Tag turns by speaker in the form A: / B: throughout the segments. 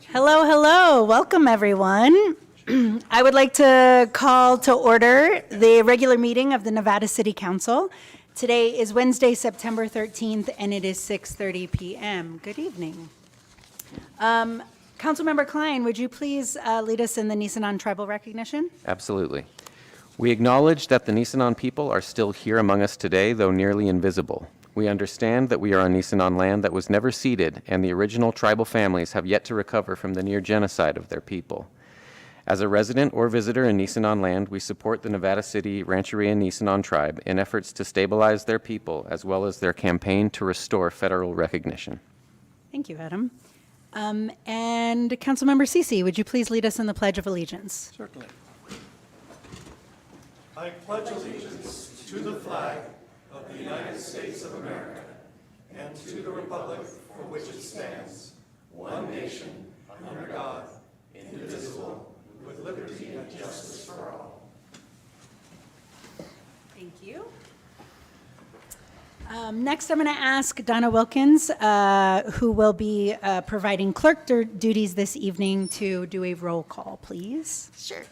A: Hello, hello. Welcome, everyone. I would like to call to order the regular meeting of the Nevada City Council. Today is Wednesday, September 13th, and it is 6:30 p.m. Good evening. Councilmember Klein, would you please lead us in the Nisenan tribal recognition?
B: Absolutely. We acknowledge that the Nisenan people are still here among us today, though nearly invisible. We understand that we are on Nisenan land that was never ceded, and the original tribal families have yet to recover from the near genocide of their people. As a resident or visitor in Nisenan land, we support the Nevada City Rancheria Nisenan tribe in efforts to stabilize their people, as well as their campaign to restore federal recognition.
A: Thank you, Adam. And Councilmember Cece, would you please lead us in the Pledge of Allegiance?
C: Certainly. I pledge allegiance to the flag of the United States of America and to the republic for which it stands, one nation, under God, indivisible, with liberty and justice for all.
A: Thank you. Next, I'm going to ask Donna Wilkins, who will be providing clerk duties this evening, to do a roll call, please.
D: Sure.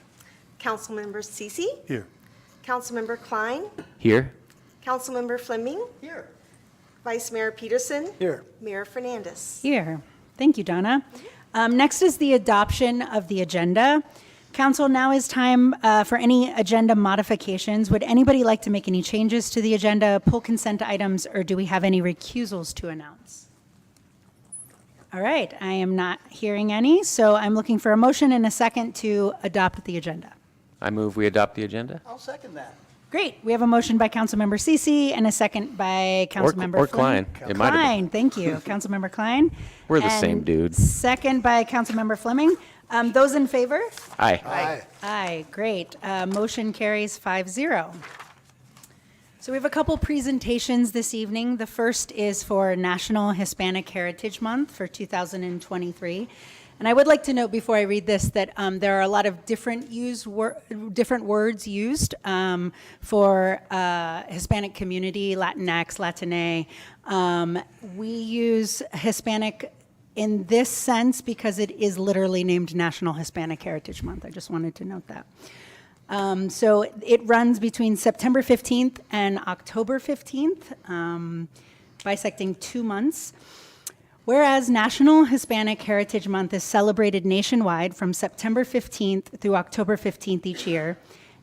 D: Councilmember Cece?
C: Here.
D: Councilmember Klein?
B: Here?
D: Councilmember Fleming?
C: Here.
D: Vice Mayor Peterson?
C: Here.
D: Mayor Fernandez?
A: Here. Thank you, Donna. Next is the adoption of the agenda. Council, now is time for any agenda modifications. Would anybody like to make any changes to the agenda, pull consent items, or do we have any recusals to announce? All right, I am not hearing any, so I'm looking for a motion and a second to adopt the agenda.
B: I move we adopt the agenda.
C: I'll second that.
A: Great. We have a motion by Councilmember Cece and a second by Councilmember
B: Or
A: Fleming.
B: Klein. It might have been.
A: Klein, thank you. Councilmember Klein.
B: We're the
A: And
B: same dude.
A: Second by Councilmember Fleming. Those in favor?
B: Aye.
C: Aye.
A: Aye, great. Motion carries 5-0. So we have a couple presentations this evening. The first is for National Hispanic Heritage Month for 2023. And I would like to note before I read this that there are a lot of different words used for Hispanic community, Latinx, Latine. We use Hispanic in this sense because it is literally named National Hispanic Heritage Month. I just wanted to note that. So it runs between September 15th and October 15th, bisecting 2 months. Whereas National Hispanic Heritage Month is celebrated nationwide from September 15th through October 15th each year,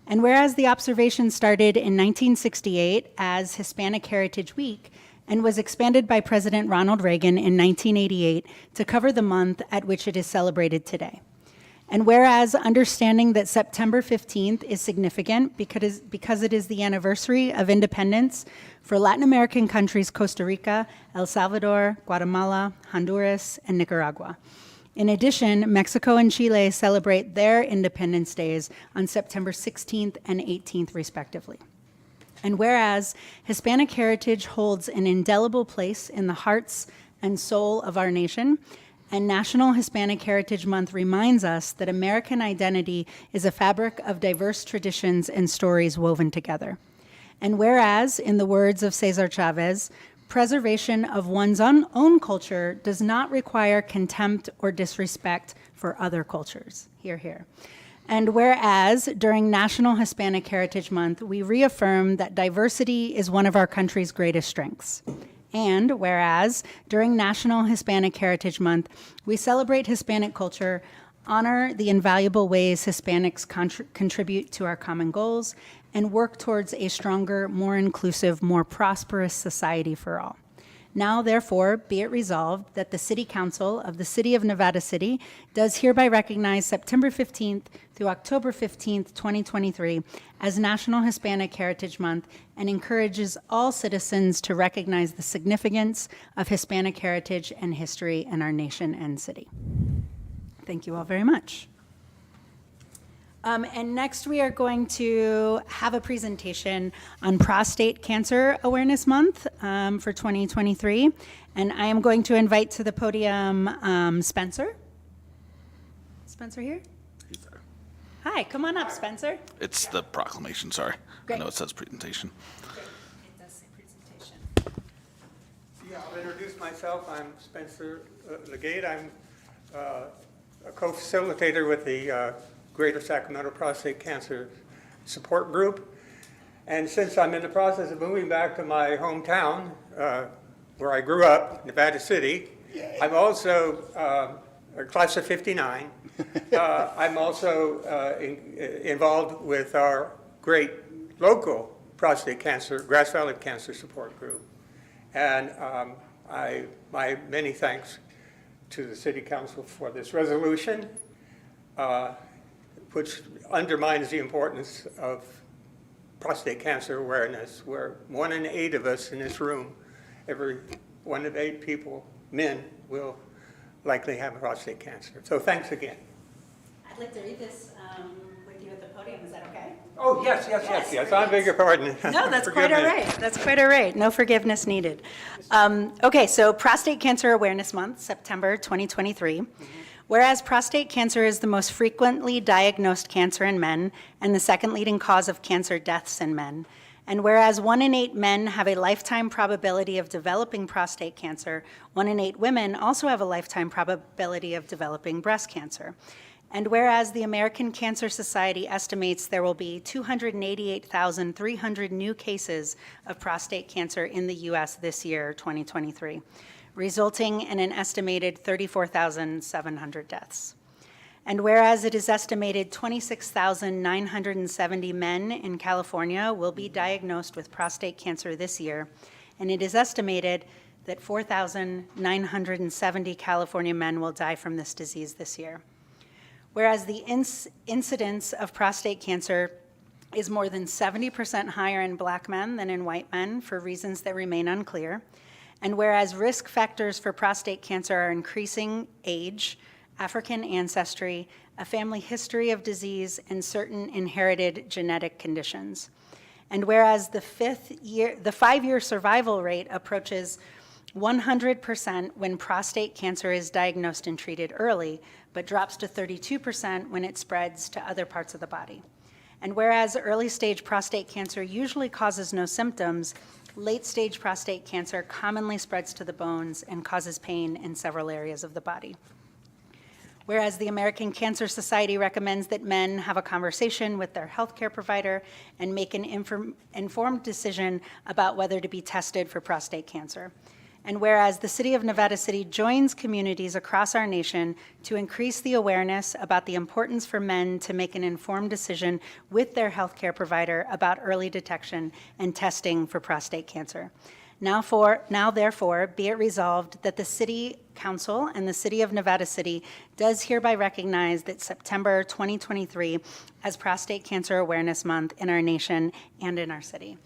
A: and whereas the observation started in 1968 as Hispanic Heritage Week and was expanded by President Ronald Reagan in 1988 to cover the month at which it is celebrated today. And whereas understanding that September 15th is significant because it is the anniversary of independence for Latin American countries Costa Rica, El Salvador, Guatemala, Honduras, and Nicaragua. In addition, Mexico and Chile celebrate their Independence Days on September 16th and 18th, respectively. And whereas Hispanic heritage holds an indelible place in the hearts and soul of our nation, and National Hispanic Heritage Month reminds us that American identity is a fabric of diverse traditions and stories woven together. And whereas, in the words of Cesar Chavez, preservation of one's own culture does not require contempt or disrespect for other cultures. Hear, hear. And whereas, during National Hispanic Heritage Month, we reaffirm that diversity is one of our country's greatest strengths. And whereas, during National Hispanic Heritage Month, we celebrate Hispanic culture, honor the invaluable ways Hispanics contribute to our common goals, and work towards a stronger, more inclusive, more prosperous society for all. Now, therefore, be it resolved that the City Council of the City of Nevada City does hereby recognize September 15th through October 15th, 2023 as National Hispanic Heritage Month and encourages all citizens to recognize the significance of Hispanic heritage and history in our nation and city. Thank you all very much. And next we are going to have a presentation on Prostate Cancer Awareness Month for 2023. And I am going to invite to the podium Spencer. Spencer here?
E: He's there.
A: Hi, come on up, Spencer.
E: It's the proclamation, sorry.
A: Great.
E: I know it says presentation.
A: It does say presentation.
F: Yeah, I'll introduce myself. I'm Spencer Legate. I'm a co-facilitator with the Greater Sacramento Prostate Cancer Support Group. And since I'm in the process of moving back to my hometown, where I grew up, Nevada City, I'm also a class of 59. I'm also involved with our great local prostate cancer, Grass Valley Cancer Support Group. And my many thanks to the City Council for this resolution, which undermines the importance of prostate cancer awareness, where 1 in 8 of us in this room, every 1 of 8 people, men, will likely have prostate cancer. So thanks again.
A: I'd like to read this with you at the podium. Is that okay?
F: Oh, yes. I beg your pardon.
A: No, that's quite
F: Forgive
A: all
F: me.
A: right. That's quite all right. No forgiveness needed. Okay, so Prostate Cancer Awareness Month, September 2023. Whereas prostate cancer is the most frequently diagnosed cancer in men and the second leading cause of cancer deaths in men, and whereas 1 in 8 men have a lifetime probability of developing prostate cancer, 1 in 8 women also have a lifetime probability of developing breast cancer. And whereas the American Cancer Society estimates there will be 288,300 new cases of prostate cancer in the U.S. this year, 2023, resulting in an estimated 34,700 deaths. And whereas it is estimated 26,970 men in California will be diagnosed with prostate cancer this year, and it is estimated that 4,970 California men will die from this disease this year. Whereas the incidence of prostate cancer is more than 70% higher in Black men than in white men for reasons that remain unclear, and whereas risk factors for prostate cancer are increasing age, African ancestry, a family history of disease, and certain inherited genetic conditions. And whereas the 5-year survival rate approaches 100% when prostate cancer is diagnosed and treated early, but drops to 32% when it spreads to other parts of the body. And whereas early-stage prostate cancer usually causes no symptoms, late-stage prostate cancer commonly spreads to the bones and causes pain in several areas of the body. Whereas the American Cancer Society recommends that men have a conversation with their healthcare provider and make an informed decision about whether to be tested for prostate cancer. And whereas the City of Nevada City joins communities across our nation to increase the awareness about the importance for men to make an informed decision with their healthcare provider about early detection and testing for prostate cancer. Now therefore, be it resolved that the City Council and the City of Nevada City does hereby recognize that September 2023 as Prostate Cancer Awareness Month in our nation and in our city.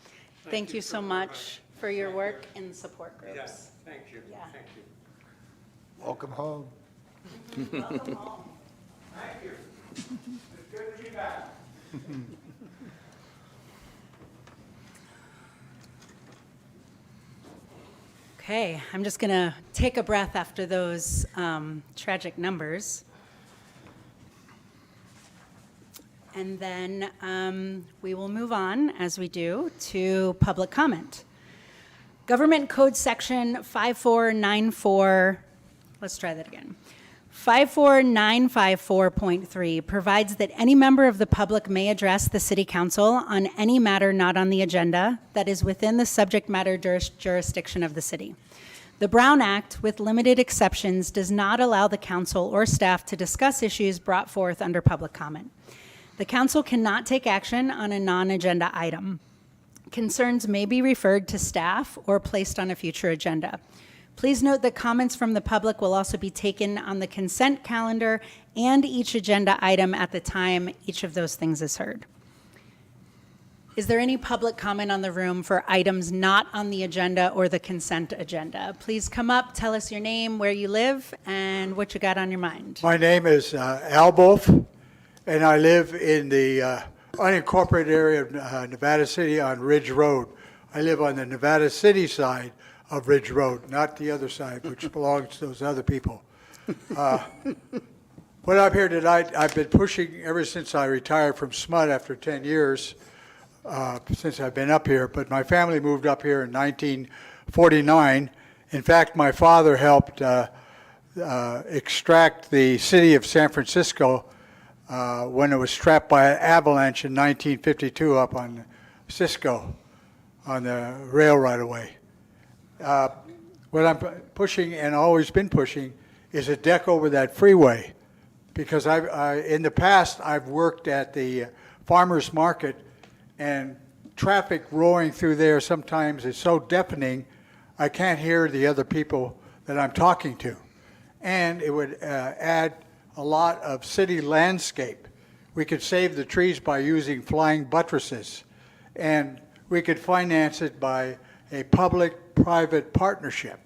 A: Thank you so much for your work in the support groups.
F: Yes, thank you.
A: Yeah.
F: Thank you.
G: Welcome home.
A: Welcome home.
F: Thank you. It's good to be back.
A: Okay, I'm just going to take a breath after those tragic numbers. And then we will move on, as we do, to public comment. Government Code Section 5494, let's try that again. 54954.3 provides that any member of the public may address the City Council on any matter not on the agenda that is within the subject matter jurisdiction of the city. The Brown Act, with limited exceptions, does not allow the council or staff to discuss issues brought forth under public comment. The council cannot take action on a non-agenda item. Concerns may be referred to staff or placed on a future agenda. Please note that comments from the public will also be taken on the consent calendar and each agenda item at the time each of those things is heard. Is there any public comment on the room for items not on the agenda or the consent agenda? Please come up, tell us your name, where you live, and what you got on your mind.
G: My name is Al Wolf, and I live in the unincorporated area of Nevada City on Ridge Road. I live on the Nevada City side of Ridge Road, not the other side, which belongs to those other people. What I'm here tonight, I've been pushing ever since I retired from SMUD after 10 years, since I've been up here, but my family moved up here in 1949. In fact, my father helped extract the city of San Francisco when it was trapped by an avalanche in 1952 up on Cisco on the rail right away. What I'm pushing and always been pushing is a deck over that freeway, because in the past I've worked at the farmers market, and traffic roaring through there sometimes is so deafening I can't hear the other people that I'm talking to. And it would add a lot of city landscape. We could save the trees by using flying buttresses, and we could finance it by a public-private partnership.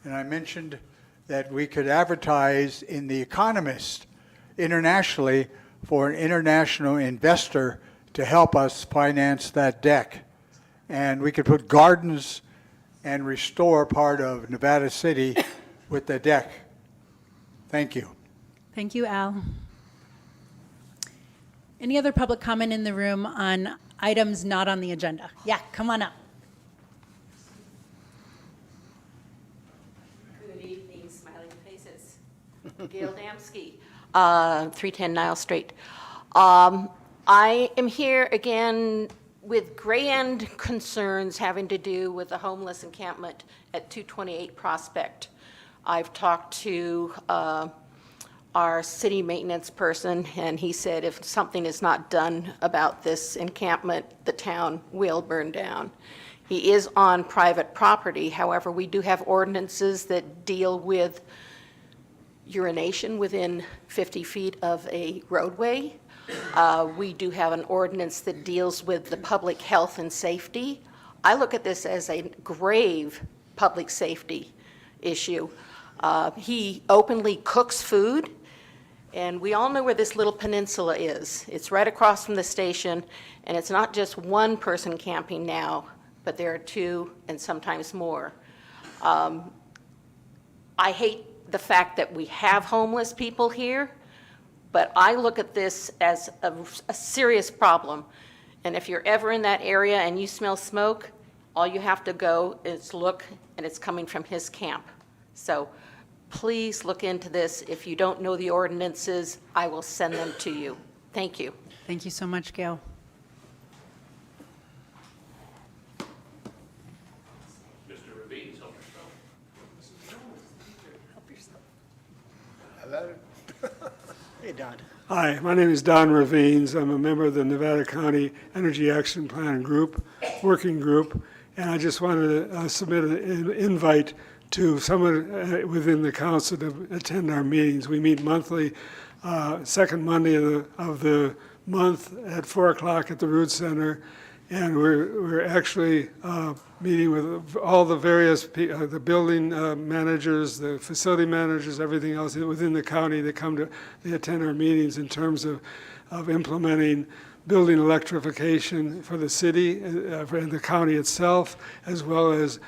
G: And I mentioned that we could advertise in The Economist internationally for an international investor to help us finance that deck. And we could put gardens and restore part of Nevada City with the deck. Thank you.
A: Thank you, Al. Any other public comment in the room on items not on the agenda? Yeah, come on up.
H: Good evening, smiling faces. Gail Damsky, 310 Nile Street. I am here again with grand concerns having to do with the homeless encampment at 228 Prospect. I've talked to our city maintenance person, and he said if something is not done about this encampment, the town will burn down. He is on private property. However, we do have ordinances that deal with urination within 50 feet of a roadway. We do have an ordinance that deals with the public health and safety. I look at this as a grave public safety issue. He openly cooks food, and we all know where this little peninsula is. It's right across from the station, and it's not just one person camping now, but there are two and sometimes more. I hate the fact that we have homeless people here, but I look at this as a serious problem. And if you're ever in that area and you smell smoke, all you have to go is look, and it's coming from his camp. So please look into this. If you don't know the ordinances, I will send them to you. Thank you.
A: Thank you so much, Gail.
I: Mr. Ravine, help yourself.
J: Hey, Don.
K: Hi, my name is Don Ravines. I'm a member of the Nevada County Energy Action Plan Group, Working Group, and I just wanted to submit an invite to someone within the council to attend our meetings. We meet monthly, second Monday of the month at 4 o'clock at the Root Center, and we're actually meeting with all the various the building managers, the facility managers, everything else within the county that they attend our meetings in terms of implementing building electrification for the city and the county itself, as well as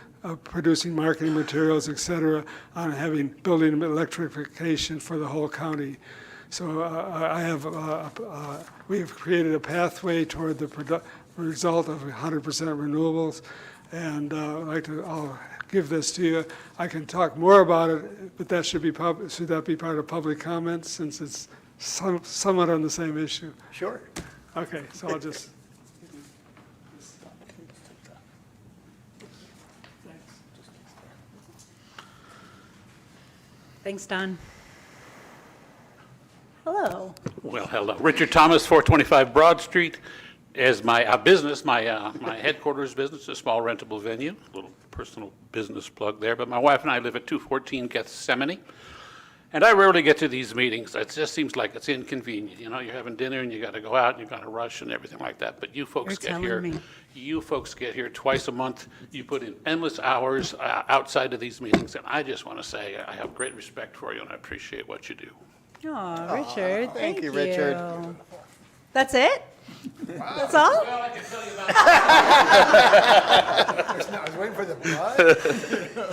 K: producing marketing materials, et cetera, on having building electrification for the whole county. So we have created a pathway toward the result of 100% renewables, and I'd like to I'll give this to you. I can talk more about it, but that should that be part of public comment, since it's somewhat on the same issue?
J: Sure.
K: Okay, so I'll just.
A: Thanks, Don. Hello.
I: Well, hello. Richard Thomas, 425 Broad Street. As my business, my headquarters business, a small rentable venue, a little personal business plug there. But my wife and I live at 214 Gethsemane. And I rarely get to these meetings. It just seems like it's inconvenient. You know, you're having dinner and you got to go out and you got to rush and everything like that. But you folks
A: You're
I: get here.
A: telling me.
I: You folks get here twice a month. You put in endless hours outside of these meetings. And I just want to say I have great respect for you and I appreciate what you do.
A: Oh, Richard, thank
J: you, Richard.
A: That's it? That's all?
I: Well, I can tell you about
J: I was waiting for the blood.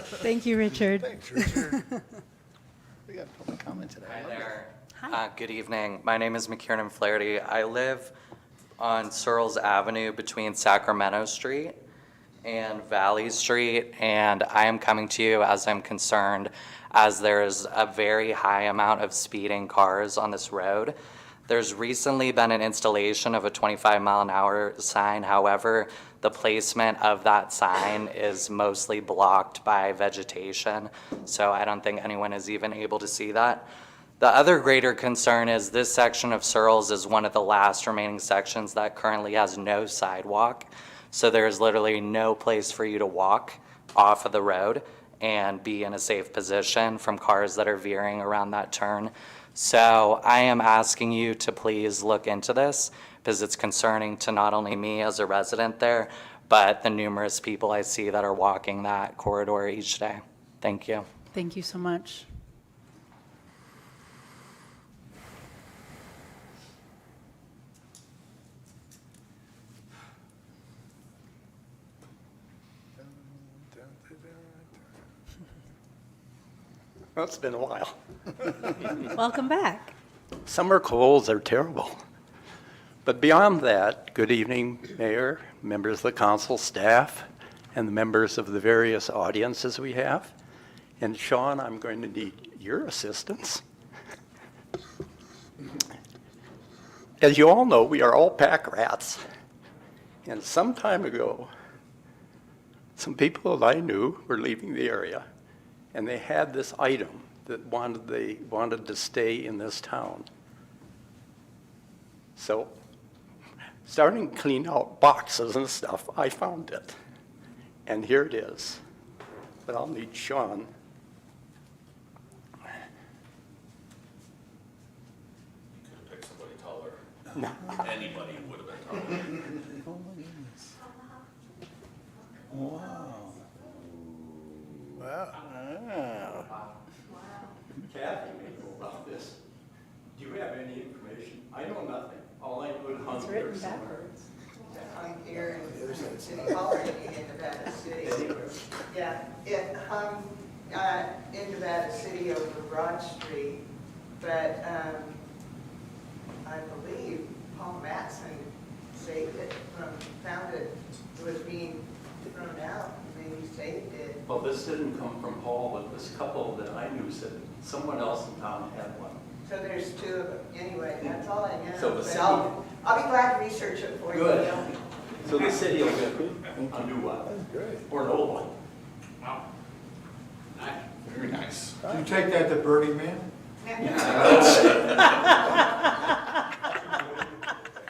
A: Thank you, Richard.
J: Thanks, Richard. We got public comment today.
L: Hi there. Good evening. My name is McKiernan Flaherty. I live on Searles Avenue between Sacramento Street and Valley Street, and I am coming to you as I'm concerned as there is a very high amount of speeding cars on this road. There's recently been an installation of a 25-mile-an-hour sign. However, the placement of that sign is mostly blocked by vegetation, so I don't think anyone is even able to see that. The other greater concern is this section of Searles is one of the last remaining sections that currently has no sidewalk. So there's literally no place for you to walk off of the road and be in a safe position from cars that are veering around that turn. So I am asking you to please look into this because it's concerning to not only me as a resident there, but the numerous people I see that are walking that corridor each day. Thank you.
A: Thank you so much.
M: Well, it's been a while.
A: Welcome back.
M: Summer colds are terrible. But beyond that, good evening, Mayor, members of the council, staff, and the members of the various audiences we have. And Sean, I'm going to need your assistance. As you all know, we are all pack rats. And some time ago, some people that I knew were leaving the area, and they had this item that they wanted to stay in this town. So, starting to clean out boxes and stuff, I found it. And here it is. But I'll need Sean.
C: Pick somebody taller. Anybody would have been taller.
J: Oh, my goodness. Wow. Wow.
M: Kathy may know about this. Do you have any information? I know nothing. All I know is hung here somewhere.
N: Hung here in City Hall or in Nevada City. Yeah, it hung in Nevada City over Broad Street, but I believe Paul Matson saved it found it was being thrown out, and maybe saved it.
M: Well, this didn't come from Paul, but this couple that I knew said someone else in town had one.
N: So there's two of them. Anyway, that's all I know.
M: So the
N: But
M: city-
N: I'll be glad to research it for you.
M: Good.
N: Neil.
M: So the city will get a new one. Or an old one.
I: Wow. Nice.
C: Very nice.
G: Do you take that to Burning Man?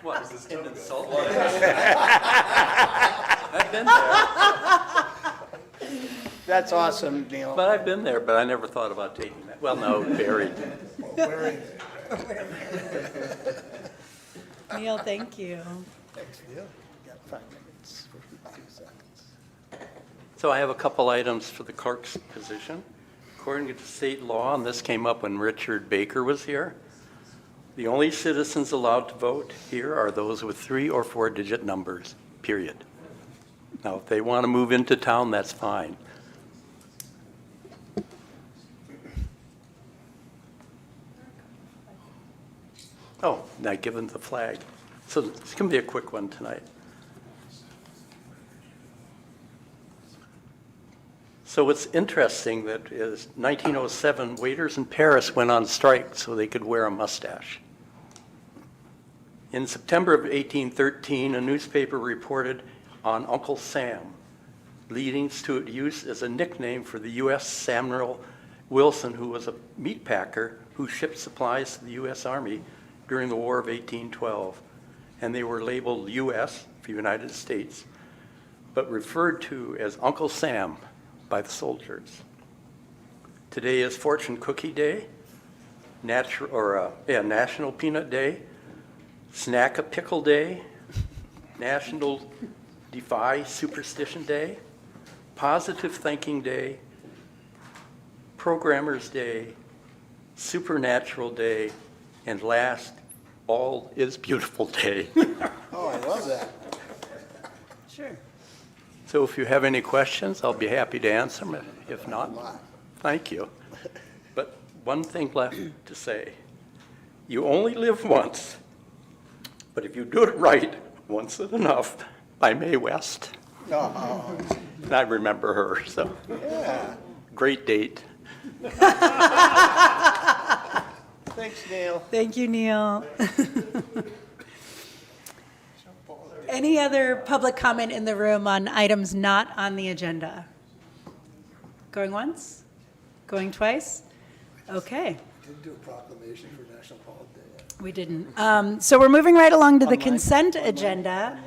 M: What, is this an insult? I've been there.
J: That's awesome, Neil.
M: But I've been there, but I never thought about taking that. Well, no, buried.
A: Neil, thank you.
J: Thanks, Neil. You got 5 minutes, 52 seconds.
M: So I have a couple items for the clerk's position. According to state law, and this came up when Richard Baker was here, the only citizens allowed to vote here are those with 3 or 4-digit numbers, period. Now, if they want to move into town, that's fine. Oh, now give them the flag. So it's going to be a quick one tonight. So what's interesting that is 1907, waiters in Paris went on strike so they could wear a mustache. In September of 1813, a newspaper reported on Uncle Sam, leading to its use as a nickname for the U.S. Samuel Wilson, who was a meat packer who shipped supplies to the U.S. Army during the War of 1812. And they were labeled U.S. for United States, but referred to as Uncle Sam by the soldiers. Today is Fortune Cookie Day, National Peanut Day, Snack a Pickle Day, National Defy Superstition Day, Positive Thinking Day, Programmers Day, Supernatural Day, and last, All is Beautiful Day.
J: Oh, I love that.
A: Sure.
M: So if you have any questions, I'll be happy to answer them. If not, thank you. But one thing left to say. You only live once, but if you do it right, once is enough. By Mae West.
J: Oh,
M: And I remember her, so
J: yeah.
M: great date.
J: Thanks, Neil.
A: Thank you, Neil. Any other public comment in the room on items not on the agenda? Going once? Going twice? Okay.
J: Didn't do a proclamation for National Bald Day yet.
A: We didn't. So we're moving right along to the consent agenda.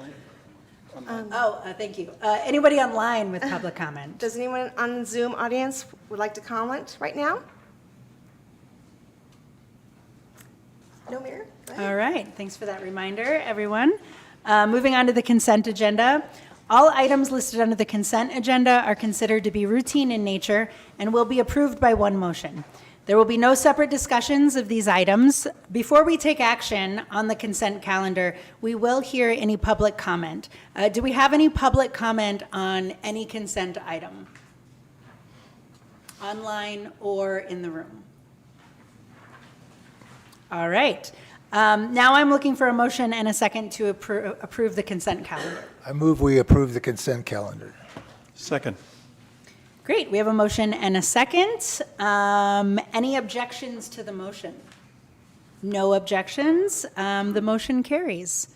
A: Thank you. Anybody online with public comment?
D: Does anyone on Zoom audience would like to comment right now? No, Mayor? Go ahead.
A: All right, thanks for that reminder, everyone. Moving on to the consent agenda. All items listed under the consent agenda are considered to be routine in nature and will be approved by one motion. There will be no separate discussions of these items. Before we take action on the consent calendar, we will hear any public comment. Do we have any public comment on any consent item? Online or in the room? All right. Now I'm looking for a motion and a second to approve the consent calendar.
J: I move we approve the consent calendar.
C: Second.
A: Great, we have a motion and a second. Any objections to the motion? No objections. The motion carries.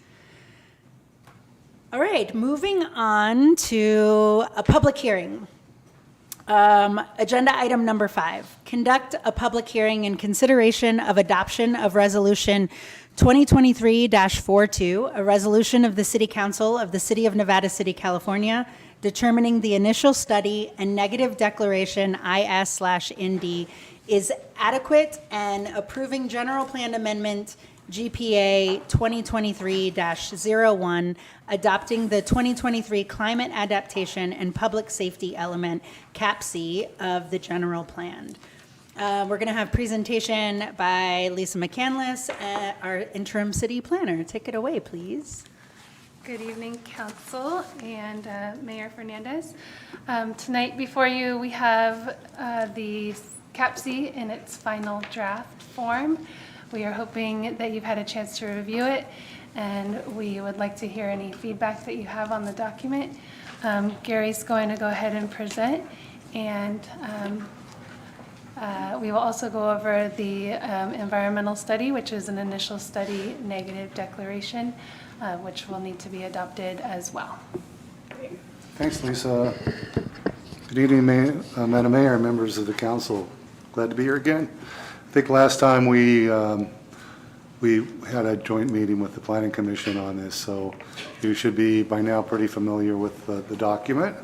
A: All right, moving on to a public hearing. Agenda item number 5, conduct a public hearing in consideration of adoption of Resolution 2023-42, a resolution of the City Council of the City of Nevada City, California, determining the initial study and negative declaration IS/ND is adequate and approving general plan amendment GPA 2023-01, adopting the 2023 climate adaptation and public safety element CAPC of the general plan. We're going to have presentation by Lisa McCandless, our interim city planner. Take it away, please.
O: Good evening, Council and Mayor Fernandez. Tonight before you, we have the CAPC in its final draft form. We are hoping that you've had a chance to review it, and we would like to hear any feedback that you have on the document. Gary's going to go ahead and present, and we will also go over the environmental study, which is an initial study negative declaration, which will need to be adopted as well.
P: Thanks, Lisa. Good evening, Madam Mayor, members of the council. Glad to be here again. I think last time we had a joint meeting with the Planning Commission on this, so you should be by now pretty familiar with the document.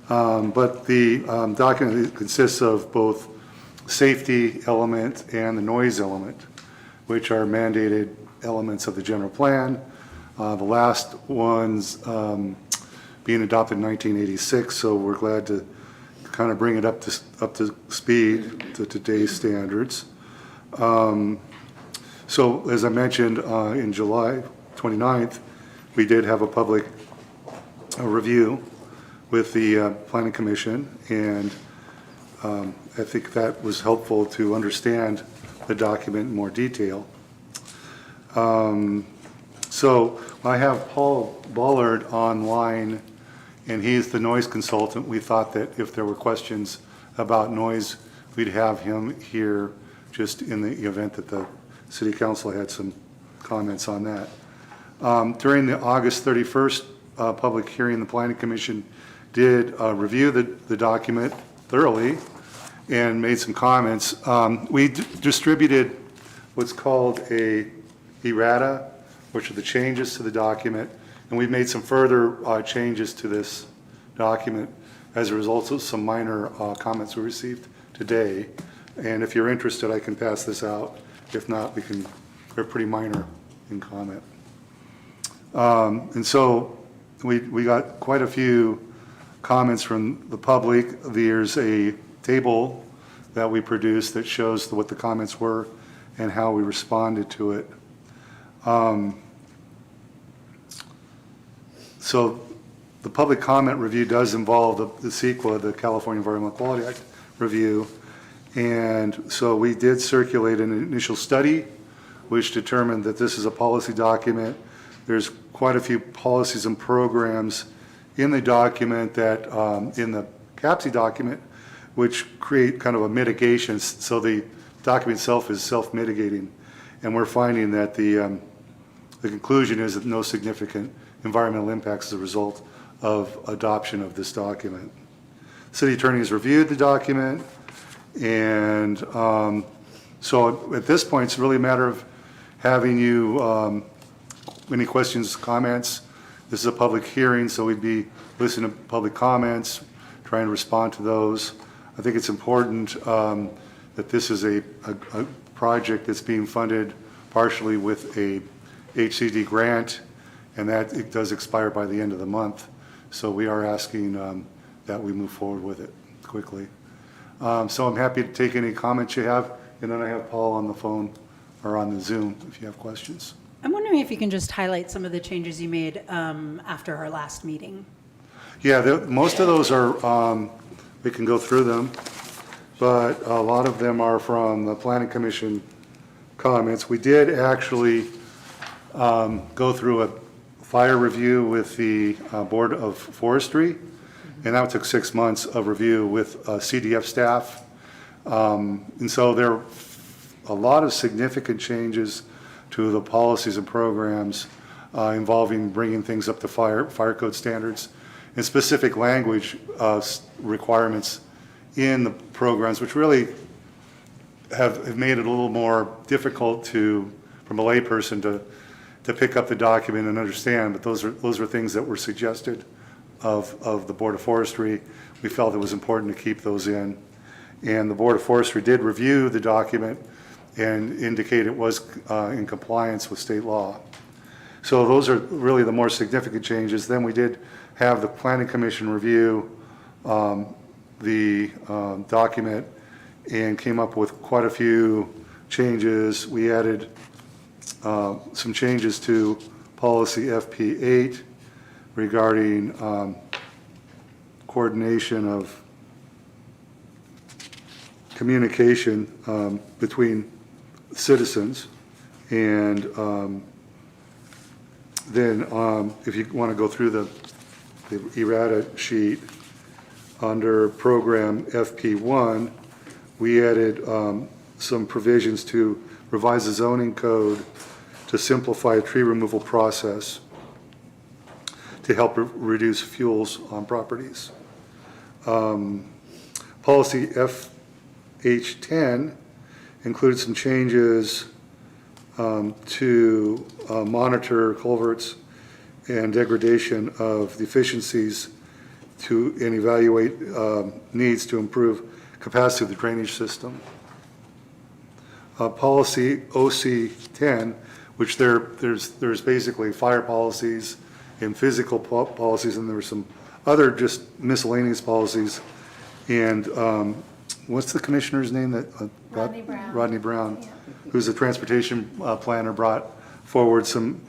P: But the document consists of both safety element and the noise element, which are mandated elements of the general plan. The last one's being adopted in 1986, so we're glad to kind of bring it up to speed to today's standards. So as I mentioned, in July 29th, we did have a public review with the Planning Commission, and I think that was helpful to understand the document in more detail. So I have Paul Bullard online, and he's the noise consultant. We thought that if there were questions about noise, we'd have him here just in the event that the City Council had some comments on that. During the August 31st public hearing, the Planning Commission did review the document thoroughly and made some comments. We distributed what's called a errata, which are the changes to the document, and we've made some further changes to this document as a result of some minor comments we received today. And if you're interested, I can pass this out. If not, they're pretty minor in comment. And so we got quite a few comments from the public. There's a table that we produced that shows what the comments were and how we responded to it. So the public comment review does involve the CEQA, the California Environmental Quality Act review. And so we did circulate an initial study which determined that this is a policy document. There's quite a few policies and programs in the document that, in the CAPC document, which create kind of a mitigation, so the document itself is self-mitigating. And we're finding that the conclusion is that no significant environmental impacts as a result of adoption of this document. City attorney has reviewed the document, and so at this point, it's really a matter of having you, any questions, comments. This is a public hearing, so we'd be listening to public comments, trying to respond to those. I think it's important that this is a project that's being funded partially with a HCD grant, and that it does expire by the end of the month. So we are asking that we move forward with it quickly. So I'm happy to take any comments you have, and then I have Paul on the phone or on the Zoom if you have questions.
A: I'm wondering if you can just highlight some of the changes you made after our last meeting.
P: Yeah, most of those are, we can go through them, but a lot of them are from the Planning Commission comments. We did actually go through a fire review with the Board of Forestry, and that took 6 months of review with CDF staff. And so there are a lot of significant changes to the policies and programs involving bringing things up to fire code standards and specific language requirements in the programs, which really have made it a little more difficult from a layperson to pick up the document and understand. But those are things that were suggested of the Board of Forestry. We felt it was important to keep those in. And the Board of Forestry did review the document and indicate it was in compliance with state law. So those are really the more significant changes. Then we did have the Planning Commission review the document and came up with quite a few changes. We added some changes to policy FP8 regarding coordination of communication between citizens. And then if you want to go through the errata sheet, under program FP1, we added some provisions to revise the zoning code to simplify a tree removal process to help reduce fuels on properties. Policy FH10 included some changes to monitor culverts and degradation of the efficiencies and evaluate needs to improve capacity of the drainage system. Policy OC10, which there's basically fire policies and physical policies, and there were some other just miscellaneous policies. And what's the commissioner's name that?
O: Rodney Brown.
P: Rodney Brown, who's a transportation planner, brought forward some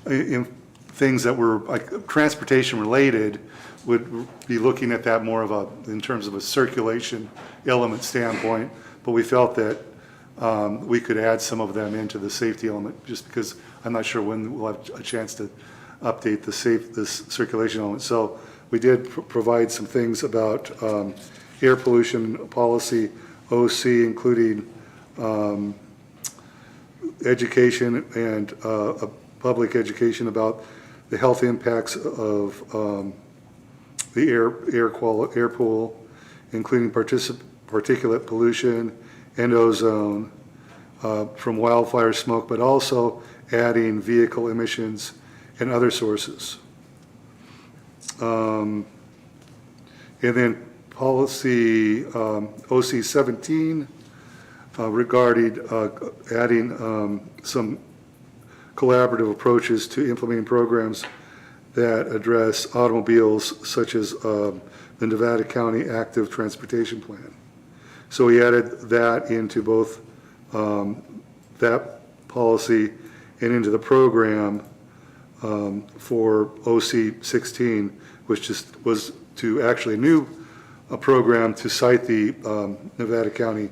P: things that were like transportation related, would be looking at that more of in terms of a circulation element standpoint. But we felt that we could add some of them into the safety element, just because I'm not sure when we'll have a chance to update this circulation element. So we did provide some things about air pollution policy OC, including education and public education about the health impacts of the air pool, including particulate pollution and ozone from wildfire smoke, but also adding vehicle emissions and other sources. And then policy OC 17 regarding adding some collaborative approaches to implementing programs that address automobiles, such as the Nevada County Active Transportation Plan. So we added that into both that policy and into the program for OC 16, which just was to actually a program to cite the Nevada County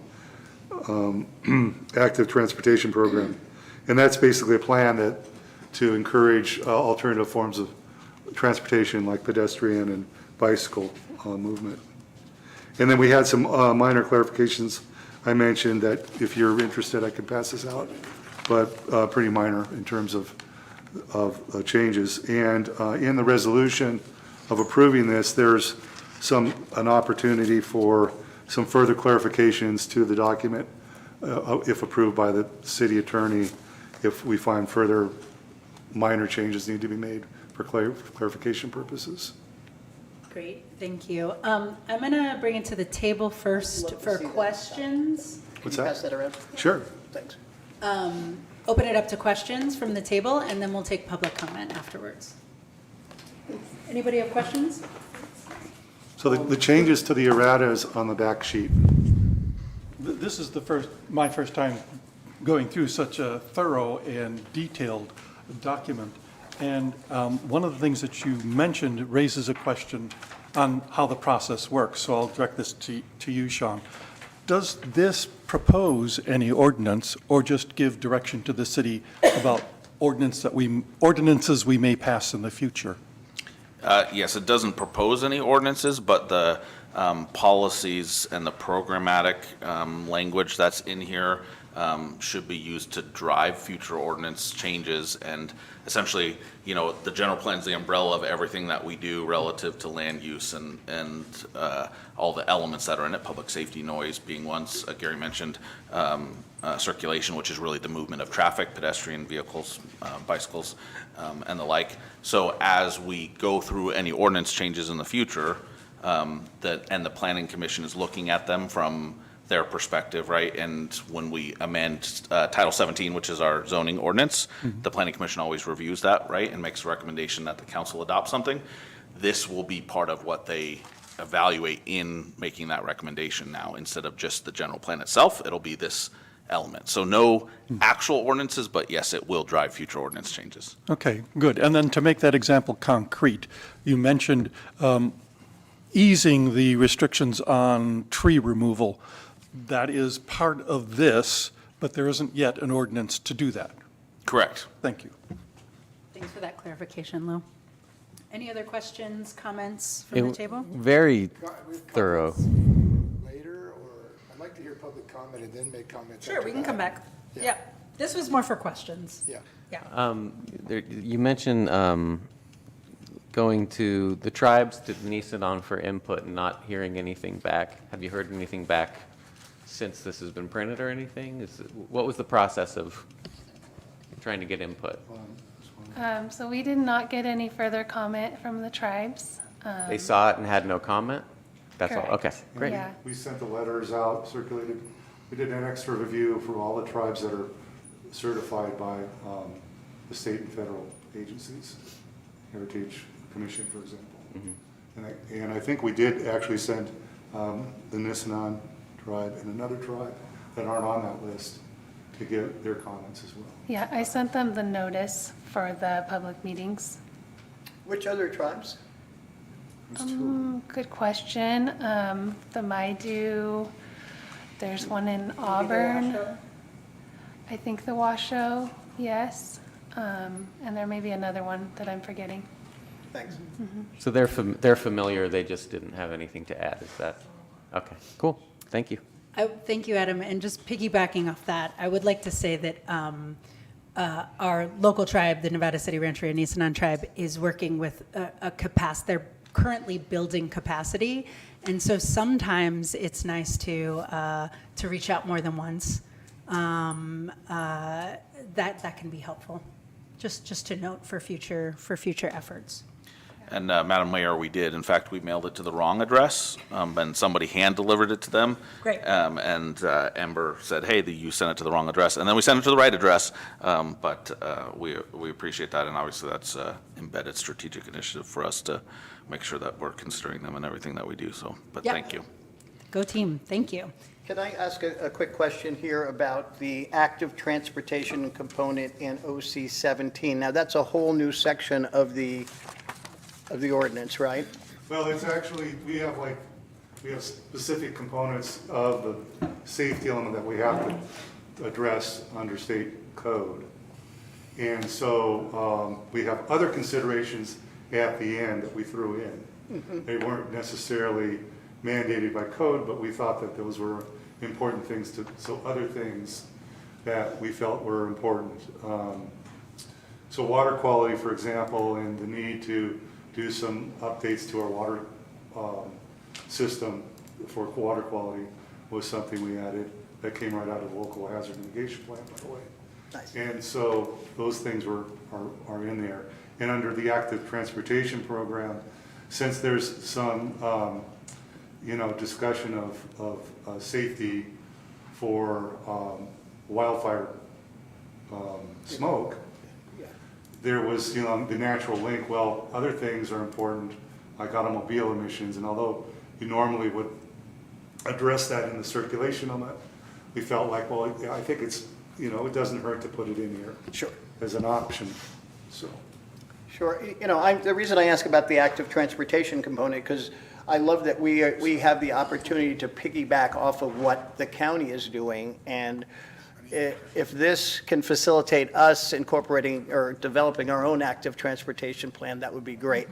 P: Active Transportation Program. And that's basically a plan to encourage alternative forms of transportation like pedestrian and bicycle movement. And then we had some minor clarifications. I mentioned that if you're interested, I could pass this out, but pretty minor in terms of changes. And in the resolution of approving this, there's an opportunity for some further clarifications to the document if approved by the city attorney, if we find further minor changes need to be made for clarification purposes.
A: Great, thank you. I'm going to bring it to the table first for questions.
P: What's
J: Can you
P: that?
J: pass that around?
P: Sure.
J: Thanks.
A: Open it up to questions from the table, and then we'll take public comment afterwards. Anybody have questions?
P: So the changes to the erratas on the back sheet.
C: This is my first time going through such a thorough and detailed document. And one of the things that you mentioned raises a question on how the process works. So I'll direct this to you, Sean. Does this propose any ordinance or just give direction to the city about ordinances we may pass in the future?
E: Yes, it doesn't propose any ordinances, but the policies and the programmatic language that's in here should be used to drive future ordinance changes. And essentially, the general plan is the umbrella of everything that we do relative to land use and all the elements that are in it, public safety, noise being ones. Gary mentioned circulation, which is really the movement of traffic, pedestrian vehicles, bicycles, and the like. So as we go through any ordinance changes in the future, and the Planning Commission is looking at them from their perspective, right? And when we amend Title 17, which is our zoning ordinance, the Planning Commission always reviews that, right? And makes a recommendation that the council adopt something. This will be part of what they evaluate in making that recommendation now. Instead of just the general plan itself, it'll be this element. So no actual ordinances, but yes, it will drive future ordinance changes.
C: Okay, good. And then to make that example concrete, you mentioned easing the restrictions on tree removal. That is part of this, but there isn't yet an ordinance to do that.
E: Correct.
C: Thank you.
A: Thanks for that clarification, Lou. Any other questions, comments from the table?
B: Very thorough.
J: Later, or I'd like to hear public comment and then make comments.
A: Sure,
J: after
A: we can
J: that.
A: come back. Yeah, this was more for questions.
J: Yeah.
A: Yeah.
B: You mentioned going to the tribes to Nisenan for input and not hearing anything back. Have you heard anything back since this has been printed or anything? What was the process of trying to get input?
O: So we did not get any further comment from the tribes.
B: They saw it and had no comment? That's all? Okay,
O: Correct.
B: great.
O: Yeah.
P: We sent the letters out, circulated. We did an extra review for all the tribes that are certified by the state and federal agencies, Heritage Commission, for example. And I think we did actually send the Nisenan tribe and another tribe that aren't on that list to get their comments as well.
O: Yeah, I sent them the notice for the public meetings.
J: Which other tribes?
O: Good question. The Maidu, there's one in Auburn. I think the Washoe, yes. And there may be another one that I'm forgetting.
J: Thanks.
B: So they're familiar, they just didn't have anything to add, is that? Okay, cool, thank you.
A: Thank you, Adam. And just piggybacking off that, I would like to say that our local tribe, the Nevada City Rancheria Nisenan tribe, is working with a capacity. They're currently building capacity, and so sometimes it's nice to reach out more than once. That can be helpful. Just to note for future efforts.
E: And Madam Mayor, we did. In fact, we mailed it to the wrong address, and somebody hand-delivered it to them.
A: Great.
E: And Ember said, hey, you sent it to the wrong address. And then we sent it to the right address, but we appreciate that, and obviously that's an embedded strategic initiative for us to make sure that we're considering them in everything that we do, so, but
A: Yep.
E: thank you.
A: Go team, thank you.
J: Can I ask a quick question here about the active transportation component in OC 17? Now, that's a whole new section of the ordinance, right?
P: Well, it's actually, we have specific components of the safety element that we have to address under state code. And so we have other considerations at the end that we threw in. They weren't necessarily mandated by code, but we thought that those were important things so other things that we felt were important. So water quality, for example, and the need to do some updates to our water system for water quality was something we added that came right out of the local hazard mitigation plan, by the way.
J: Nice.
P: And so those things are in there. And under the active transportation program, since there's some discussion of safety for wildfire smoke, there was the natural link. Well, other things are important, like automobile emissions, and although you normally would address that in the circulation element, we felt like, well, I think it's, it doesn't hurt to put it in here.
J: Sure.
P: As an option, so.
J: Sure. The reason I ask about the active transportation component, because I love that we have the opportunity to piggyback off of what the county is doing. And if this can facilitate us incorporating or developing our own active transportation plan, that would be great.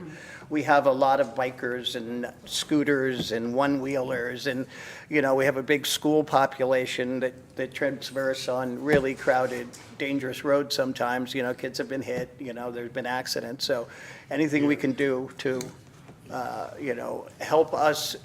J: We have a lot of bikers and scooters and one-wheelers, and, we have a big school population that traverse on really crowded, dangerous roads sometimes. Kids have been hit, there's been accidents. So anything we can do to, help us,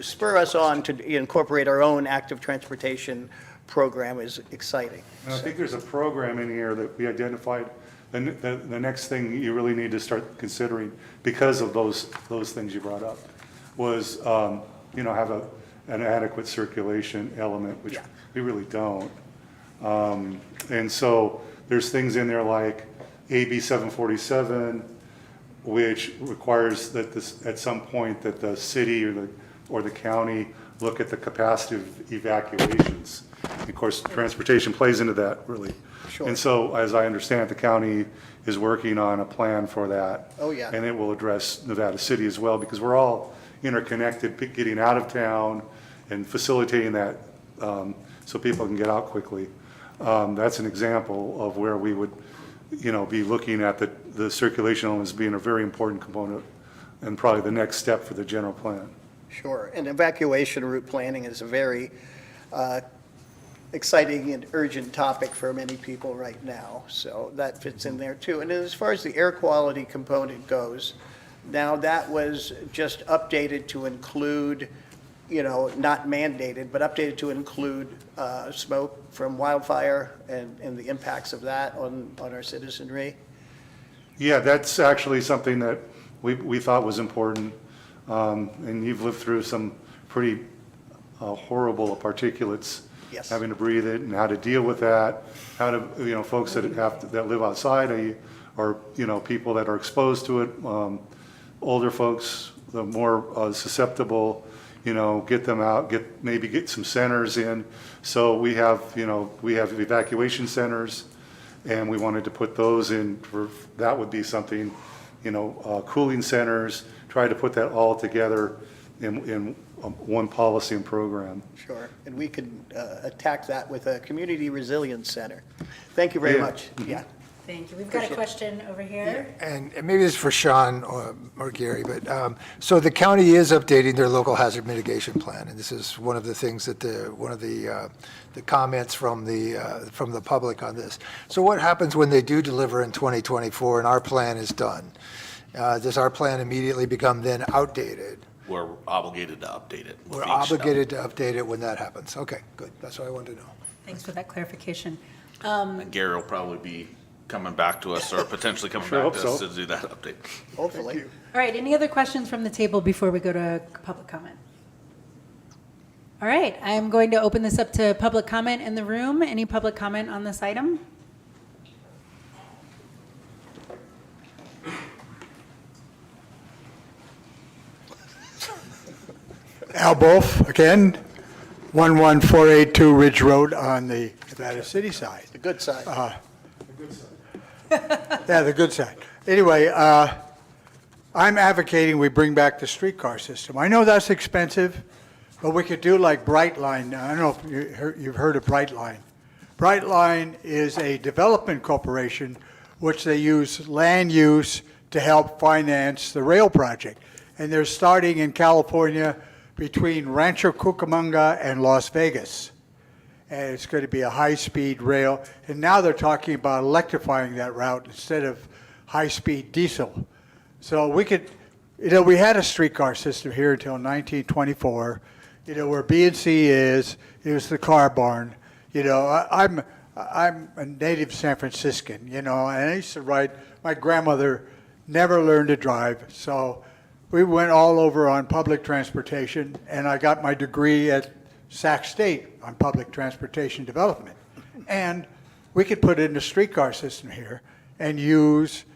J: spur us on to incorporate our own active transportation program is exciting.
P: And I think there's a program in here that we identified. The next thing you really need to start considering, because of those things you brought up, was have an adequate circulation element, which we really don't. And so there's things in there like AB 747, which requires that at some point that the city or the county look at the capacity of evacuations. Of course, transportation plays into that, really.
J: Sure.
P: And so, as I understand it, the county is working on a plan for that.
J: Oh, yeah.
P: And it will address Nevada City as well, because we're all interconnected, getting out of town and facilitating that so people can get out quickly. That's an example of where we would, be looking at the circulation elements being a very important component and probably the next step for the general plan.
J: Sure. And evacuation route planning is a very exciting and urgent topic for many people right now. So that fits in there too. And as far as the air quality component goes, now that was just updated to include, not mandated, but updated to include smoke from wildfire and the impacts of that on our citizenry.
P: Yeah, that's actually something that we thought was important. And you've lived through some pretty horrible particulates.
J: Yes.
P: Having to breathe it and how to deal with that, how to, folks that that live outside or, people that are exposed to it, older folks, the more susceptible, get them out, maybe get some centers in. So we have evacuation centers, and we wanted to put those in that would be something, cooling centers, try to put that all together in one policy and program.
J: Sure. And we could attack that with a community resilience center. Thank you very much. Yeah.
A: Thank you. We've got a question over here.
Q: And maybe this is for Sean or Gary, but so the county is updating their local hazard mitigation plan, and this is one of the things that one of the comments from the public on this. So what happens when they do deliver in 2024 and our plan is done? Does our plan immediately become then outdated?
E: We're obligated to update it. with
Q: We're
E: each
Q: obligated to update it when that happens. Okay, good. That's what I wanted to know.
A: Thanks for that clarification.
E: And Gary will probably be coming back to us or potentially coming
P: Sure
E: back
P: hope
E: to us
P: so.
E: to do that update.
J: Hopefully.
A: All right, any other questions from the table before we go to public comment? All right, I'm going to open this up to public comment in the room. Any public comment on this item?
G: Al Bolf, again, 11482 Ridge Road on the Nevada City side.
J: The good side.
G: Yeah, the good side. Anyway, I'm advocating we bring back the streetcar system. I know that's expensive, but we could do like Brightline. I don't know if you've heard of Brightline. Brightline is a development corporation which they use land use to help finance the rail project. And they're starting in California between Rancho Cucamonga and Las Vegas. And it's going to be a high-speed rail. And now they're talking about electrifying that route instead of high-speed diesel. So we could, we had a streetcar system here until 1924. Where B&C is, it was the car barn. I'm a native San Franciscan, and I used to ride. My grandmother never learned to drive, so we went all over on public transportation, and I got my degree at Sac State on public transportation development. And we could put in a streetcar system here and use,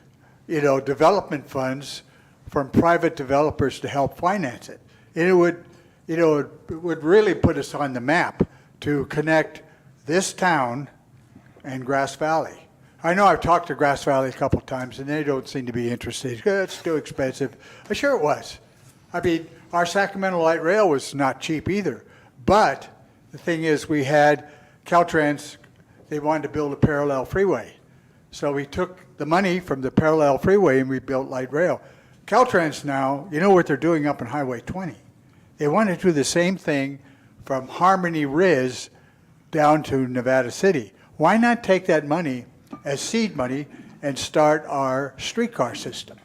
G: development funds from private developers to help finance it. And it would really put us on the map to connect this town and Grass Valley. I know I've talked to Grass Valley a couple of times, and they don't seem to be interested. It's too expensive. Sure it was. I mean, our Sacramento Light Rail was not cheap either. But the thing is, we had Caltrans, they wanted to build a parallel freeway. So we took the money from the parallel freeway and we built light rail. Caltrans now, you know what they're doing up on Highway 20? They want to do the same thing from Harmony Riz down to Nevada City. Why not take that money as seed money and start our streetcar system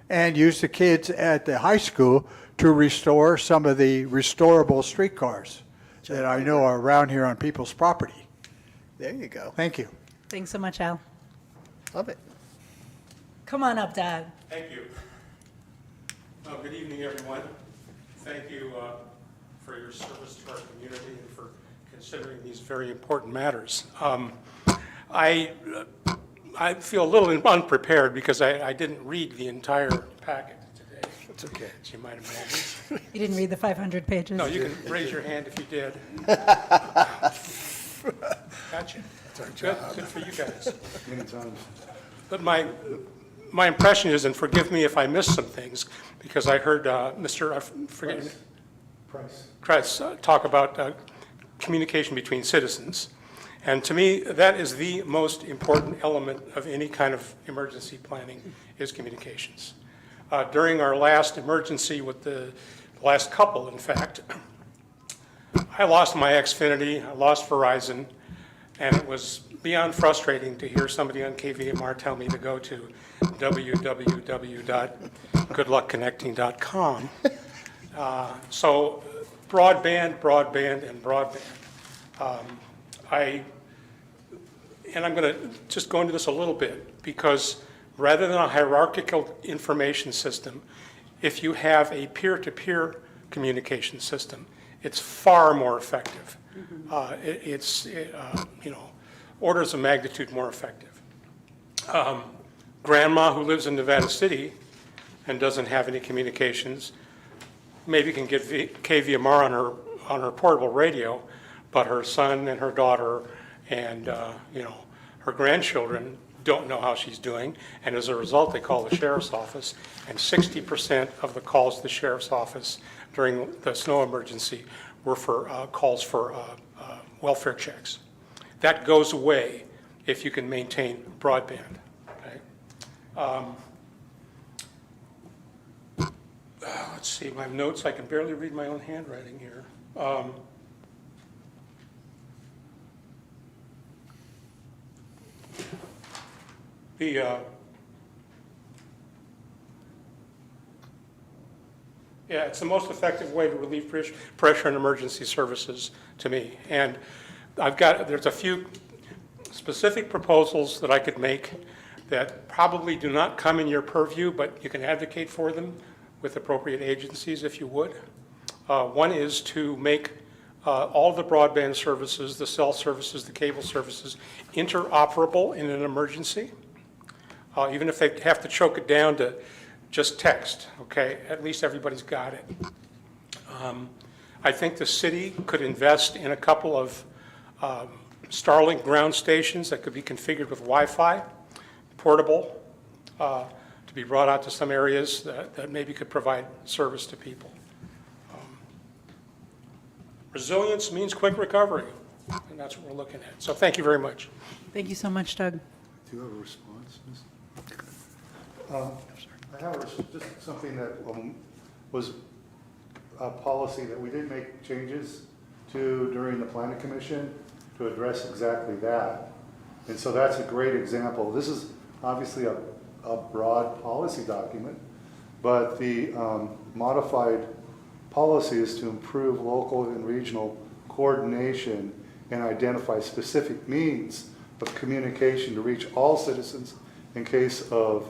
G: and use the kids at the high school to restore some of the restorable streetcars that I know are around here on people's property?
J: There you go.
G: Thank you.
A: Thanks so much, Al.
J: Love it.
A: Come on up, Doug.
F: Thank you. Good evening, everyone. Thank you for your service to our community and for considering these very important matters. I feel a little unprepared because I didn't read the entire packet today.
Q: It's okay.
F: As you might imagine.
A: You didn't read the 500 pages?
F: No, you can raise your hand if you did. Gotcha.
Q: That's our job.
F: Good for you guys.
P: Many times.
F: But my impression is, and forgive me if I missed some things, because I heard Price talk about communication between citizens. And to me, that is the most important element of any kind of emergency planning, is communications. During our last emergency with the last couple, in fact, I lost my Xfinity, I lost Verizon, and it was beyond frustrating to hear somebody on KVMR tell me to go to www.goodluckconnecting.com. So broadband, and broadband. I'm going to just go into this a little bit, because rather than a hierarchical information system, if you have a peer-to-peer communication system, it's far more effective. It's orders of magnitude more effective. Grandma who lives in Nevada City and doesn't have any communications maybe can get KVMR on her portable radio, but her son and her daughter and her grandchildren don't know how she's doing, and as a result they call the sheriff's office, and 60% of the calls to the sheriff's office during the snow emergency were for calls for welfare checks. That goes away if you can maintain broadband. Okay? Let's see, my notes, I can barely read my own handwriting here. Yeah, it's the most effective way to relieve pressure in emergency services to me. And there's a few specific proposals that I could make that probably do not come in your purview, but you can advocate for them with appropriate agencies if you would. One is to make all the broadband services, the cell services, the cable services, interoperable in an emergency. Even if they have to choke it down to just text, okay? At least everybody's got it. I think the city could invest in a couple of Starlink ground stations that could be configured with Wi-Fi, portable, to be brought out to some areas that maybe could provide service to people. Resilience means quick recovery, and that's what we're looking at. So thank you very much.
A: Thank you so much, Doug.
P: Do you have a response, Ms.? I have just something that was a policy that we did make changes to during the planning commission to address exactly that. And so that's a great example. This is obviously a broad policy document, but the modified policy is to improve local and regional coordination and identify specific means of communication to reach all citizens in case of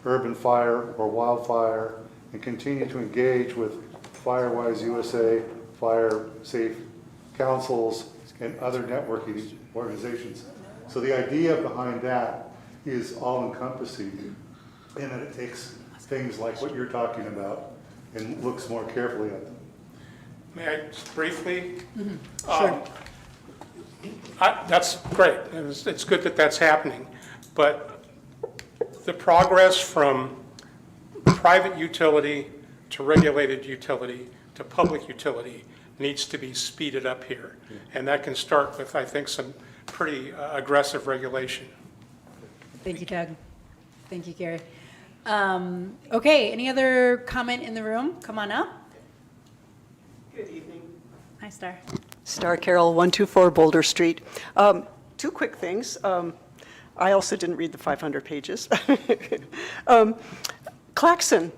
P: urban fire or wildfire, and continue to engage with Firewise USA, Fire Safe Councils, and other networking organizations. So the idea behind that is all-encompassing, in that it takes things like what you're talking about and looks more carefully at them.
F: May I just briefly? Sure. That's great. It's good that that's happening. But the progress from private utility to regulated utility to public utility needs to be speeded up here. And that can start with, I think, some pretty aggressive regulation.
A: Thank you, Doug. Thank you, Gary. Okay, any other comment in the room? Come on up.
R: Good evening.
A: Hi, Star.
R: Star Carroll, 124 Boulder Street. Two quick things. I also didn't read the 500 pages. Claxon,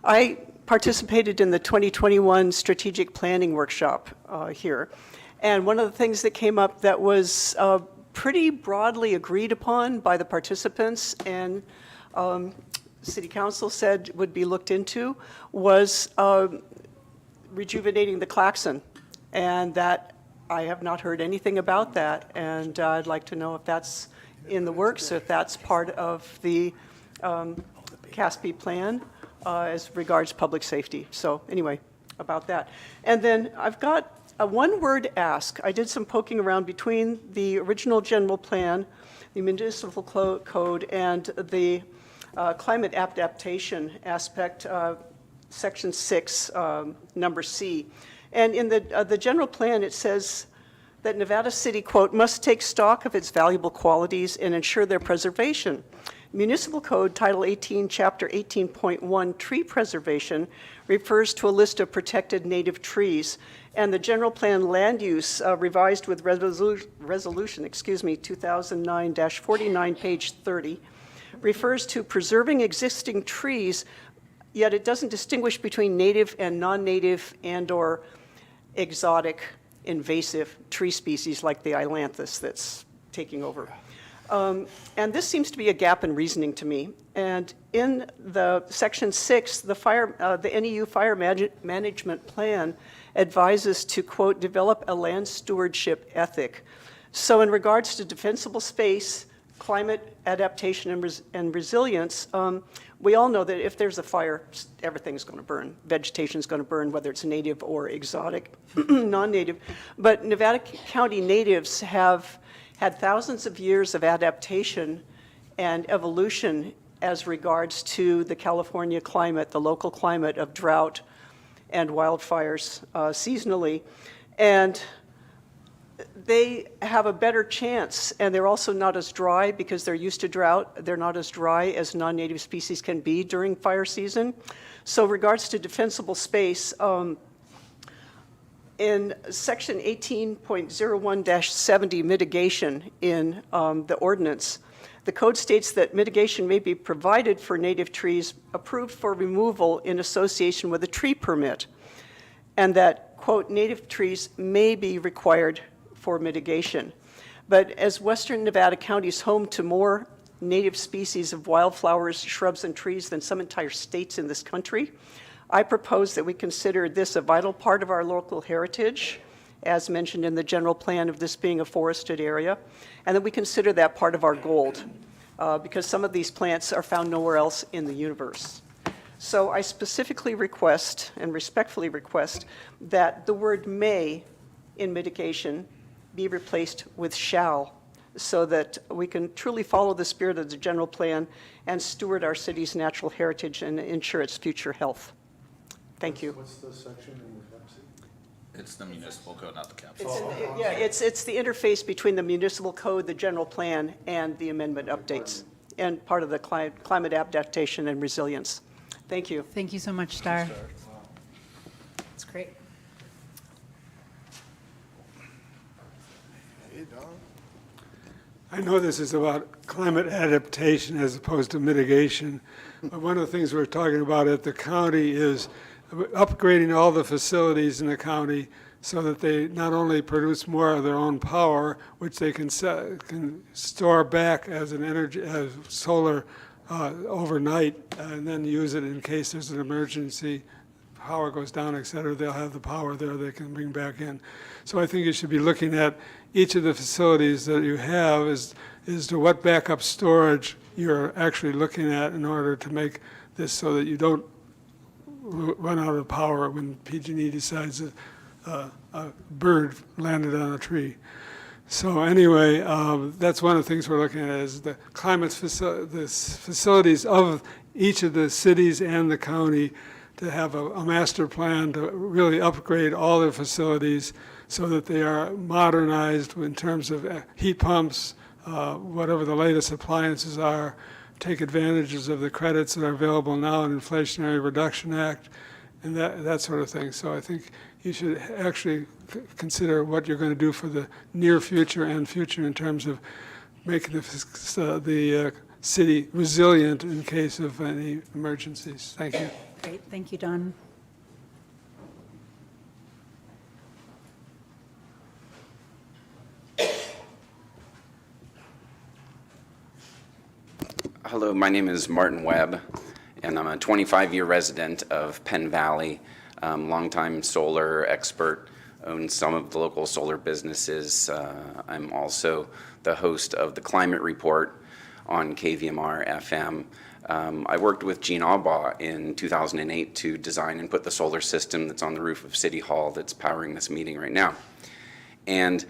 R: I participated in the 2021 strategic planning workshop here. And one of the things that came up that was pretty broadly agreed upon by the participants and City Council said would be looked into was rejuvenating the Claxon. And that I have not heard anything about that. And I'd like to know if that's in the works, if that's part of the CASP plan as regards public safety. So anyway, about that. And then I've got a one-word ask. I did some poking around between the original general plan, the municipal code, and the climate adaptation aspect, section 6, number C. And in the general plan, it says that Nevada City, quote, must take stock of its valuable qualities and ensure their preservation. Municipal Code Title 18, Chapter 18.1, tree preservation, refers to a list of protected native trees. And the general plan land use revised with resolution, 2009-49, page 30, refers to preserving existing trees, yet it doesn't distinguish between native and non-native and/or exotic invasive tree species like the ailanthus that's taking over. And this seems to be a gap in reasoning to me. And in the section 6, the NEU fire management plan advises to, quote, develop a land stewardship ethic. So in regards to defensible space, climate adaptation and resilience, we all know that if there's a fire, everything's going to burn. Vegetation's going to burn, whether it's native or exotic, non-native. But Nevada County natives have had thousands of years of adaptation and evolution as regards to the California climate, the local climate of drought and wildfires seasonally. And they have a better chance, and they're also not as dry because they're used to drought. They're not as dry as non-native species can be during fire season. So regards to defensible space, in section 18.01-70 mitigation in the ordinance, the code states that mitigation may be provided for native trees approved for removal in association with a tree permit, and that, quote, native trees may be required for mitigation. But as Western Nevada County is home to more native species of wildflowers, shrubs, and trees than some entire states in this country, I propose that we consider this a vital part of our local heritage, as mentioned in the general plan of this being a forested area, and that we consider that part of our gold, because some of these plants are found nowhere else in the universe. So I specifically request and respectfully request that the word may in mitigation be replaced with shall, so that we can truly follow the spirit of the general plan and steward our city's natural heritage and ensure its future health. Thank you.
P: What's the section in the CAPC?
E: It's the municipal code, not the CAPC.
R: It's the interface between the municipal code, the general plan, and the amendment updates. and part of the climate adaptation and resilience. Thank you.
A: Thank you so much, Star. That's great.
K: I know this is about climate adaptation as opposed to mitigation, but one of the things we're talking about at the county is upgrading all the facilities in the county so that they not only produce more of their own power, which they can store back as an energy, as solar overnight, and then use it in case there's an emergency, power goes down, et cetera. They'll have the power there they can bring back in. So I think you should be looking at each of the facilities that you have as to what backup storage you're actually looking at in order to make this so that you don't run out of power when PG&E decides that a bird landed on a tree. So anyway, that's one of the things we're looking at is the the facilities of each of the cities and the county to have a master plan to really upgrade all their facilities so that they are modernized in terms of heat pumps, whatever the latest appliances are, take advantages of the credits that are available now in Inflationary Reduction Act, and that sort of thing. So I think you should actually consider what you're going to do for the near future and future in terms of making the city resilient in case of any emergencies. Thank you.
A: Great. Thank you, Don.
S: Hello, my name is Martin Webb, and I'm a 25-year resident of Penn Valley, longtime solar expert, own some of the local solar businesses. I'm also the host of the Climate Report on KVMR FM. I worked with Gene Albaugh in 2008 to design and put the solar system that's on the roof of City Hall that's powering this meeting right now. And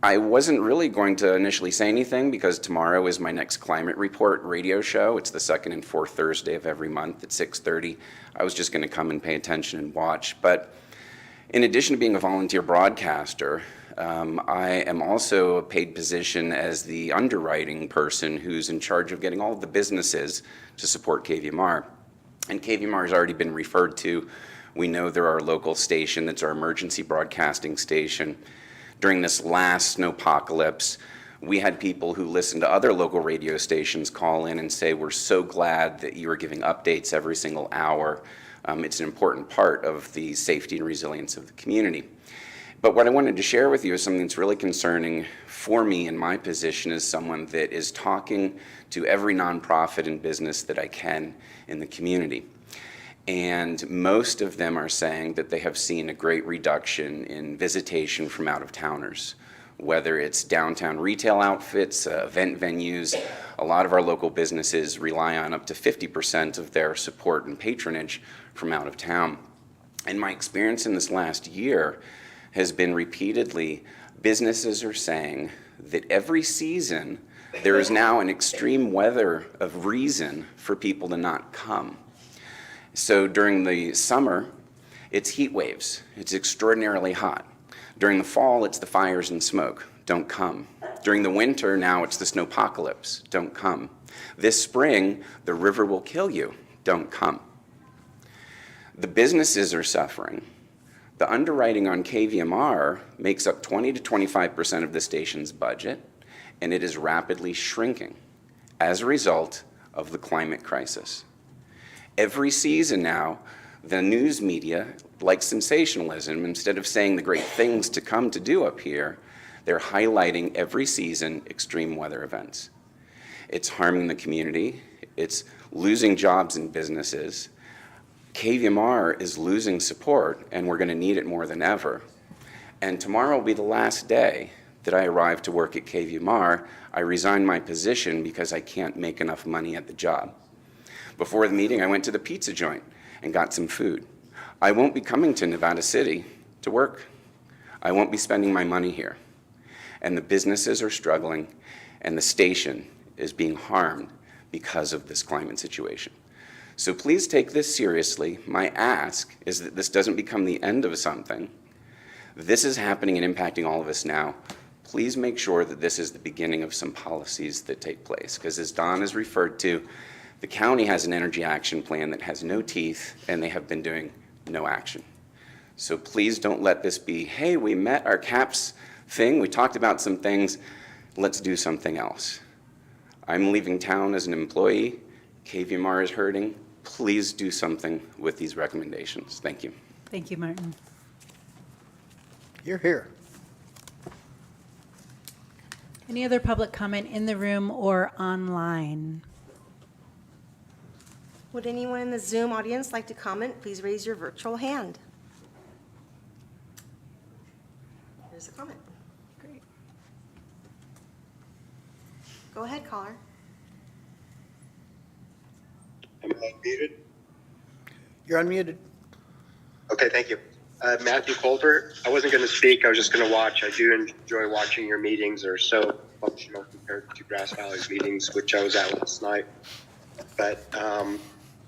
S: I wasn't really going to initially say anything because tomorrow is my next Climate Report radio show. It's the second and fourth Thursday of every month at 6:30. I was just going to come and pay attention and watch. But in addition to being a volunteer broadcaster, I am also a paid position as the underwriting person who's in charge of getting all of the businesses to support KVMR. And KVMR has already been referred to. We know they're our local station that's our emergency broadcasting station. During this last snowpocalypse, we had people who listened to other local radio stations call in and say, we're so glad that you are giving updates every single hour. It's an important part of the safety and resilience of the community. But what I wanted to share with you is something that's really concerning for me in my position as someone that is talking to every nonprofit and business that I can in the community. And most of them are saying that they have seen a great reduction in visitation from out-of-towners, whether it's downtown retail outfits, event venues. A lot of our local businesses rely on up to 50% of their support and patronage from out of town. And my experience in this last year has been repeatedly, businesses are saying that every season there is now an extreme weather of reason for people to not come. So during the summer, it's heat waves. It's extraordinarily hot. During the fall, it's the fires and smoke. Don't come. During the winter, now it's the snowpocalypse. Don't come. This spring, the river will kill you. Don't come. The businesses are suffering. The underwriting on KVMR makes up 20 to 25% of the station's budget, and it is rapidly shrinking as a result of the climate crisis. Every season now, the news media, like sensationalism, instead of saying the great things to come to do up here, they're highlighting every season extreme weather events. It's harming the community. It's losing jobs and businesses. KVMR is losing support, and we're going to need it more than ever. And tomorrow will be the last day that I arrive to work at KVMR. I resign my position because I can't make enough money at the job. Before the meeting, I went to the pizza joint and got some food. I won't be coming to Nevada City to work. I won't be spending my money here. And the businesses are struggling, and the station is being harmed because of this climate situation. So please take this seriously. My ask is that this doesn't become the end of something. This is happening and impacting all of us now. Please please make sure that this is the beginning of some policies that take place. Because as Don has referred to, the county has an energy action plan that has no teeth, and they have been doing no action. So please don't let this be, hey, we met our CAPS thing, we talked about some things, let's do something else. I'm leaving town as an employee. KVMR is hurting. Please do something with these recommendations. Thank you.
A: Thank you, Martin.
J: You're here.
A: Any other public comment in the room or online?
D: Would anyone in the Zoom audience like to comment? Please raise your virtual hand. Here's a comment.
A: Great.
D: Go ahead, caller.
T: Am I unmuted?
J: You're unmuted.
T: Okay, thank you. Matthew Colbert. I wasn't going to speak. I was just going to watch. I do enjoy watching your meetings. They're so functional compared to Grass Valley's meetings, which I was at last night. But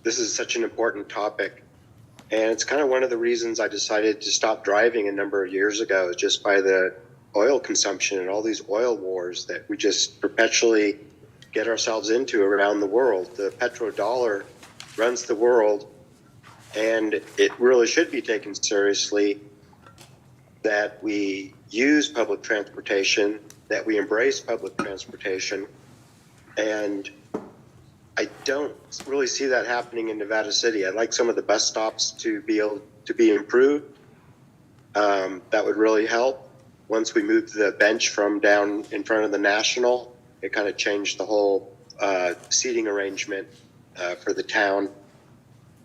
T: this is such an important topic. And it's kind of one of the reasons I decided to stop driving a number of years ago, just by the oil consumption and all these oil wars that we just perpetually get ourselves into around the world. The petrodollar runs the world, and it really should be taken seriously that we use public transportation, that we embrace public transportation. And I don't really see that happening in Nevada City. I'd like some of the bus stops to be able to be improved. That would really help. Once we moved the bench from down in front of the National, it kind of changed the whole seating arrangement for the town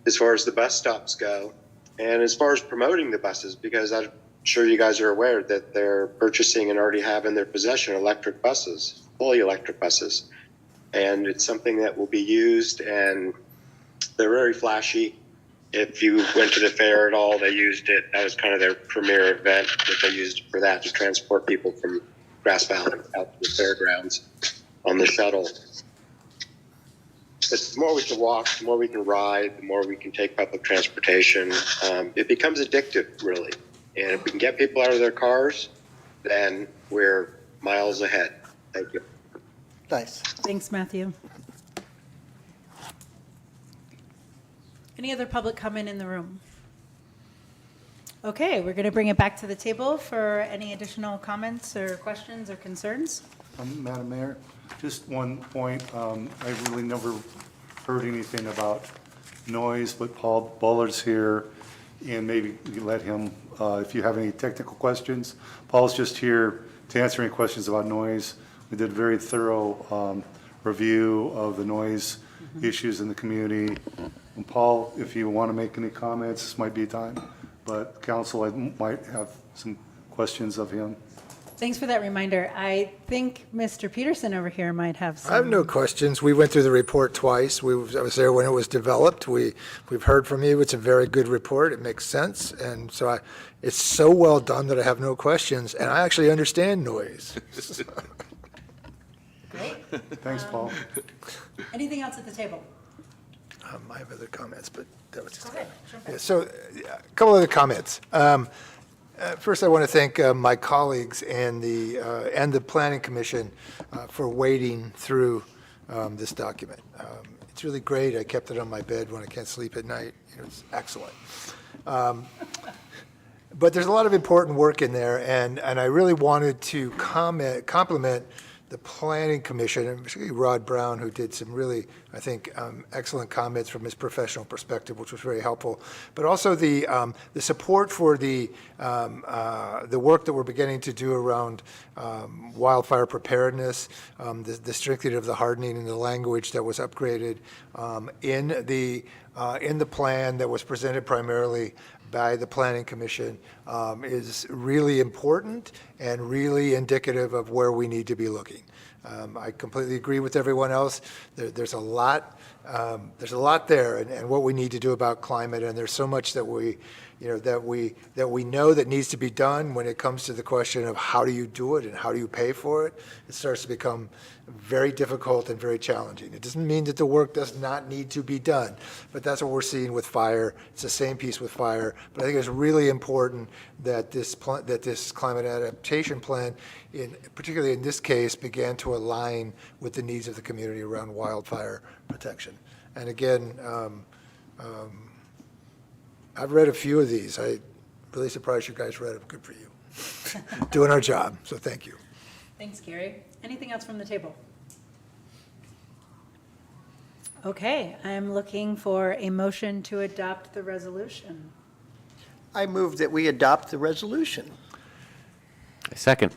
T: as far as the bus stops go. And as far as promoting the buses, because I'm sure you guys are aware that they're purchasing and already have in their possession electric buses, fully electric buses. And it's something that will be used, and they're very flashy. If you went to the fair at all, they used it. That was kind of their premier event, that they used for that, to transport people from Grass Valley out to the fairgrounds on the shuttle. But the more we can walk, the more we can ride, the more we can take public transportation, it becomes addictive, really. And if we can get people out of their cars, then we're miles ahead. Thank you.
J: Nice.
A: Thanks, Matthew. Any other public comment in the room? Okay, we're going to bring it back to the table for any additional comments or questions or concerns.
P: Madam Mayor, just one point. I really never heard anything about noise, but Paul Bullard's here, and maybe you let him, if you have any technical questions. Paul's just here to answer any questions about noise. We did a very thorough review of the noise issues in the community. And Paul, if you want to make any comments, this might be time, but council might have some questions of him.
A: Thanks for that reminder. I think Mr. Peterson over here might have some.
Q: I have no questions. We went through the report twice. I was there when it was developed. We've heard from you. It's a very good report. It makes sense. And so it's so well done that I have no questions. And I actually understand noise.
A: Great.
P: Thanks, Paul.
A: Anything else at the table?
Q: I have other comments, but that was just.
A: Go ahead.
Q: Yeah, so a couple other comments. First, I want to thank my colleagues and the Planning Commission for wading through this document. It's really great. I kept it on my bed when I can't sleep at night. It's excellent. But there's a lot of important work in there, and I really wanted to compliment the Planning Commission, and particularly Rod Brown, who did some really, I think, excellent comments from his professional perspective, which was very helpful. But also the support for the work that we're beginning to do around wildfire preparedness, the strengthening of the hardening and the language that was upgraded in the plan that was presented primarily by the Planning Commission is really important and really indicative of where we need to be looking. I completely agree with everyone else. There's a lot There's a lot there, and what we need to do about climate, and there's so much that we know that needs to be done. When it comes to the question of how do you do it and how do you pay for it, it starts to become very difficult and very challenging. It doesn't mean that the work does not need to be done, but that's what we're seeing with fire. It's the same piece with fire, but I think it's really important that this climate adaptation plan, particularly in this case, began to align with the needs of the community around wildfire protection. And again, I've read a few of these. I'm really surprised you guys read them. Good for you. Doing our job, so thank you.
A: Thanks, Gary. Anything else from the table? Okay, I'm looking for a motion to adopt the resolution.
J: I move that we adopt the resolution.
B: Second.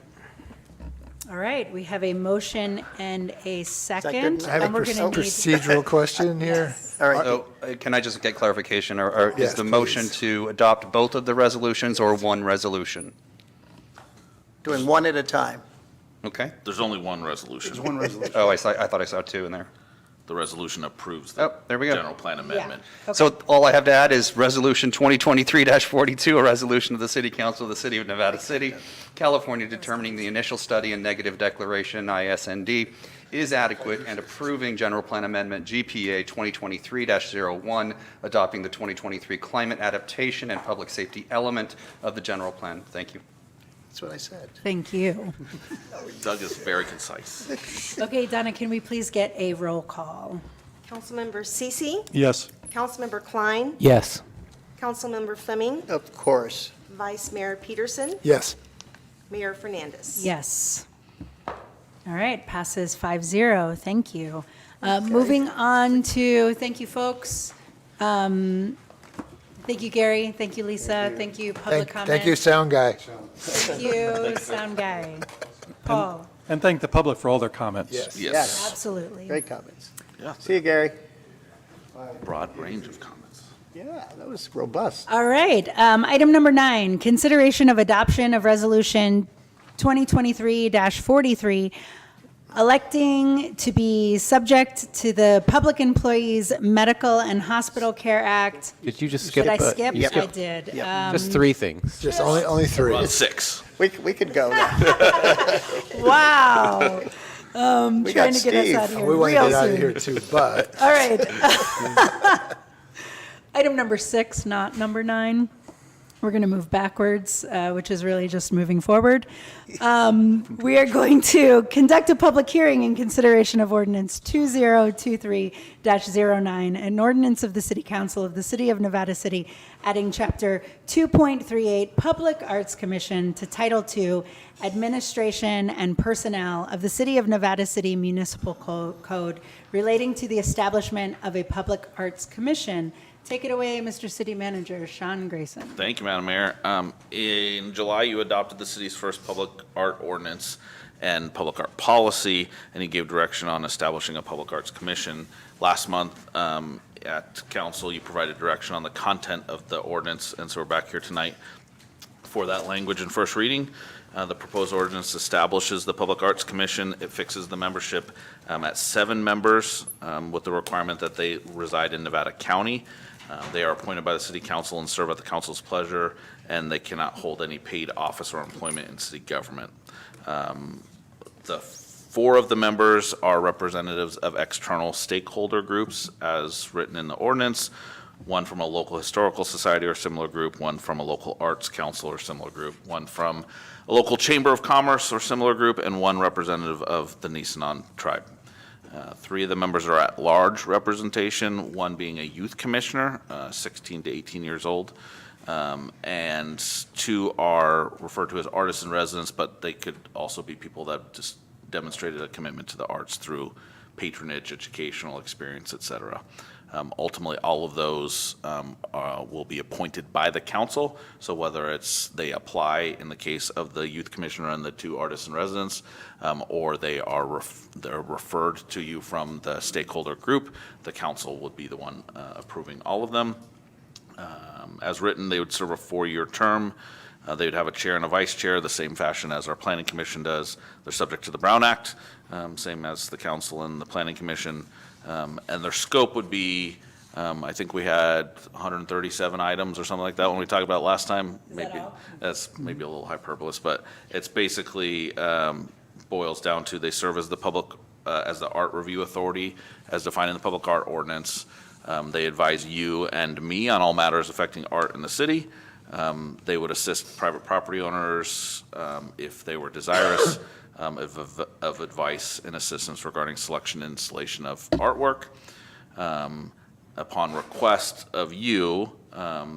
A: All right, we have a motion and a second.
J: good?
Q: I have a
A: and we're gonna need-
Q: procedural question here.
J: All right.
U: So, can I just get clarification, or
Q: Yes,
U: is the motion
Q: please.
U: to adopt both of the resolutions or one resolution?
J: Doing one at a time.
U: Okay.
E: There's only one resolution.
U: There's one resolution. Oh, I thought I saw two in there.
E: The resolution approves the
U: Oh, there we go.
E: general plan amendment.
U: So all I have to add is Resolution 2023-42, a resolution of the City Council of the City of Nevada City, California, determining the initial study and negative declaration, ISND, is adequate and approving General Plan Amendment GPA 2023-01, adopting the 2023 climate adaptation and public safety element of the general plan. Thank you.
J: That's what I said.
A: Thank you.
E: Doug is very concise.
A: Okay, Donna, can we please get a roll call?
D: Councilmember Cece,
K: Yes.
D: Councilmember Klein,
B: Yes.
D: Councilmember Fleming,
J: Of course.
D: Vice Mayor Peterson,
Q: Yes.
D: Mayor Fernandez.
A: Yes. All right, passes 5-0. Thank you. Moving on to, thank you, folks. Thank you, Gary. Thank you, Lisa. Thank you, public comment.
Q: Thank you, sound guy.
A: Thank you, sound guy. Paul.
K: And thank the public for all their comments.
J: Yes.
E: Yes.
A: Absolutely.
J: Great comments.
E: Yeah.
J: See you, Gary.
E: Broad range of comments.
J: Yeah, that was robust.
A: All right. Item number 9, consideration of adoption of resolution 2023-43, electing to be subject to the Public Employees Medical and Hospital Care Act.
B: Did you just skip?
A: Did I skip?
B: you
A: I
B: skipped
A: did.
B: just 3 things.
Q: Just only three.
E: Run 6.
J: We could go now.
A: Wow.
J: We
A: Trying
J: got
A: to get us
J: Steve.
A: out of here
Q: We want to
A: real
Q: get out of
A: soon.
Q: here too, but
A: All right. Item number 6, not number 9. We're going to move backwards, which is really just moving forward. We are going to conduct a public hearing in consideration of ordinance 2023-09, an ordinance of the City Council of the City of Nevada City, adding Chapter 2.38 Public Arts Commission to Title II Administration and Personnel of the City of Nevada City Municipal Code relating to the establishment of a Public Arts Commission. Take it away, Mr. City Manager Sean Grayson.
E: Thank you, Madam Mayor. In July, you adopted the city's first public art ordinance and public art policy, and you gave direction on establishing a public arts commission. Last month at council, you provided direction on the content of the ordinance, and so we're back here tonight for that language in first reading. The proposed ordinance establishes the Public Arts Commission. It fixes the membership at 7 members with the requirement that they reside in Nevada County. They are appointed by the City Council and serve at the council's pleasure, and they cannot hold any paid office or employment in city government. The 4 of the members are representatives of external stakeholder groups as written in the ordinance, 1 from a local historical society or similar group, 1 from a local arts council or similar group, 1 from a local chamber of commerce or similar group, and 1 representative of the Nisenan tribe. 3 of the members are at large representation, 1 being a youth commissioner, 16 to 18 years old, and 2 are referred to as artists in residence, but they could also be people that just demonstrated a commitment to the arts through patronage, educational experience, et cetera. Ultimately, all of those will be appointed by the council. So whether it's they apply in the case of the youth commissioner and the 2 artists in residence, or they are they're referred to you from the stakeholder group, the council would be the one approving all of them. As written, they would serve a 4-year term. They would have a chair and a vice chair, the same fashion as our planning commission does. They're subject to the Brown Act, same as the council and the planning commission. And their scope would be, I think we had 137 items or something like that when we talked about it last time. Maybe that's maybe a little hyperbolous, but it's basically boils down to they serve as the public, as the art review authority, as defined in the public art ordinance. They advise you and me on all matters affecting art in the city. They would assist private property owners if they were desirous of advice and assistance regarding selection and installation of artwork. Upon request of you,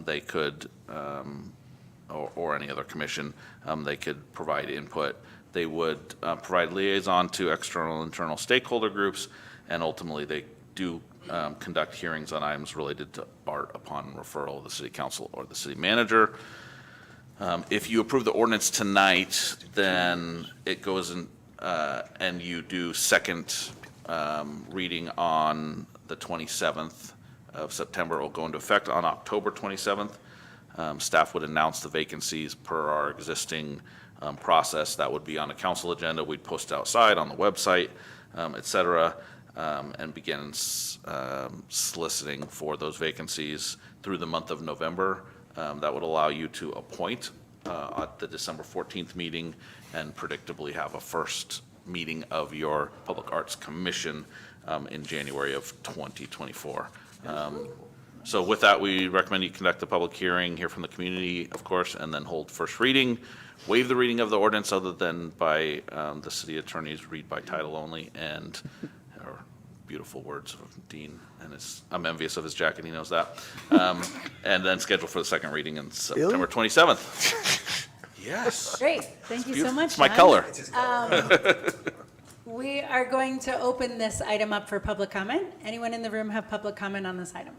E: they could, or any other commission, they could provide input. They would provide liaison to external and internal stakeholder groups, and ultimately they do conduct hearings on items related to art upon referral of the city council or the city manager. If you approve the ordinance tonight, then it goes in, and you do second reading on the 27th of September. It will go into effect on October 27th. Staff would announce the vacancies per our existing process. That would be on a council agenda. We'd post outside on the website, et cetera, and begin soliciting for those vacancies through the month of November. That would allow you to appoint at the December 14th meeting and predictably have a first meeting of your Public Arts Commission in January of 2024. So with that, we recommend you conduct the public hearing, hear from the community, of course, and then hold first reading. Waive the reading of the ordinance other than by the city attorney's read by title only, and or beautiful words of Dean, and I'm envious of his jacket, he knows that. And then schedule for the second reading in September 27th. Yes.
A: Great, thank you so much,
E: It's my
A: John.
E: color.
A: We are going to open this item up for public comment. Anyone in the room have public comment on this item?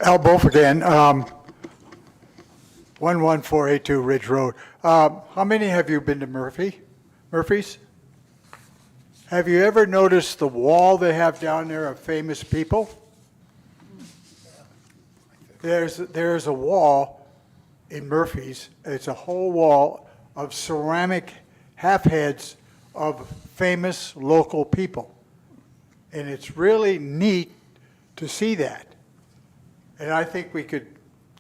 G: Al Bolf again, 11482 Ridge Road. How many have you been to Murphy's? Have you ever noticed the wall they have down there of famous people? There's a wall in Murphy's. It's a whole wall of ceramic half-heads of famous local people. And it's really neat to see that. And I think we could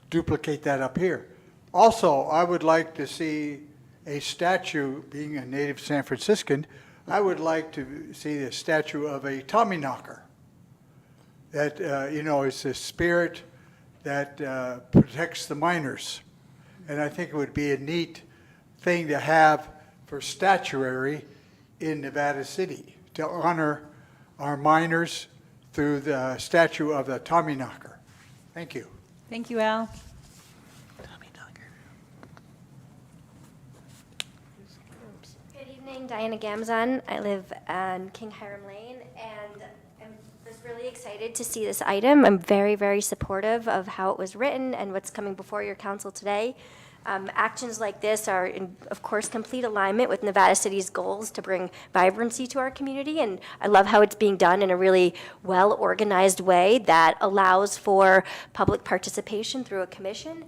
G: duplicate that up here. Also, I would like to see a statue, being a native San Franciscan, I would like to see the statue of a Tommyknocker. That, is the spirit that protects the miners. And I think it would be a neat thing to have for statuary in Nevada City to honor our miners through the statue of the Tommyknocker. Thank you.
A: Thank you, Al.
H: Good evening, Diana Gamzon. I live on King Hiram Lane, and I'm just really excited to see this item. I'm very, very supportive of how it was written and what's coming before your council today. Actions like this are in, of course, complete alignment with Nevada City's goals to bring vibrancy to our community, and I love how it's being done in a really well-organized way that allows for public participation through a commission.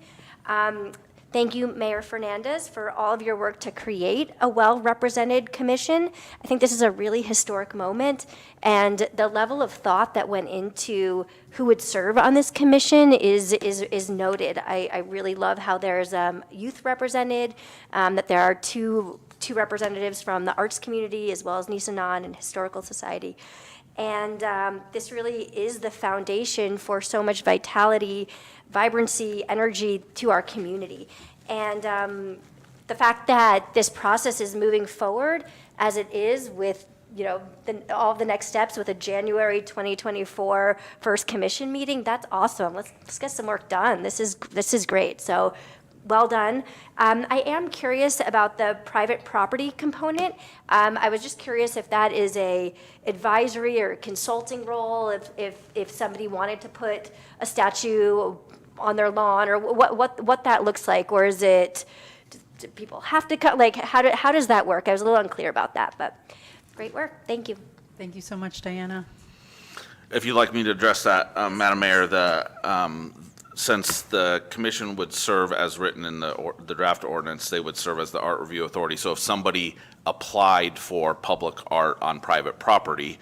H: Thank you, Mayor Fernandez, for all of your work to create a well-represented commission. I think this is a really historic moment, and the level of thought that went into who would serve on this commission is noted. I really love how there's youth represented, that there are two representatives from the arts community as well as Nisenan and Historical Society. And this really is the foundation for so much vitality, vibrancy, energy to our community. And the fact that this process is moving forward as it is with, all the next steps with a January 2024 first commission meeting, that's awesome. Let's get some work done. This is great. So well done. I am curious about the private property component. I was just curious if that is a advisory or consulting role, if somebody wanted to put a statue on their lawn, or what that looks like, or is it, do people have to cut, how does that work? I was a little unclear about that, but great work. Thank you.
A: Thank you so much, Diana.
E: If you'd like me to address that, Madam Mayor, since the commission would serve as written in the draft ordinance, they would serve as the art review authority. So if somebody applied for public art on private property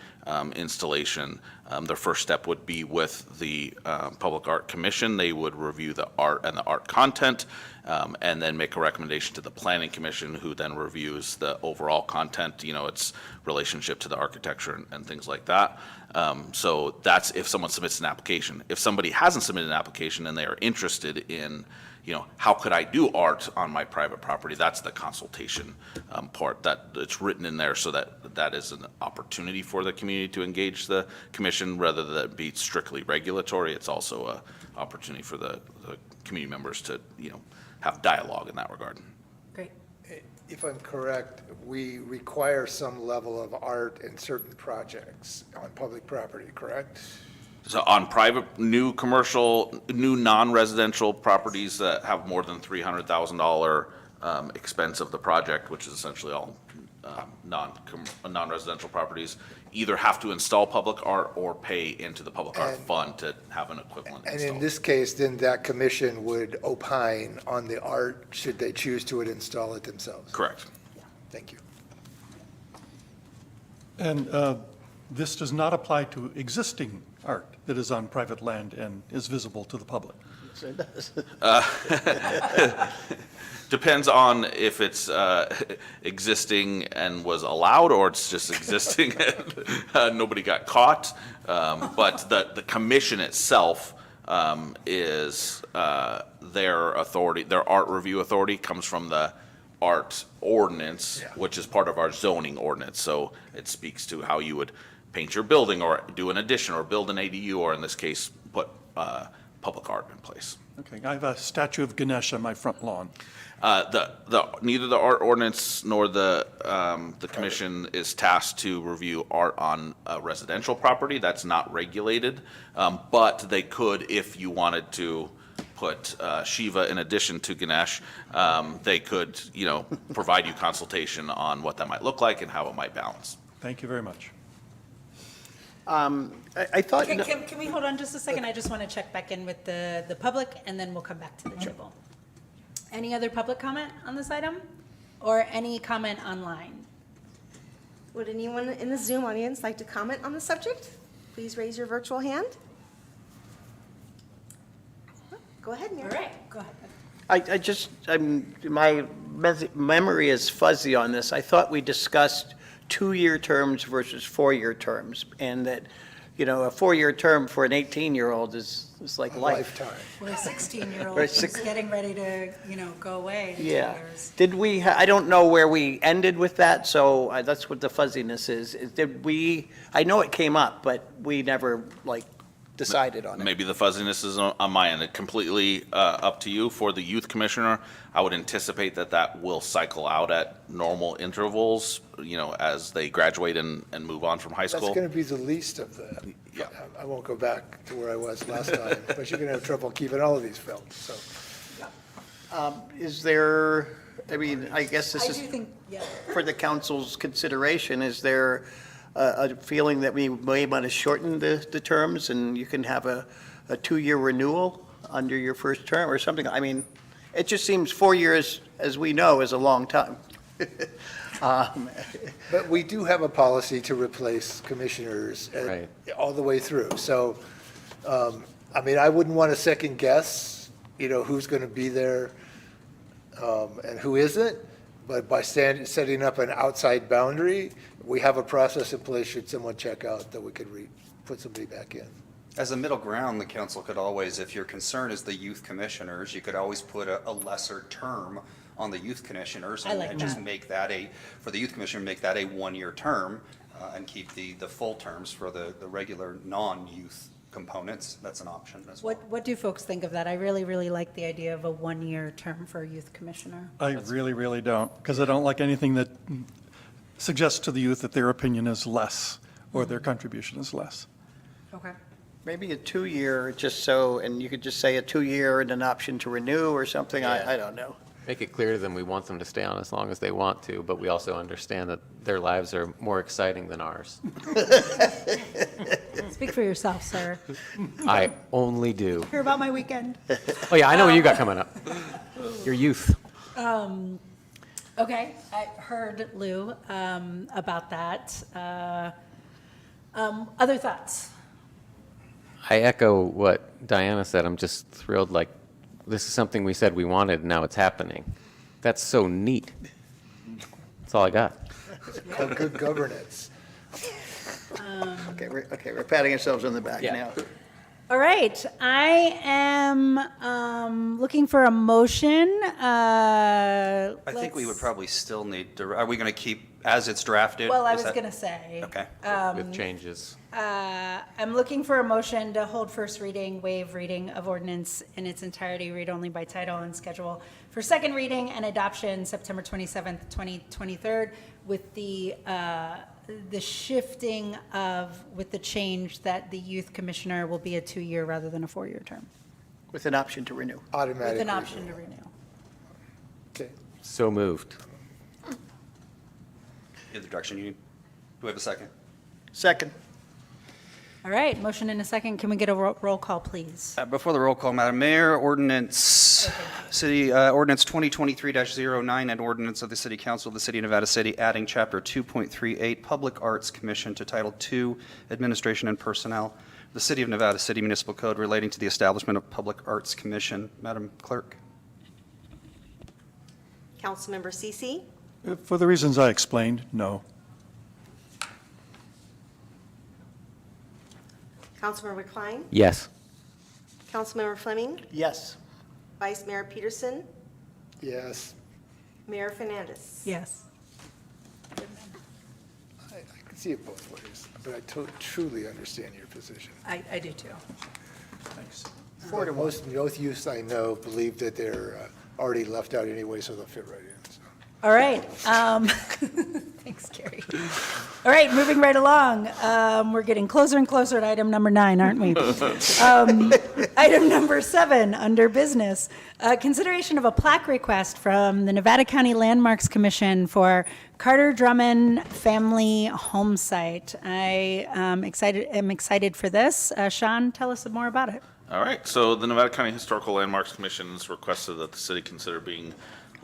E: installation, their first step would be with the Public Art Commission. They would review the art and the art content, and then make a recommendation to the Planning Commission, who then reviews the overall content, its relationship to the architecture and things like that. So that's if someone submits an application. If somebody hasn't submitted an application and they are interested in, how could I do art on my private property? That's the consultation part that it's written in there, so that is an opportunity for the community to engage the commission rather than it be strictly regulatory. It's also an opportunity for the community members to, have dialogue in that regard.
A: Great.
Q: If I'm correct, we require some level of art in certain projects on public property, correct?
E: So on private, new commercial, new non-residential properties that have more than $300,000 expense of the project, which is essentially all non-residential properties, either have to install public art or pay into the public art fund to have an equivalent
Q: And
E: installed.
Q: in this case, then that commission would opine on the art should they choose to install it themselves?
E: Correct.
Q: Thank you.
C: And this does not apply to existing art that is on private land and is visible to the public.
J: Yes, it does.
E: Depends on if it's existing and was allowed, or it's just existing and nobody got caught. But the commission itself is their authority, their art review authority comes from the art ordinance, which is part of our zoning ordinance. So it speaks to how you would paint your building or do an addition or build an ADU, or in this case, put public art in place.
C: Okay, I have a statue of Ganesh on my front lawn.
E: Neither the art ordinance nor the commission is tasked to review art on residential property. That's not regulated, but they could, if you wanted to put Shiva in addition to Ganesh, they could, provide you consultation on what that might look like and how it might balance.
C: Thank you very much.
J: I thought.
A: Can we hold on just a second? I just want to check back in with the public, and then we'll come back to the table. Any other public comment on this item? Or any comment online?
D: Would anyone in the Zoom audience like to comment on the subject? Please raise your virtual hand. Go ahead, Mary.
A: All right, go ahead.
J: My memory is fuzzy on this. I thought we discussed 2-year terms versus 4-year terms, and that, a 4-year term for an 18-year-old is like life.
Q: Lifetime.
A: We're a 16-year-old
J: Or
A: who's
J: six-
A: getting ready to, go away in 2
J: Yeah.
A: years.
J: Did we, I don't know where we ended with that, so that's what the fuzziness is. Did we, I know it came up, but we never, decided on it.
E: Maybe the fuzziness is on my end. It completely up to you. For the youth commissioner, I would anticipate that will cycle out at normal intervals, as they graduate and move on from high school.
Q: That's going to be the least of the,
E: Yeah.
Q: I won't go back to where I was last time, but you're going to have trouble keeping all of these filled, so.
J: Is there, I guess this
A: I
J: is
A: do think, yeah.
J: for the council's consideration, is there a feeling that we may want to shorten the terms and you can have a 2-year renewal under your first term or something? It just seems 4 years, as we know, is a long time.
Q: But we do have a policy to replace commissioners
B: Right.
Q: all the way through. So, I wouldn't want to second guess, who's going to be there and who isn't. But by setting up an outside boundary, we have a process in place should someone check out that we could put somebody back in.
U: As a middle ground, the council could always, if your concern is the youth commissioners, you could always put a lesser term on the youth commissioners
A: I like
U: and just
A: that.
U: make that for the youth commissioner, make that a 1-year term and keep the full terms for the regular non-youth components. That's an option as well.
A: What do folks think of that? I really, really like the idea of a 1-year term for a youth commissioner.
C: I really, really don't, because I don't like anything that suggests to the youth that their opinion is less or their contribution is less.
A: Okay.
J: Maybe a 2-year, just so, and you could just say a 2-year and an option to renew or something. I don't know.
B: Make it clear to them we want them to stay on as long as they want to, but we also understand that their lives are more exciting than ours.
A: Speak for yourself, sir.
B: I only do.
A: Hear about my weekend.
B: Oh, yeah, I know what you got coming up. Your youth.
A: Okay, I heard, Lou, about that. Other thoughts?
B: I echo what Diana said. I'm just thrilled, like, this is something we said we wanted, and now it's happening. That's so neat. That's all I got.
Q: Called good governance.
J: Okay, we're patting ourselves on the back now.
A: All right, I am looking for a motion.
U: I think we would probably still need, are we going to keep as it's drafted?
A: Well, I
U: Is
A: was
U: that-
A: going to say.
U: Okay.
B: With changes.
A: I'm looking for a motion to hold first reading, waive reading of ordinance in its entirety, read only by title, and schedule for second reading and adoption September 27th, 2023, with the shifting of, with the change that the youth commissioner will be a 2-year rather than a 4-year term,
J: With an option to renew.
Q: Automatic.
A: with an option to renew.
Q: Okay.
B: So moved.
U: Introduction, do we have a second?
J: Second.
A: All right, motion and a second. Can we get a roll call, please?
U: Before the roll call, Madam Mayor, ordinance 2023-09, and ordinance of the City Council of the City of Nevada City, adding Chapter 2.38, Public Arts Commission, to Title II, Administration and Personnel, the City of Nevada City Municipal Code relating to the establishment of Public Arts Commission. Madam Clerk.
D: Councilmember Cece?
C: For the reasons I explained, no.
D: Councilmember Klein?
B: Yes.
D: Councilmember Fleming?
J: Yes.
D: Vice Mayor Peterson?
Q: Yes.
D: Mayor Fernandez?
A: Yes.
Q: I can see it both ways, but I truly understand your position.
A: I do too.
Q: Thanks. Most youths I know believe that they're already left out anyway, so they'll fit right in. So.
A: All right. Thanks, Gary. All right, moving right along. We're getting closer and closer to item number 9, aren't we? Item number 7, under business. Consideration of a plaque request from the Nevada County Landmarks Commission for Carter Drummond Family Home Site. I am excited for this. Sean, tell us some more about it.
E: All right, so the Nevada County Historical Landmarks Commission has requested that the city consider being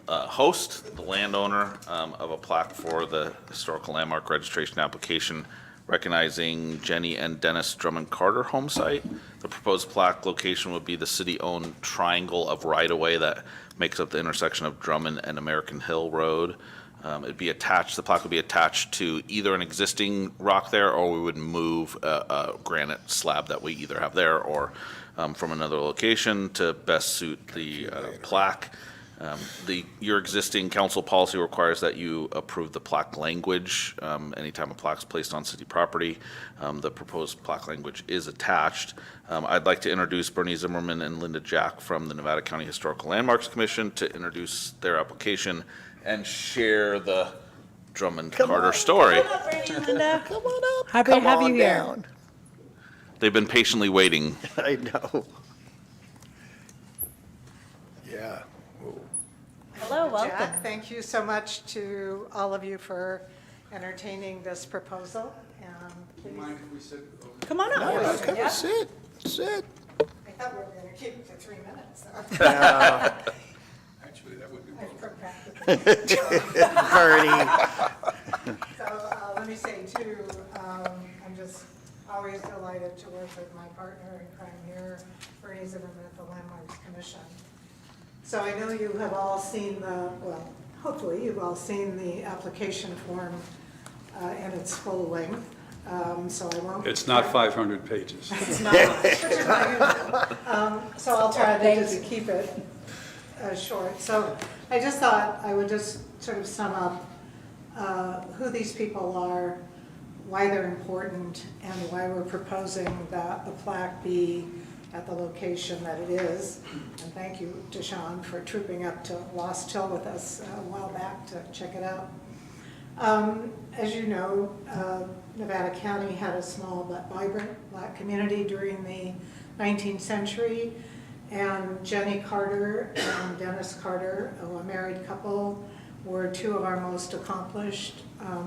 E: host, the landowner of a plaque for the historical landmark registration application recognizing Jenny and Dennis Drummond Carter home site. The proposed plaque location would be the city-owned triangle of right-of-way that makes up the intersection of Drummond and American Hill Road. It'd be attached, the plaque would be attached to either an existing rock there, or we would move a granite slab that we either have there or from another location to best suit the plaque. Your existing council policy requires that you approve the plaque language anytime a plaque is placed on city property. The proposed plaque language is attached. I'd like to introduce Bernie Zimmerman and Linda Jack from the Nevada County Historical Landmarks Commission to introduce their application and share the Drummond Carter story.
A: Come on up, Bernie and Linda. Come on up. Happy to have you here.
E: They've been patiently waiting.
J: I know.
Q: Yeah.
A: Hello, welcome.
L: Jack, thank you so much to all of you for entertaining this proposal. Please-
A: Come on up.
L: No,
Q: come
L: Yeah.
Q: sit.
L: I thought we were going to keep it to 3 minutes.
K: Actually, that would be
L: I've practiced.
J: Bernie.
L: So let me say too, I'm just always delighted to work with my partner in crime here, Bernie Zimmerman at the Landmarks Commission. So I know you have all seen hopefully you've all seen the application form in its full length. So I won't.
K: It's not 500 pages.
L: It's not, which is my usual. So I'll try to just keep it short. So I just thought I would just sort of sum up who these people are, why they're important, and why we're proposing that the plaque be at the location that it is. And thank you to Sean for trooping up to Lost Hill with us a while back to check it out. As you know, Nevada County had a small but vibrant Black community during the 19th century, and Jenny Carter and Dennis Carter, a married couple, were two of our most accomplished,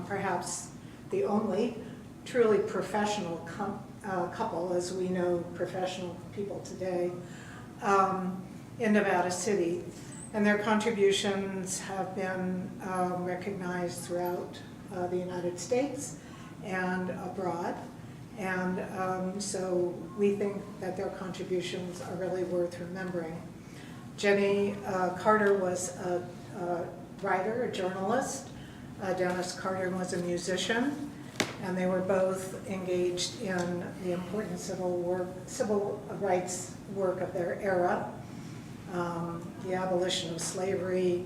L: perhaps the only truly professional couple, as we know professional people today, in Nevada City. And their contributions have been recognized throughout the United States and abroad. And so we think that their contributions are really worth remembering. Jenny Carter was a writer, a journalist. Dennis Carter was a musician, and they were both engaged in the important civil rights work of their era. The abolition of slavery,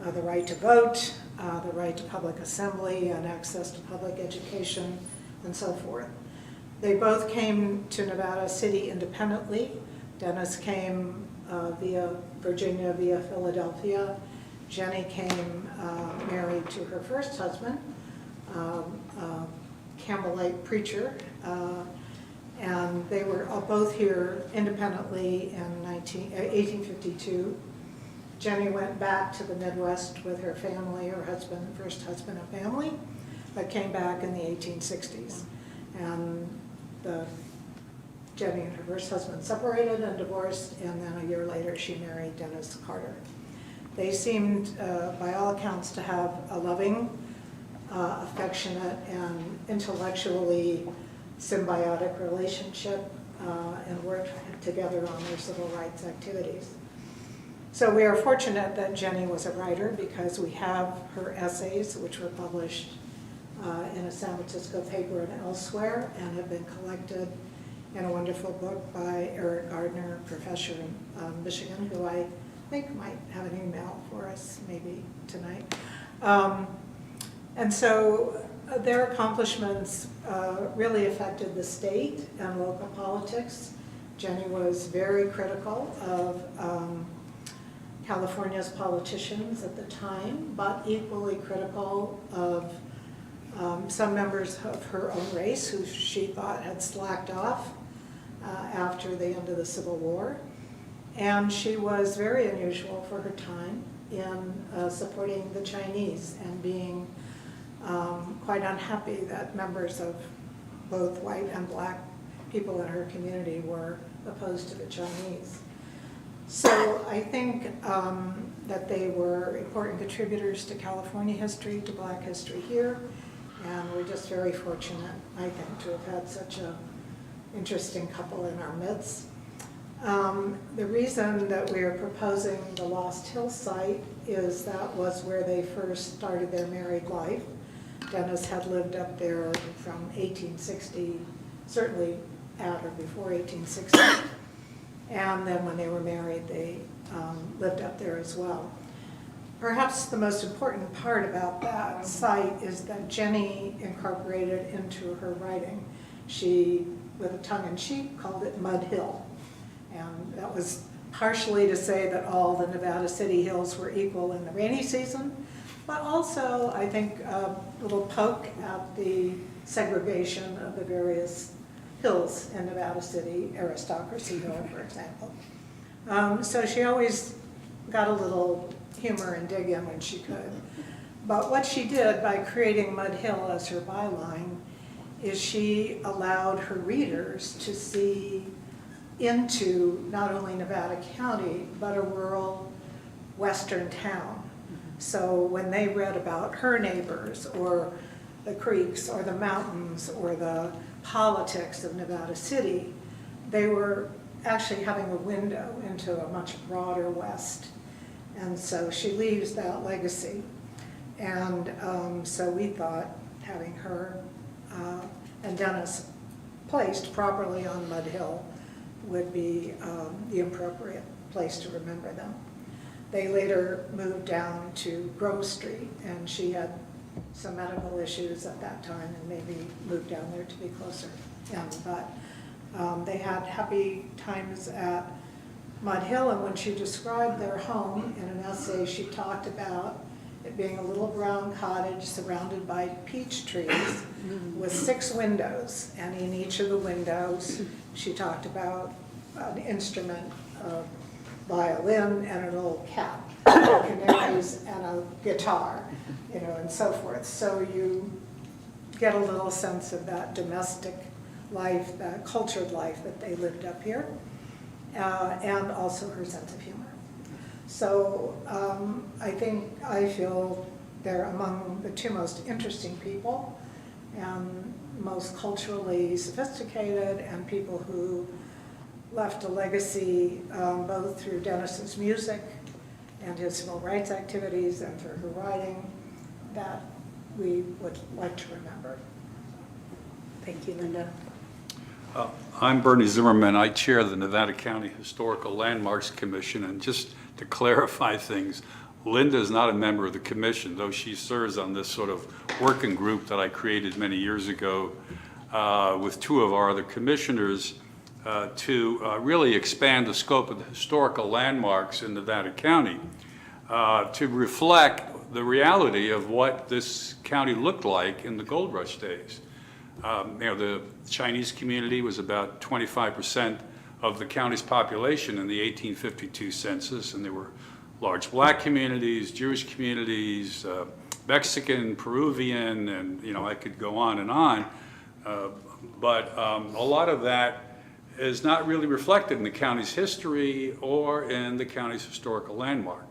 L: the right to vote, the right to public assembly and access to public education, and so forth. They both came to Nevada City independently. Dennis came via Virginia, via Philadelphia. Jenny came married to her first husband, Campbellite preacher, and they were both here independently in 1852. Jenny went back to the Midwest with her family, her husband, first husband and family, but came back in the 1860s. And Jenny and her first husband separated and divorced, and then a year later she married Dennis Carter. They seemed, by all accounts, to have a loving, affectionate, and intellectually symbiotic relationship and worked together on their civil rights activities. So we are fortunate that Jenny was a writer because we have her essays, which were published in a San Francisco paper and elsewhere, and have been collected in a wonderful book by Eric Gardner, professor in Michigan, who I think might have an email for us maybe tonight. And so their accomplishments really affected the state and local politics. Jenny was very critical of California's politicians at the time, but equally critical of some members of her own race who she thought had slacked off after the end of the Civil War. And she was very unusual for her time in supporting the Chinese and being quite unhappy that members of both white and black people in her community were opposed to the Chinese. So I think that they were important contributors to California history, to black history here, and we're just very fortunate, I think, to have had such an interesting couple in our midst. The reason that we are proposing the Lost Hill site is that was where they first started their married life. Dennis had lived up there from 1860, certainly at or before 1860. And then when they were married, they lived up there as well. Perhaps the most important part about that site is that Jenny incorporated into her writing. She, with a tongue-in-cheek, called it Mud Hill. And that was partially to say that all the Nevada City hills were equal in the rainy season, but also, I think, a little poke at the segregation of the various hills in Nevada City, Aristocracy Hill, for example. So she always got a little humor and dig in when she could. But what she did by creating Mud Hill as her byline is she allowed her readers to see into not only Nevada County, but a rural western town. So when they read about her neighbors or the creeks or the mountains or the politics of Nevada City, they were actually having a window into a much broader West. And so she leaves that legacy. And so we thought having her and Dennis placed properly on Mud Hill would be the appropriate place to remember them. They later moved down to Grove Street, and she had some medical issues at that time and maybe moved down there to be closer in. But they had happy times at Mud Hill, and when she described their home in an essay, she talked about it being a little brown cottage surrounded by peach trees with 6 windows, and in each of the windows she talked about an instrument, a violin and an old cat, canaries and a guitar, and so forth. So you get a little sense of that domestic life, the cultured life that they lived up here, and also her sense of humor. So I feel they're among the two most interesting people and most culturally sophisticated, and people who left a legacy both through Dennis's music and his civil rights activities and through her writing that we would like to remember.
A: Thank you, Linda.
N: I'm Bernie Zimmerman. I chair the Nevada County Historical Landmarks Commission. And just to clarify things, Linda is not a member of the commission, though she serves on this sort of working group that I created many years ago with two of our other commissioners to really expand the scope of the historical landmarks in Nevada County to reflect the reality of what this county looked like in the gold rush days. The Chinese community was about 25% of the county's population in the 1852 census, and there were large black communities, Jewish communities, Mexican, Peruvian, and I could go on and on. But a lot of that is not really reflected in the county's history or in the county's historical landmarks.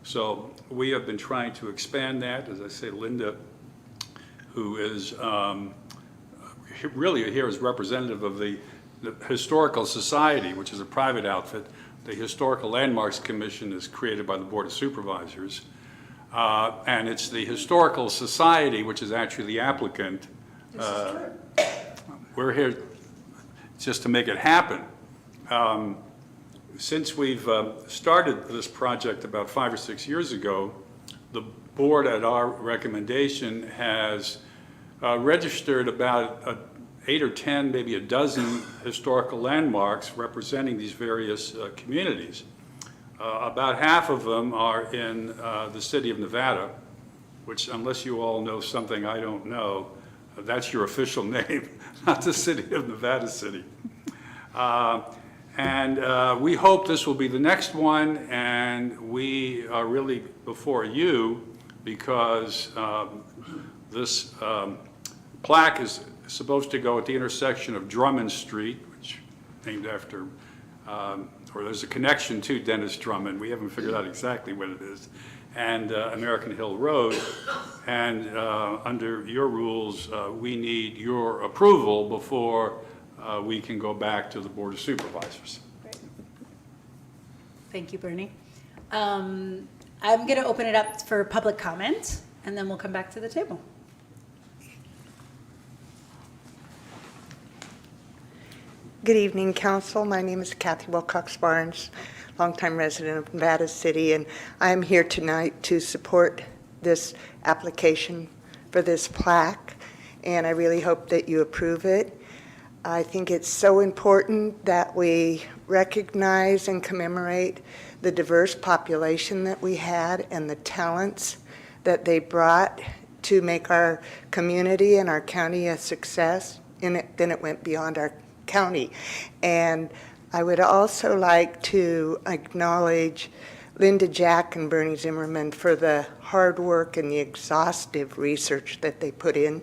N: So we have been trying to expand that. As I say, Linda, who is really here as representative of the Historical Society, which is a private outfit. The Historical Landmarks Commission is created by the Board of Supervisors. And it's the Historical Society, which is actually the applicant. We're here just to make it happen. Since we've started this project about 5 or 6 years ago, the board at our recommendation has registered about 8 or 10, maybe a dozen historical landmarks representing these various communities. About half of them are in the city of Nevada, which, unless you all know something I don't know, that's your official name, not the city of Nevada City. And we hope this will be the next one, and we are really before you because this plaque is supposed to go at the intersection of Drummond Street, which named after, or there's a connection to Dennis Drummond. We haven't figured out exactly what it is. And American Hill Road. And under your rules, we need your approval before we can go back to the Board of Supervisors.
A: Great. Thank you, Bernie. I'm going to open it up for public comment, and then we'll come back to the table.
V: Good evening, Council. My name is Kathy Wilcox Barnes, longtime resident of Nevada City, and I'm here tonight to support this application for this plaque, and I really hope that you approve it. I think it's so important that we recognize and commemorate the diverse population that we had and the talents that they brought to make our community and our county a success. Then it went beyond our county. And I would also like to acknowledge Linda Jack and Bernie Zimmerman for the hard work and the exhaustive research that they put in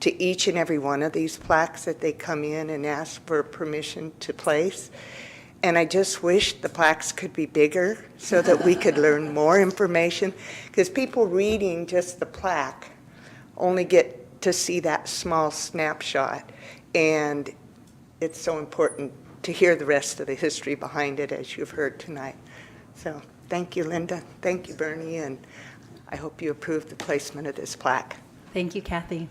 V: to each and every one of these plaques that they come in and ask for permission to place. And I just wish the plaques could be bigger so that we could learn more information, because people reading just the plaque only get to see that small snapshot. And it's so important to hear the rest of the history behind it, as you've heard tonight. So thank you, Linda. Thank you, Bernie. And I hope you approve the placement of this plaque.
A: Thank you, Kathy.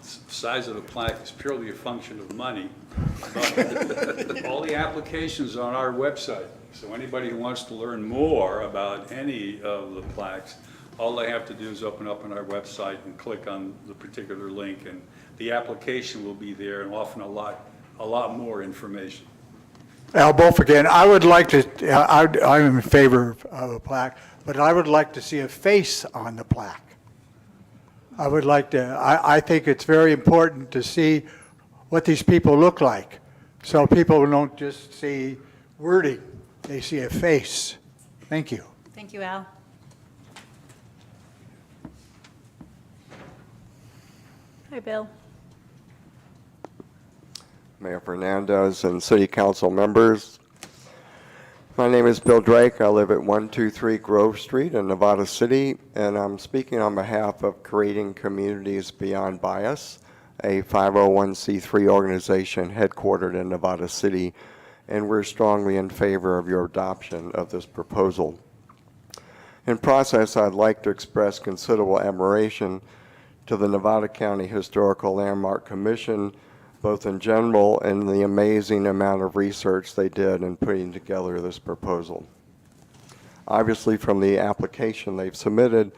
N: The size of the plaque is purely a function of money. But all the applications are on our website. So anybody who wants to learn more about any of the plaques, all they have to do is open up on our website and click on the particular link, and the application will be there, and often a lot more information.
G: Al Bolf again. I would like to, I'm in favor of a plaque, but I would like to see a face on the plaque. I would like to, I think it's very important to see what these people look like, so people don't just see wording, they see a face. Thank you.
A: Thank you, Al. Hi, Bill.
I: Mayor Fernandez, and City Council members. My name is Bill Drake. I live at 123 Grove Street in Nevada City, and I'm speaking on behalf of Creating Communities Beyond Bias, a 501c3 organization headquartered in Nevada City, and we're strongly in favor of your adoption of this proposal. In process, I'd like to express considerable admiration to the Nevada County Historical Landmark Commission, both in general and the amazing amount of research they did in putting together this proposal. Obviously, from the application they've submitted,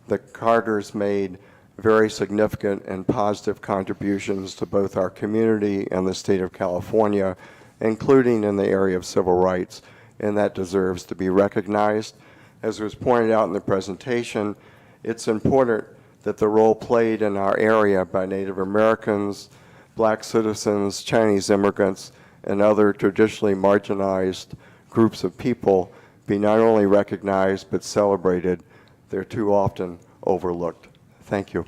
I: the Carters made very significant and positive contributions to both our community and the state of California, including in the area of civil rights, and that deserves to be recognized. As was pointed out in the presentation, it's important that the role played in our area by Native Americans, Black citizens, Chinese immigrants, and other traditionally marginalized groups of people be not only recognized but celebrated. They're too often overlooked. Thank you.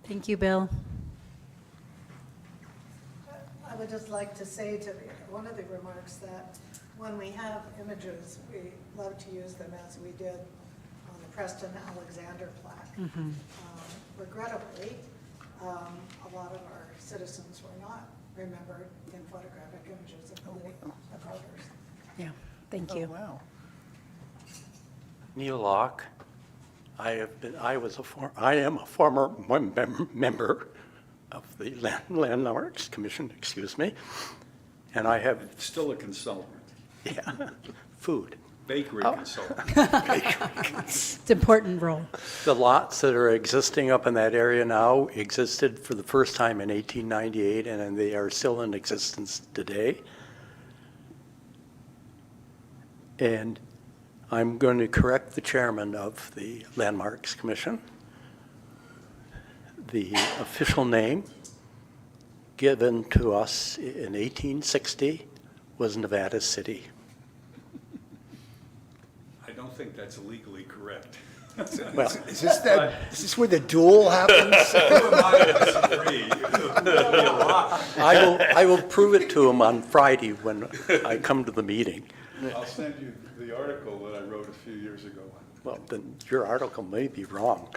A: Thank you, Bill.
L: I would just like to say to one of the remarks that when we have images, we love to use them as we did on the Preston Alexander plaque. Regrettably, a lot of our citizens were not remembered in photographic images of the Carters.
A: Yeah, thank you.
M: Wow. Neil Locke. I am a former member of the Landmarks Commission, excuse me, and I have
N: Still a consultant,
M: food.
N: bakery consultant.
A: It's an important role.
M: The lots that are existing up in that area now existed for the first time in 1898, and they are still in existence today. And I'm going to correct the chairman of the Landmarks Commission. The official name given to us in 1860 was Nevada City.
N: I don't think that's legally correct.
M: Well,
Q: Is this where the duel happens?
M: I will prove it to him on Friday when I come to the meeting.
N: I'll send you the article that I wrote a few years ago.
M: Well, then your article may be wrong.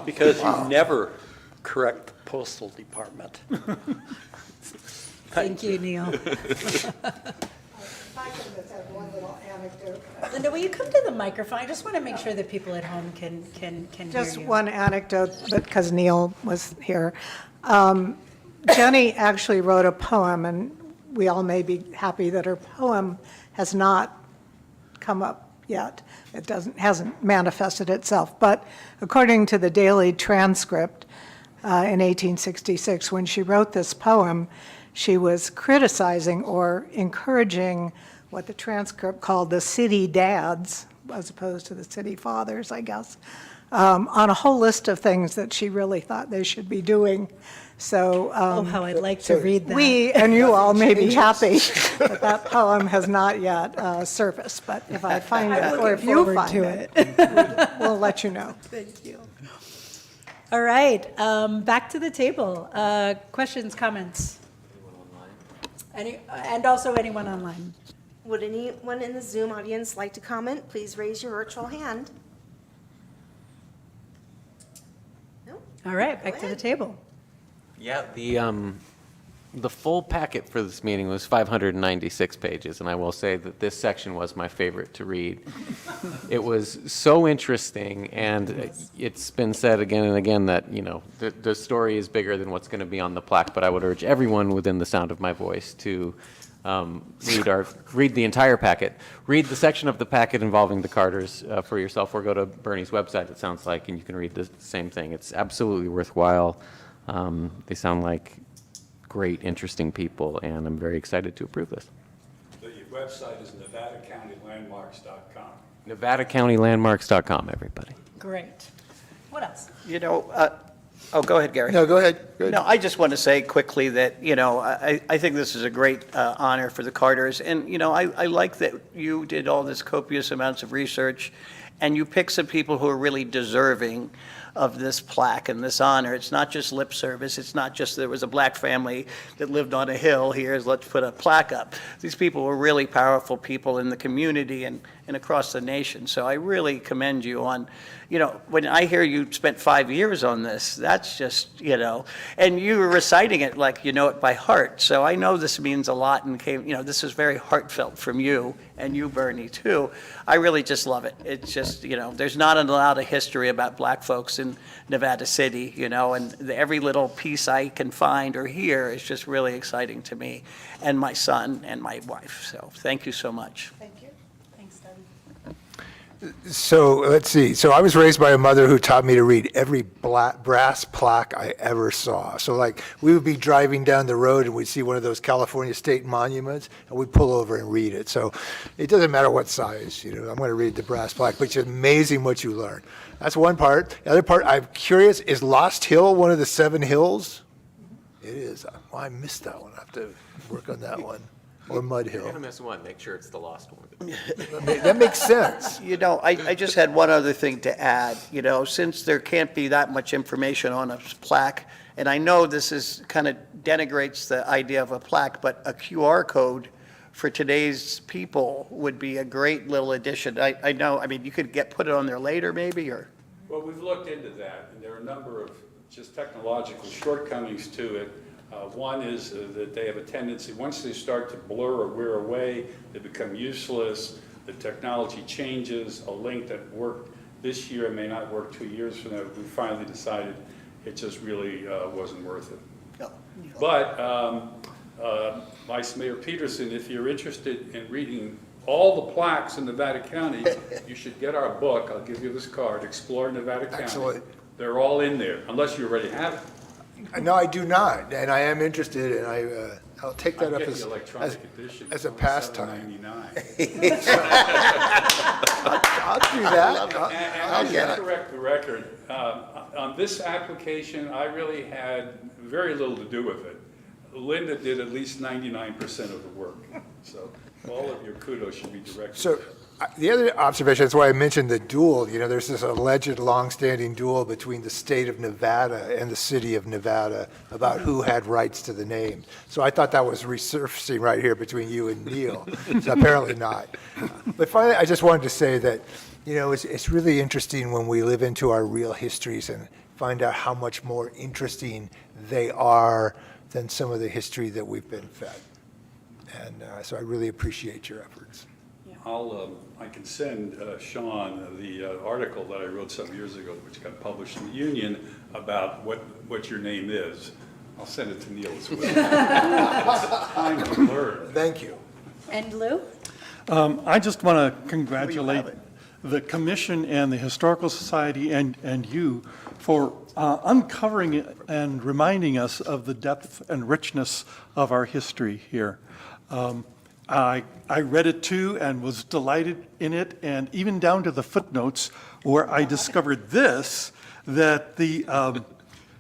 M: Because you never correct the postal department.
A: Thank you, Neil.
L: If I can just add one little anecdote.
A: Linda, will you come to the microphone? I just want to make sure that people at home can hear you.
L: Just one anecdote, but because Neil was here. Jenny actually wrote a poem, and we all may be happy that her poem has not come up yet. It hasn't manifested itself. But according to the Daily Transcript, in 1866, when she wrote this poem, she was criticizing or encouraging what the transcript called the city dads, as opposed to the city fathers, I guess, on a whole list of things that she really thought they should be doing. So,
A: Oh, how I'd like to read that.
L: we and you all may be happy that that poem has not yet surfaced, but if I find it, or if you find it, we'll let you know.
A: Thank you. All right, back to the table. Questions, comments? And also anyone online?
D: Would anyone in the Zoom audience like to comment? Please raise your virtual hand. No?
A: All right, back to the table.
B: Yeah, the full packet for this meeting was 596 pages, and I will say that this section was my favorite to read. It was so interesting, and it's been said again and again that, you know, the story is bigger than what's going to be on the plaque, but I would urge everyone within the sound of my voice to read the entire packet. Read the section of the packet involving the Carters for yourself, or go to Bernie's website, it sounds like, and you can read the same thing. It's absolutely worthwhile. They sound like great, interesting people, and I'm very excited to approve this.
N: The website is NevadaCountyLandmarks.com.
B: NevadaCountyLandmarks.com, everybody.
A: Great. What else?
J: You know, Oh, go ahead, Gary.
Q: No, go ahead.
J: No, I just want to say quickly that, I think this is a great honor for the Carters. And, I like that you did all this copious amounts of research and you picked some people who are really deserving of this plaque and this honor. It's not just lip service. It's not just there was a black family that lived on a hill. Here's, let's put a plaque up. These people were really powerful people in the community and across the nation. So I really commend you on, when I hear you spent 5 years on this, that's just, and you were reciting it like you know it by heart. So I know this means a lot and this is very heartfelt from you and you, Bernie, too. I really just love it. It's just, there's not a lot of history about black folks in Nevada City, and every little piece I can find or hear is just really exciting to me and my son and my wife. So thank you so much.
L: Thank you. Thanks, Debbie.
Q: So let's see. So I was raised by a mother who taught me to read every brass plaque I ever saw. So like we would be driving down the road and we'd see one of those California state monuments and we'd pull over and read it. So it doesn't matter what size, I'm going to read the brass plaque, but it's amazing what you learn. That's one part. The other part, I'm curious, is Lost Hill one of the 7 hills? It is. Well, I missed that one. I have to work on that one. Or Mud Hill.
B: You're going to miss one. Make sure it's the lost one.
Q: That makes sense.
J: I just had one other thing to add. Since there can't be that much information on a plaque, and I know this is kind of denigrates the idea of a plaque, but a QR code for today's people would be a great little addition. I know, you could put it on there later maybe, or?
N: Well, we've looked into that, and there are a number of just technological shortcomings to it. One is that they have a tendency, once they start to blur or wear away, they become useless. The technology changes. A link that worked this year may not work 2 years from now. We finally decided it just really wasn't worth it.
J: No.
N: But Vice Mayor Peterson, if you're interested in reading all the plaques in Nevada County, you should get our book. I'll give you this card, Explore Nevada County.
Q: Excellent.
N: They're all in there, unless you already have it.
Q: No, I do not, and I am interested, and I'll take that up as a pastime. I'll do that.
N: I'll correct the record. On this application, I really had very little to do with it. Linda did at least 99% of the work, so all of your kudos should be directed.
Q: So the other observation, that's why I mentioned the duel, there's this alleged longstanding duel between the state of Nevada and the city of Nevada about who had rights to the name. So I thought that was resurfacing right here between you and Neil. So apparently not. But finally, I just wanted to say that, it's really interesting when we live into our real histories and find out how much more interesting they are than some of the history that we've been fed. And so I really appreciate your efforts.
N: I can send Sean the article that I wrote some years ago, which got published in the Union, about what your name is. I'll send it to Neil as well. It's time to learn.
Q: Thank you.
A: And Lou?
K: I just want to congratulate the Commission and the Historical Society and you for uncovering and reminding us of the depth and richness of our history here. I read it too and was delighted in it, and even down to the footnotes where I discovered this, that the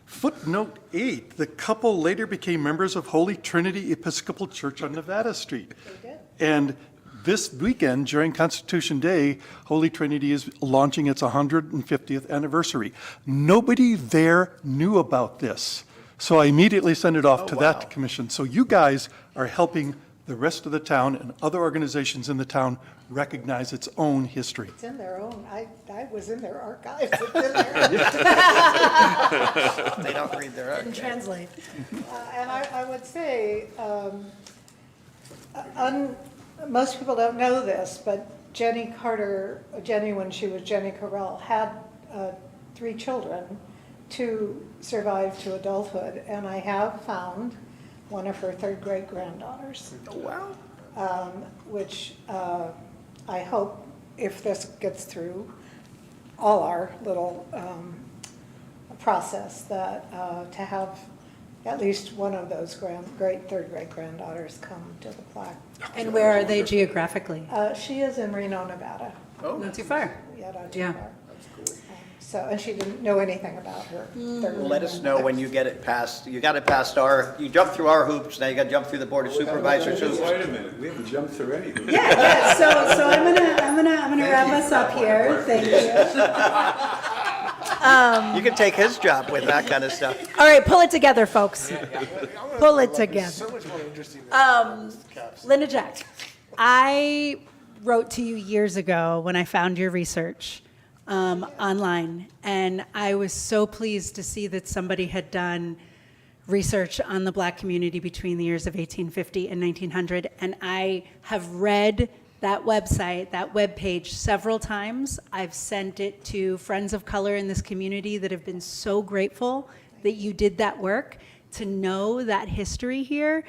K: footnote 8, the couple later became members of Holy Trinity Episcopal Church on Nevada Street.
L: They did.
K: And this weekend, during Constitution Day, Holy Trinity is launching its 150th anniversary. Nobody there knew about this. So I immediately sent it off to that commission. So you guys are helping the rest of the town and other organizations in the town recognize its own history.
L: It's in their own, I was in their archives. It's in there.
J: They don't read their
A: Didn't translate.
L: And I would say, most people don't know this, but Jenny Carter, when she was Jenny Carell, had 3 children, 2 survived to adulthood, and I have found one of her 3rd great-granddaughters.
J: Oh, wow.
L: Which I hope, if this gets through all our little process, that to have at least one of those 3rd great-granddaughters come to the plaque.
A: And where are they geographically?
L: She is in Reno, Nevada.
J: Oh,
A: Not too far.
L: Yeah, not too
A: Yeah.
L: far. So, and she didn't know anything about her.
J: Let us know when you get it passed. You got it past you jumped through our hoops, now you got to jump through the Board of Supervisors hoops.
N: Wait a minute, we haven't jumped through any hoops.
L: Yeah, so I'm gonna wrap us up here. Thank you.
J: You can take his job with that kind of stuff.
A: All right, pull it together, folks. Pull it together. Linda Jack, I wrote to you years ago when I found your research online, and I was so pleased to see that somebody had done research on the Black community between the years of 1850 and 1900, and I have read that website, that webpage several times. I've sent it to friends of color in this community that have been so grateful that you did that work. To know that history here,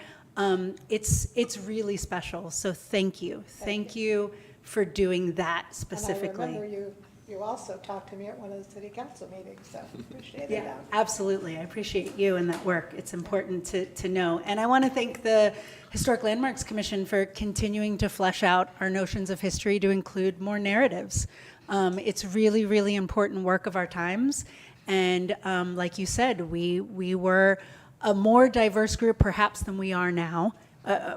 A: it's really special. So thank you. Thank you for doing that specifically.
L: And I remember you also talked to me at one of the city council meetings, so appreciate
A: Yeah,
L: that.
A: absolutely. I appreciate you and that work. It's important to know. And I want to thank the Historic Landmarks Commission for continuing to flesh out our notions of history to include more narratives. It's really, really important work of our times. And like you said, we were a more diverse group perhaps than we are now,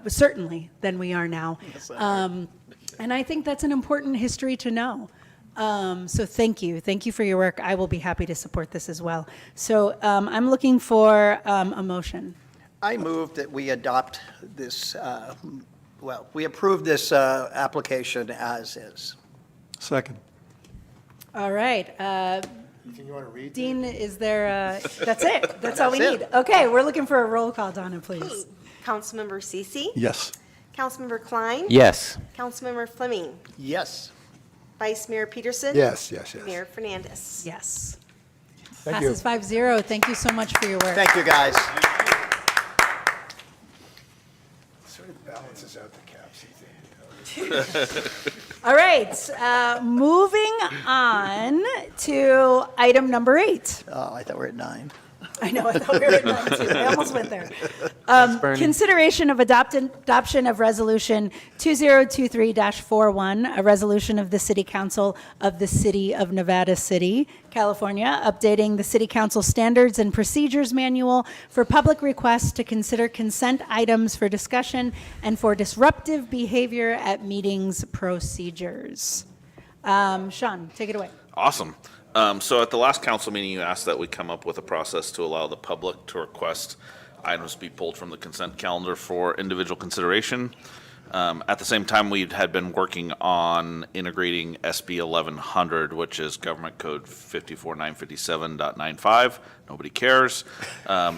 A: certainly than we are now. And I think that's an important history to know. So thank you. Thank you for your work. I will be happy to support this as well. So I'm looking for a motion.
J: I move that we adopt this, we approve this application as is.
Q: Second.
A: All right.
Q: You think you want to read?
A: Dean, is there, that's it. That's all we
J: That's
A: need.
J: it.
A: Okay, we're looking for a roll call, Donna, please.
D: Councilmember Cece?
Q: Yes.
D: Councilmember Klein?
B: Yes.
D: Councilmember Fleming?
J: Yes.
D: Vice Mayor Peterson?
Q: Yes, yes, yes.
D: Mayor Fernandez?
A: Yes.
Q: Thank you.
A: Passes 5-0. Thank you so much for your work.
J: Thank you, guys.
Q: Sort of balances out the caps.
A: All right, moving on to item number 8.
J: Oh, I thought we were at 9.
A: I know, I thought we were at 9 too. I almost went there.
B: Bernie.
A: Consideration of adoption of Resolution 2023-41, a resolution of the City Council of the City of Nevada City, California, updating the City Council Standards and Procedures Manual for public requests to consider consent items for discussion and for disruptive behavior at meetings procedures. Sean, take it away.
E: Awesome. So at the last council meeting, you asked that we come up with a process to allow the public to request items be pulled from the consent calendar for individual consideration. At the same time, we had been working on integrating SB 1100, which is Government Code 54957.95, nobody cares,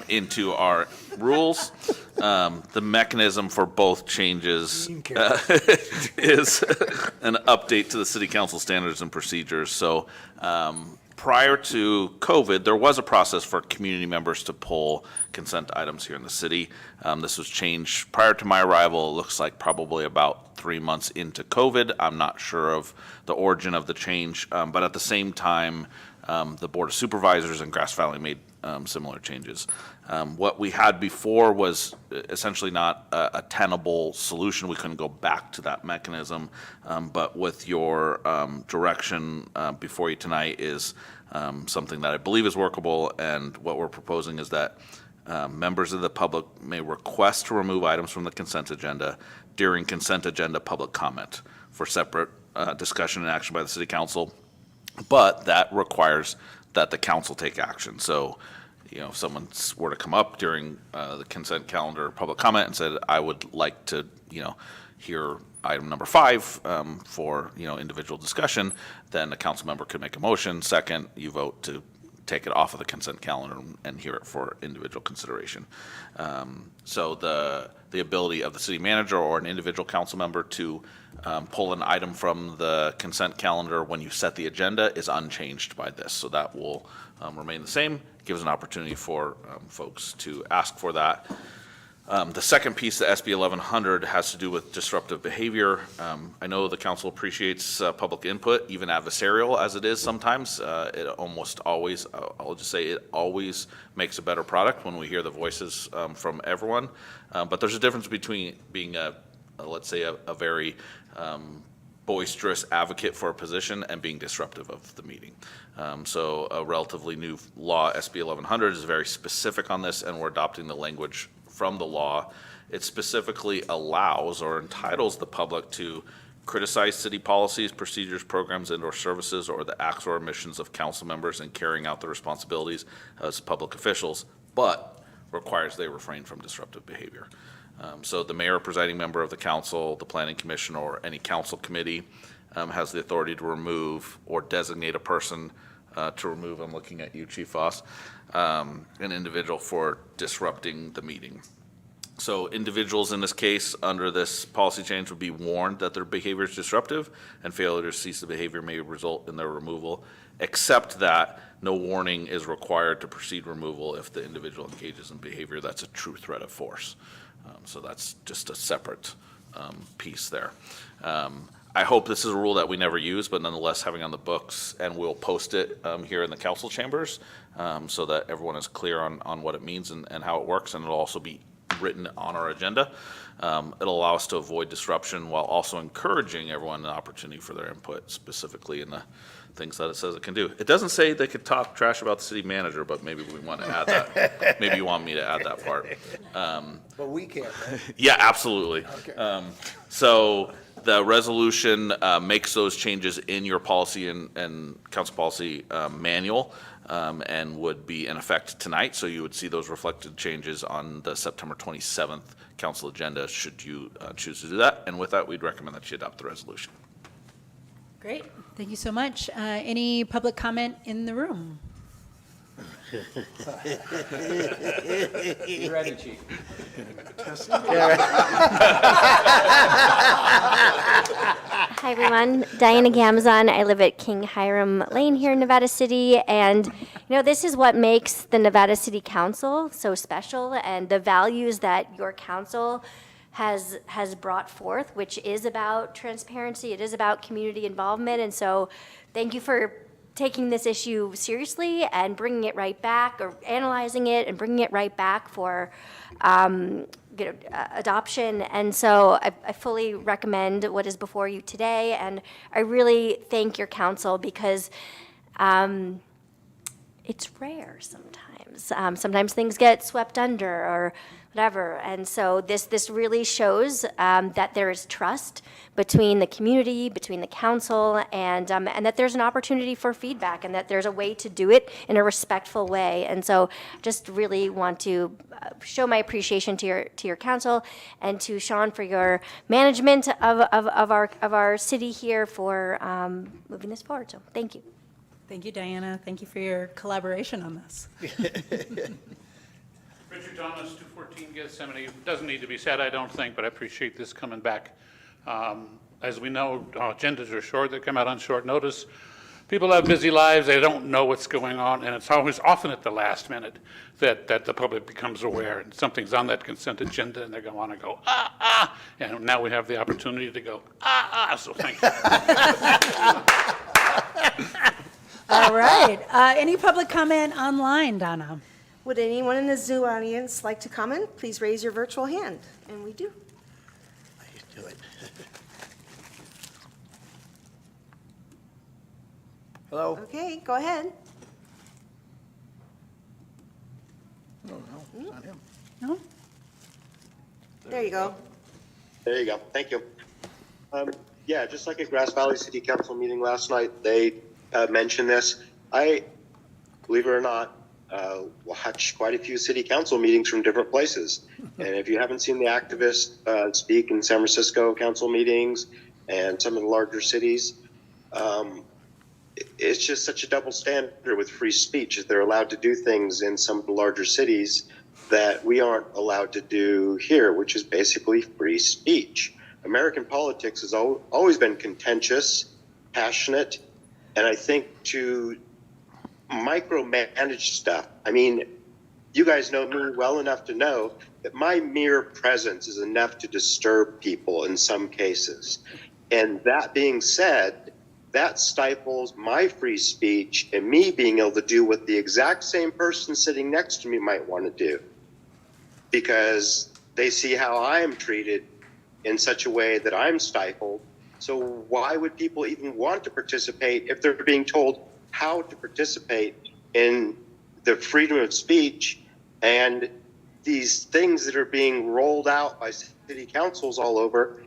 E: into our rules. The mechanism for both changes is an update to the City Council standards and procedures. So prior to COVID, there was a process for community members to pull consent items here in the city. This was changed prior to my arrival. It looks like probably about 3 months into COVID. I'm not sure of the origin of the change, but at the same time, the Board of Supervisors in Grass Valley made similar changes. What we had before was essentially not a tenable solution. We couldn't go back to that mechanism, but with your direction before you tonight is something that I believe is workable, and what we're proposing is that members of the public may request to remove items from the consent agenda during consent agenda public comment for separate discussion and action by the City Council, but that requires that the council take action. So, you know, if someone were to come up during the consent calendar public comment and said, I would like to, you know, hear item number 5 for, you know, individual discussion, then a council member could make a motion. Second, you vote to take it off of the consent calendar and hear it for individual consideration. So the ability of the city manager or an individual council member to pull an item from the consent calendar when you set the agenda is unchanged by this. So that will remain the same. Gives an opportunity for folks to ask for that. The second piece, the SB 1100, has to do with disruptive behavior. I know the council appreciates public input, even adversarial as it is sometimes. It almost always, I'll just say it always makes a better product when we hear the voices from everyone. But there's a difference between being let's say a very boisterous advocate for a position and being disruptive of the meeting. So a relatively new law, SB 1100, is very specific on this, and we're adopting the language from the law. It specifically allows or entitles the public to criticize city policies, procedures, programs, and/or services, or the acts or omissions of council members in carrying out their responsibilities as public officials, but requires they refrain from disruptive behavior. So the mayor, presiding member of the council, the planning commission, or any council committee has the authority to remove or designate a person to remove, I'm looking at you, Chief Voss, an individual for disrupting the meeting. So individuals in this case, under this policy change, would be warned that their behavior is disruptive, and failure to cease the behavior may result in their removal, except that no warning is required to proceed removal if the individual engages in behavior that's a true threat of force. So that's just a separate piece there. I hope this is a rule that we never use, but nonetheless having on the books, and we'll post it here in the council chambers so that everyone is clear on what it means and how it works, and it'll also be written on our agenda. It'll allow us to avoid disruption while also encouraging everyone an opportunity for their input, specifically in the things that it says it can do. It doesn't say they could talk trash about the city manager, but maybe we want to add that. Maybe you want me to add that part.
Q: But we can't, right?
E: Yeah, absolutely.
Q: Okay.
E: So the resolution makes those changes in your policy and council policy manual, and would be in effect tonight. So you would see those reflected changes on the September 27th council agenda should you choose to do that. And with that, we'd recommend that you adopt the resolution.
A: Great, thank you so much. Any public comment in the room?
M: You ready, Chief?
H: Hi, everyone. Diana Gamzon. I live at King Hiram Lane here in Nevada City. And, this is what makes the Nevada City Council so special, and the values that your council has brought forth, which is about transparency. It is about community involvement. And so thank you for taking this issue seriously and bringing it right back, or analyzing it and bringing it right back for adoption. And so I fully recommend what is before you today. And I really thank your council, because it's rare sometimes. Sometimes things get swept under or whatever. And so this really shows that there is trust between the community, between the council, and that there's an opportunity for feedback, and that there's a way to do it in a respectful way. And so just really want to show my appreciation to your council, and to Sean for your management of our city here for moving this forward. So thank you.
A: Thank you, Diana. Thank you for your collaboration on this.
F: Richard Thomas, 214 Gethsemane. Doesn't need to be said, I don't think, but I appreciate this coming back. As we know, agendas are short. They come out on short notice. People have busy lives. They don't know what's going on, and it's always often at the last minute that the public becomes aware, and something's on that consent agenda, and they're going to want to go, and now we have the opportunity to go, so thank you.
A: All right. Any public comment online, Donna?
D: Would anyone in the Zoom audience like to comment? Please raise your virtual hand, and we do.
J: Do it. Hello?
D: Okay, go ahead.
J: No, it's not him.
A: No?
D: There you go.
T: There you go. Thank you. Yeah, just like at Grass Valley City Council meeting last night, they mentioned this. I, believe it or not, watch quite a few city council meetings from different places. And if you haven't seen the activists speak in San Francisco council meetings and some of the larger cities, it's just such a double standard with free speech. They're allowed to do things in some of the larger cities that we aren't allowed to do here, which is basically free speech. American politics has always been contentious, passionate, and I think to micromanage stuff. I mean, you guys know me well enough to know that my mere presence is enough to disturb people in some cases. And that being said, that stifles my free speech and me being able to do what the exact same person sitting next to me might want to do, because they see how I am treated in such a way that I'm stifled. So why would people even want to participate if they're being told how to participate in the freedom of speech and these things that are being rolled out by city councils all over?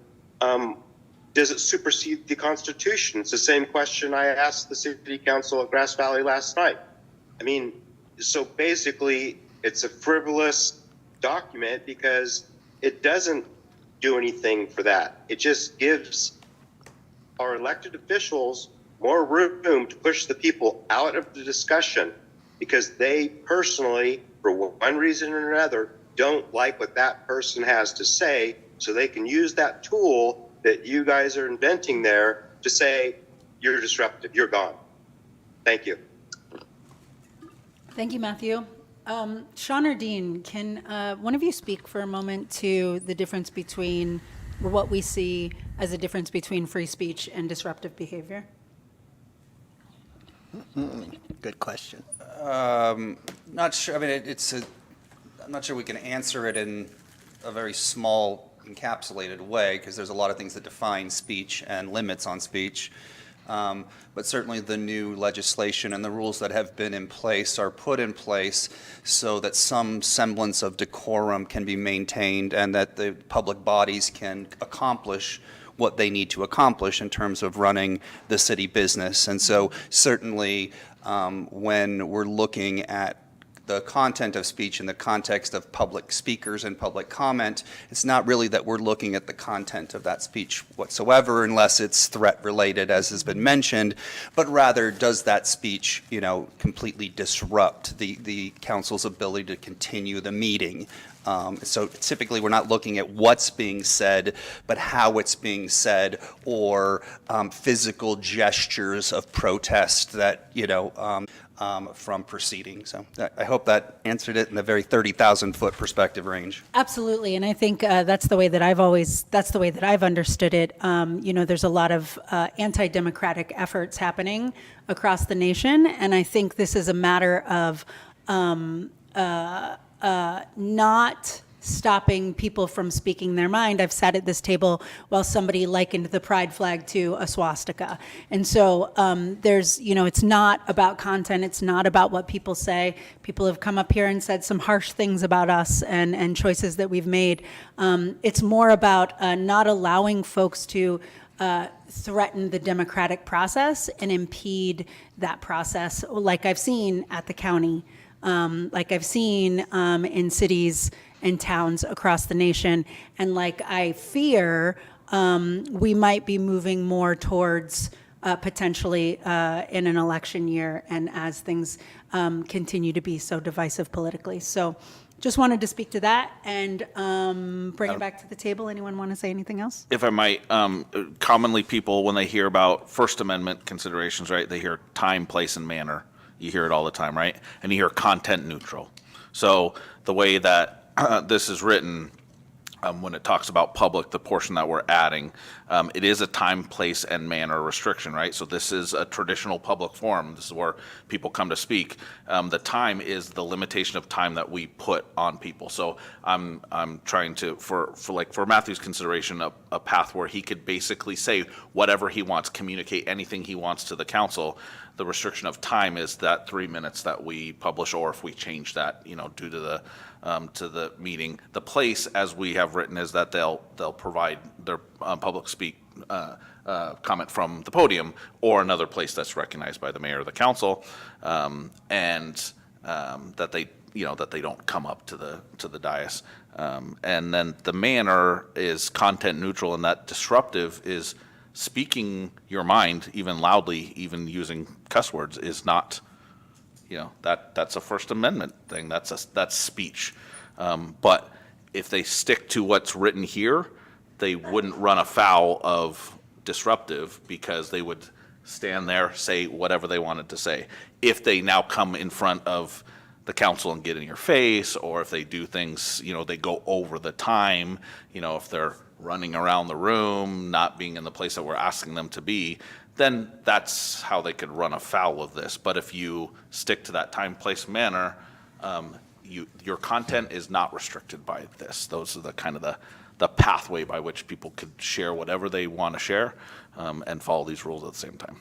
T: Does it supersede the Constitution? It's the same question I asked the city council at Grass Valley last night. I mean, so basically it's a frivolous document because it doesn't do anything for that. It just gives our elected officials more room to push the people out of the discussion because they personally, for one reason or another, don't like what that person has to say, so they can use that tool that you guys are inventing there to say, you're disruptive, you're gone. Thank you.
A: Thank you, Matthew. Sean or Dean, can one of you speak for a moment to the difference between what we see as a difference between free speech and disruptive behavior?
J: Good question.
U: Not sure. I mean, I'm not sure we can answer it in a very small, encapsulated way because there's a lot of things that define speech and limits on speech. But certainly the new legislation and the rules that have been in place are put in place so that some semblance of decorum can be maintained and that the public bodies can accomplish what they need to accomplish in terms of running the city business. And so certainly when we're looking at the content of speech in the context of public speakers and public comment, it's not really that we're looking at the content of that speech whatsoever unless it's threat related, as has been mentioned, but rather does that speech, completely disrupt the council's ability to continue the meeting. So typically we're not looking at what's being said, but how it's being said, or physical gestures of protest that, from proceeding. So I hope that answered it in a very 30,000-foot perspective range.
A: Absolutely, and I think that's the way that I've understood it. There's a lot of anti-democratic efforts happening across the nation, and I think this is a matter of not stopping people from speaking their mind. I've sat at this table while somebody likened the pride flag to a swastika. And so it's not about content. It's not about what people say. People have come up here and said some harsh things about us and choices that we've made. It's more about not allowing folks to threaten the democratic process and impede that process, like I've seen at the county, like I've seen in cities and towns across the nation, and like I fear we might be moving more towards potentially in an election year and as things continue to be so divisive politically. So just wanted to speak to that and bring it back to the table. Anyone want to say anything else?
E: If I might, commonly people, when they hear about First Amendment considerations, right, they hear time, place, and manner. You hear it all the time, right? And you hear content neutral. So the way that this is written, when it talks about public, the portion that we're adding, it is a time, place, and manner restriction, right? So this is a traditional public forum. This is where people come to speak. The time is the limitation of time that we put on people. So I'm trying to, for Matthew's consideration, a path where he could basically say whatever he wants, communicate anything he wants to the council. The restriction of time is that 3 minutes that we publish, or if we change that, due to the meeting. The place, as we have written, is that they'll provide their public speak comment from the podium or another place that's recognized by the mayor or the council, and that they don't come up to the dais. And then the manner is content neutral, and that disruptive is speaking your mind, even loudly, even using cuss words, is not, that's a First Amendment thing. That's speech. But if they stick to what's written here, they wouldn't run afoul of disruptive because they would stand there, say whatever they wanted to say. If they now come in front of the council and get in your face, or if they do things, they go over the time, if they're running around the room, not being in the place that we're asking them to be, then that's how they could run afoul of this. But if you stick to that time, place, manner, your content is not restricted by this. Those are the kind of the pathway by which people could share whatever they want to share and follow these rules at the same time.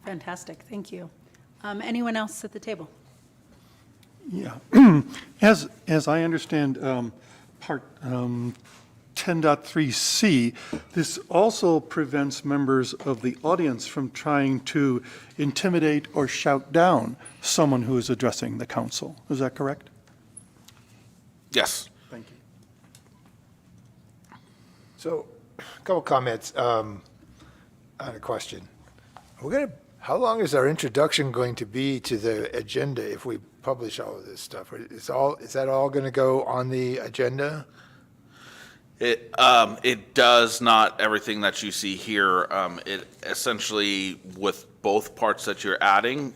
A: Fantastic, thank you. Anyone else at the table?
P: Yeah. As I understand Part 10.3C, this also prevents members of the audience from trying to intimidate or shout down someone who is addressing the council. Is that correct?
E: Yes.
P: Thank you.
Q: So, a couple comments on a question. How long is our introduction going to be to the agenda if we publish all of this stuff? Is that all going to go on the agenda?
E: It does not everything that you see here. It essentially, with both parts that you're adding,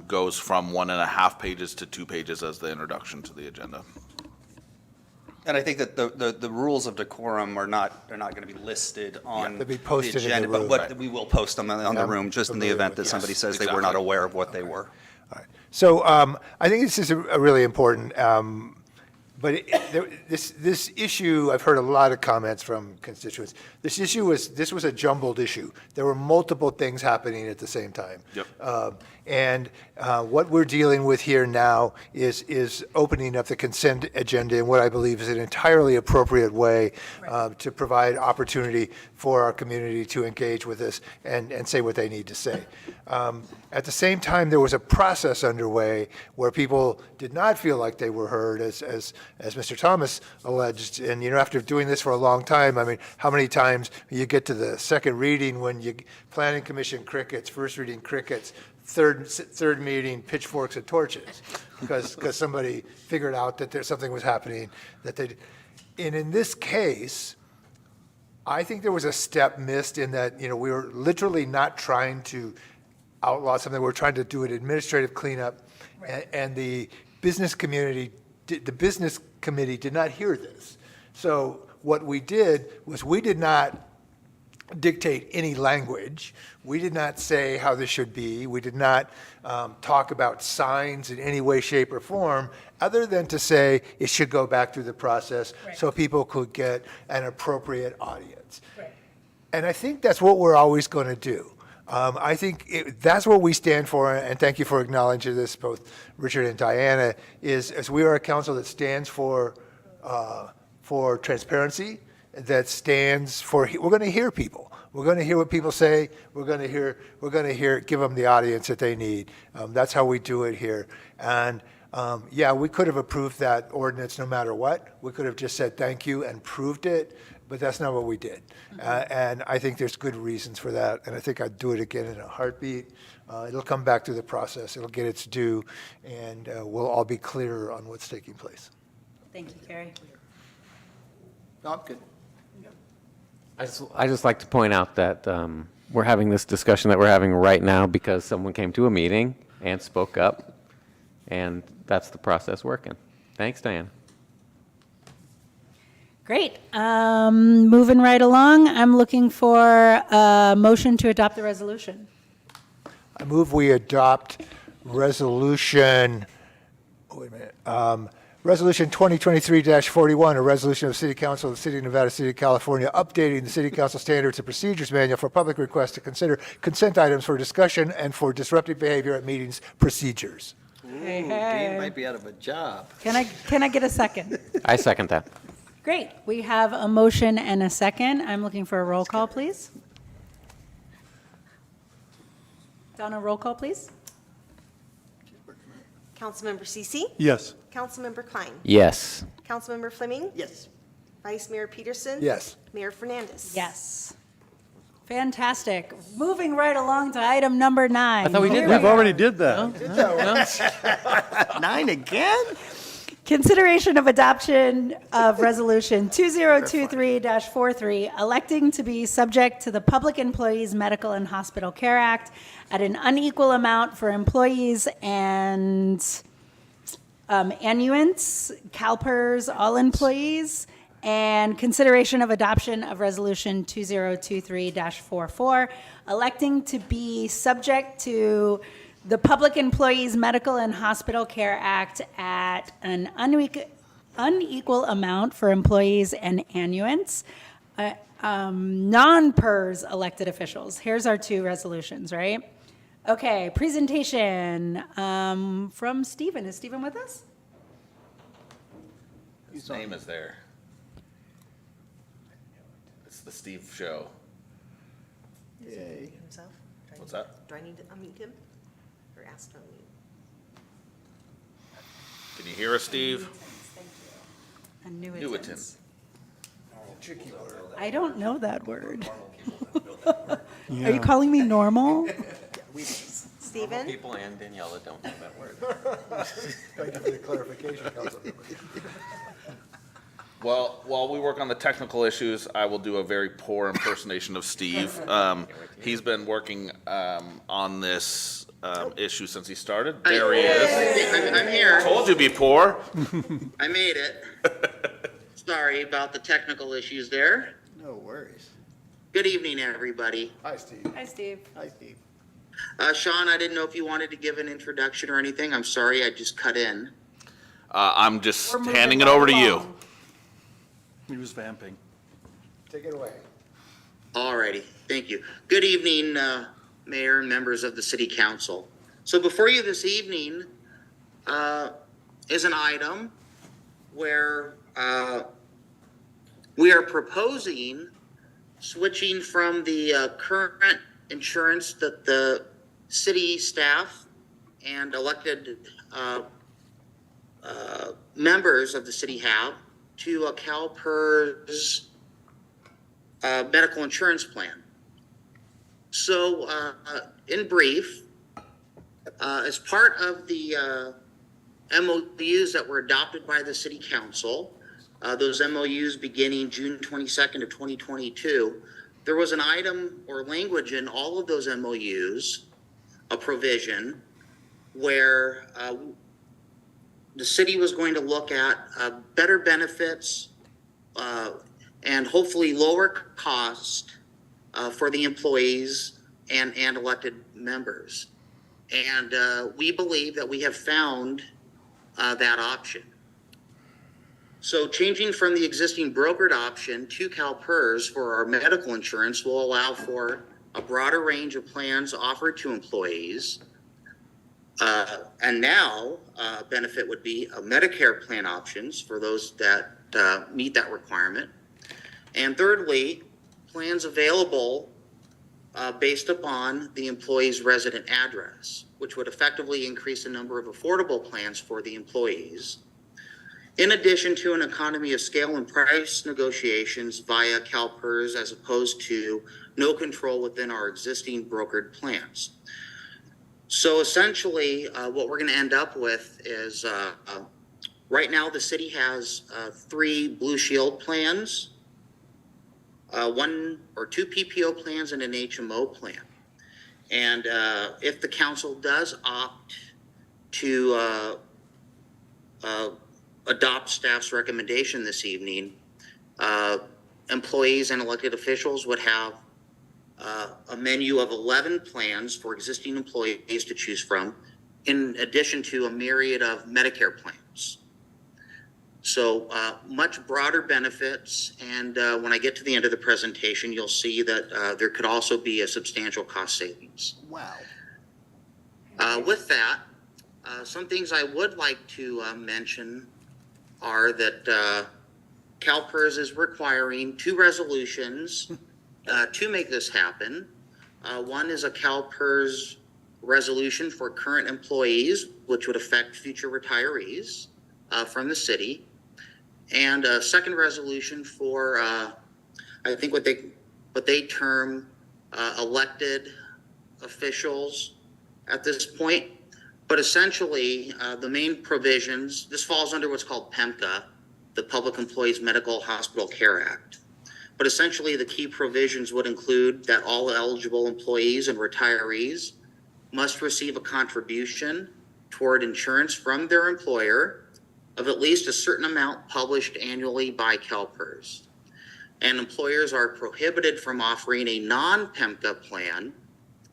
E: goes from 1.5 pages to 2 pages as the introduction to the agenda.
U: And I think that the rules of decorum they're not going to be listed on
Q: they'll be posted
U: the
Q: in the
U: agenda,
Q: room.
U: but we will post them on the room just in the event that somebody says they were not aware of what they were.
Q: So I think this is a really important, but this issue, I've heard a lot of comments from constituents. This was a jumbled issue. There were multiple things happening at the same time.
E: Yep.
Q: And what we're dealing with here now is opening up the consent agenda in what I believe is an entirely appropriate way to provide opportunity for our community to engage with us and say what they need to say. At the same time, there was a process underway where people did not feel like they were heard, as Mr. Thomas alleged. And after doing this for a long time, I mean, how many times you get to the second reading when planning commission crickets, first reading crickets, third meeting pitchforks and torches, because somebody figured out that something was happening that they. And in this case, I think there was a step missed in that we were literally not trying to outlaw something. We were trying to do an administrative cleanup, and the business community, the business committee did not hear this. So what we did was we did not dictate any language. We did not say how this should be. We did not talk about signs in any way, shape, or form, other than to say it should go back through the process so people could get an appropriate audience. Right. And I think that's what we're always going to do. I think that's what we stand for, and thank you for acknowledging this, both Richard and Diana, as we are a council that stands for transparency, that stands for, we're going to hear people. We're going to hear what people say. We're going to hear, give them the audience that they need. That's how we do it here. And we could have approved that ordinance no matter what. We could have just said thank you and proved it, but that's not what we did. And I think there's good reasons for that. And I think I'd do it again in a heartbeat. It'll come back through the process. It'll get its due, and we'll all be clearer on what's taking place.
A: Thank you, Carrie.
J: No, I'm good.
B: I just like to point out that we're having this discussion that we're having right now because someone came to a meeting and spoke up, and that's the process working. Thanks, Diana.
A: Great. Moving right along, I'm looking for a motion to adopt the resolution.
Q: I move we adopt resolution, wait a minute, Resolution 2023-41, a resolution of the City Council of the City of Nevada, City of California, updating the City Council Standards and Procedures Manual for public requests to consider consent items for discussion and for disruptive behavior at meetings procedures.
A: Hey,
J: Dean might be out of a job.
A: Can I get a second?
B: I second that.
A: Great. We have a motion and a second. I'm looking for a roll call, please. Donna, roll call, please.
D: Councilmember Cece?
P: Yes.
D: Councilmember Klein?
B: Yes.
D: Councilmember Fleming?
J: Yes.
D: Vice Mayor Peterson?
Q: Yes.
D: Mayor Fernandez?
A: Yes. Fantastic. Moving right along to item number 9.
B: I thought we did
A: Here
B: that.
P: We've already did that.
A: are.
J: 9 again?
A: Consideration of adoption of Resolution 2023-43, electing to be subject to the Public Employees Medical and Hospital Care Act at an unequal amount for employees and annuants, CalPERS, all employees, and consideration of adoption of Resolution 2023-44, electing to be subject to the Public Employees Medical and Hospital Care Act at an unequal amount for employees and annuants, non-PERS elected officials. Here's our two resolutions, right? Okay, presentation from Stephen. Is Stephen with us?
E: His name is there. It's the Steve Show.
J: Yay.
D: Himself?
E: What's that?
D: Do I need to unmute him or ask to unmute?
E: Can you hear us, Steve?
A: Annuitants.
G: Tricky word.
A: I don't know that word. Are you calling me normal?
D: Stephen?
B: People and Daniela don't know that word.
Q: Thank you for the clarification, Councilmember.
E: Well, while we work on the technical issues, I will do a very poor impersonation of Steve. He's been working on this issue since he started. There he is.
O: I'm here.
E: Told you be poor.
O: I made it. Sorry about the technical issues there.
J: No worries.
O: Good evening, everybody.
J: Hi, Steve.
A: Hi, Steve.
J: Hi, Steve.
O: Sean, I didn't know if you wanted to give an introduction or anything. I'm sorry, I just cut in.
E: I'm just
A: We're moving
E: handing it
A: right
E: over to you.
A: along.
U: He was vamping.
Q: Take it away.
O: Alrighty, thank you. Good evening, Mayor and members of the City Council. So before you this evening is an item where we are proposing switching from the current insurance that the city staff and elected members of the city have to a CalPERS medical insurance plan. So, in brief, as part of the MOUs that were adopted by the City Council, those MOUs beginning June 22nd of 2022, there was an item or language in all of those MOUs, a provision where the city was going to look at better benefits and hopefully lower cost for the employees and elected members. And we believe that we have found that option. So changing from the existing brokered option to CalPERS for our medical insurance will allow for a broader range of plans offered to employees. And now, benefit would be Medicare plan options for those that meet that requirement. And thirdly, plans available based upon the employee's resident address, which would effectively increase the number of affordable plans for the employees. In addition to an economy of scale and price negotiations via CalPERS as opposed to no control within our existing brokered plans. So essentially, what we're going to end up with is right now the city has 3 Blue Shield plans, 1 or 2 PPO plans, and an HMO plan. And if the council does opt to adopt staff's recommendation this evening, employees and elected officials would have a menu of 11 plans for existing employees to choose from, in addition to a myriad of Medicare plans. So much broader benefits, and when I get to the end of the presentation, you'll see that there could also be a substantial cost savings.
J: Wow.
O: With that, some things I would like to mention are that CalPERS is requiring 2 resolutions to make this happen. One is a CalPERS resolution for current employees, which would affect future retirees from the city. And a second resolution for, I think what they term elected officials at this point. But essentially, the main provisions, this falls under what's called PEMCA, the Public Employees Medical Hospital Care Act. But essentially, the key provisions would include that all eligible employees and retirees must receive a contribution toward insurance from their employer of at least a certain amount published annually by CalPERS. And employers are prohibited from offering a non-PEMCA plan,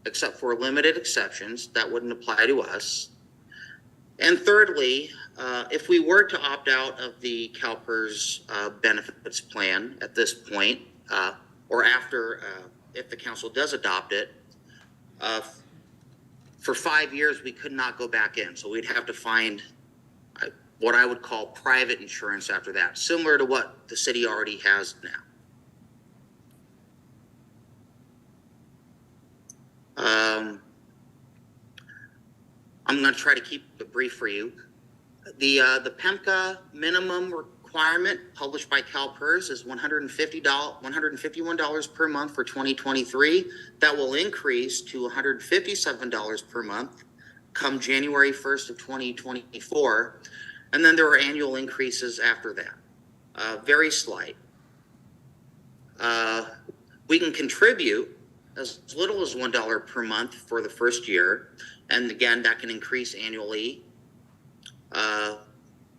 O: except for limited exceptions that wouldn't apply to us. And thirdly, if we were to opt out of the CalPERS benefits plan at this point, or after, if the council does adopt it, for 5 years, we could not go back in. So we'd have to find what I would call private insurance after that, similar to what the city already has now. I'm going to try to keep it brief for you. The PEMCA minimum requirement published by CalPERS is $151 per month for 2023. That will increase to $157 per month come January 1st of 2024. And then there are annual increases after that, very slight. We can contribute as little as $1 per month for the first year. And again, that can increase annually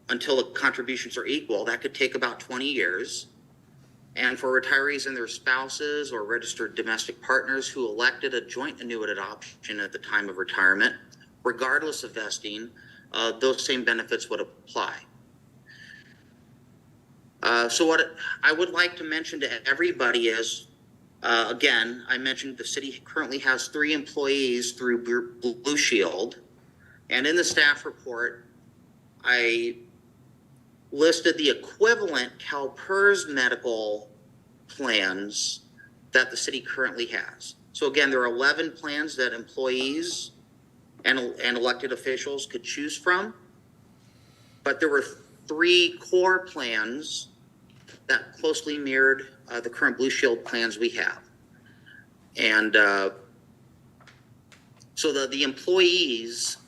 O: until the contributions are equal. That could take about 20 years. And for retirees and their spouses or registered domestic partners who elected a joint annuitant option at the time of retirement, regardless of vesting, those same benefits would apply. So what I would like to mention to everybody is, again, I mentioned the city currently has 3 employees through Blue Shield. And in the staff report, I listed the equivalent CalPERS medical plans that the city currently has. So again, there are 11 plans that employees and elected officials could choose from. But there were 3 core plans that closely mirrored the current Blue Shield plans we have. And so the employees,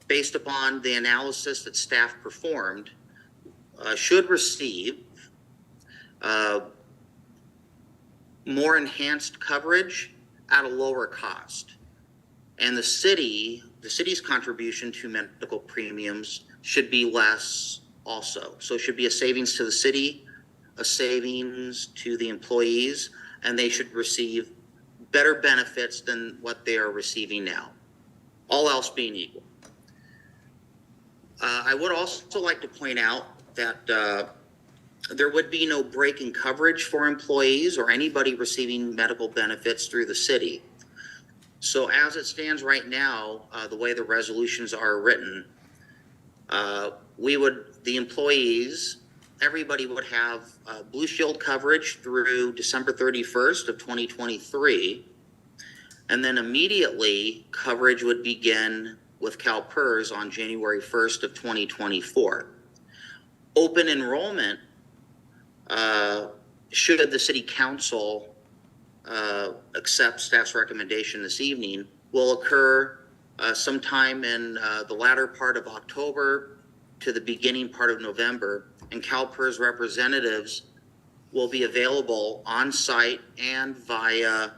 O: based upon the analysis that staff performed, should receive more enhanced coverage at a lower cost. And the city's contribution to medical premiums should be less also. So it should be a savings to the city, a savings to the employees, and they should receive better benefits than what they are receiving now, all else being equal. I would also like to point out that there would be no break in coverage for employees or anybody receiving medical benefits through the city. So as it stands right now, the way the resolutions are written, the employees, everybody would have Blue Shield coverage through December 31st of 2023. And then immediately coverage would begin with CalPERS on January 1st of 2024. Open enrollment, should the city council accept staff's recommendation this evening, will occur sometime in the latter part of October to the beginning part of November, and CalPERS representatives will be available on site and via,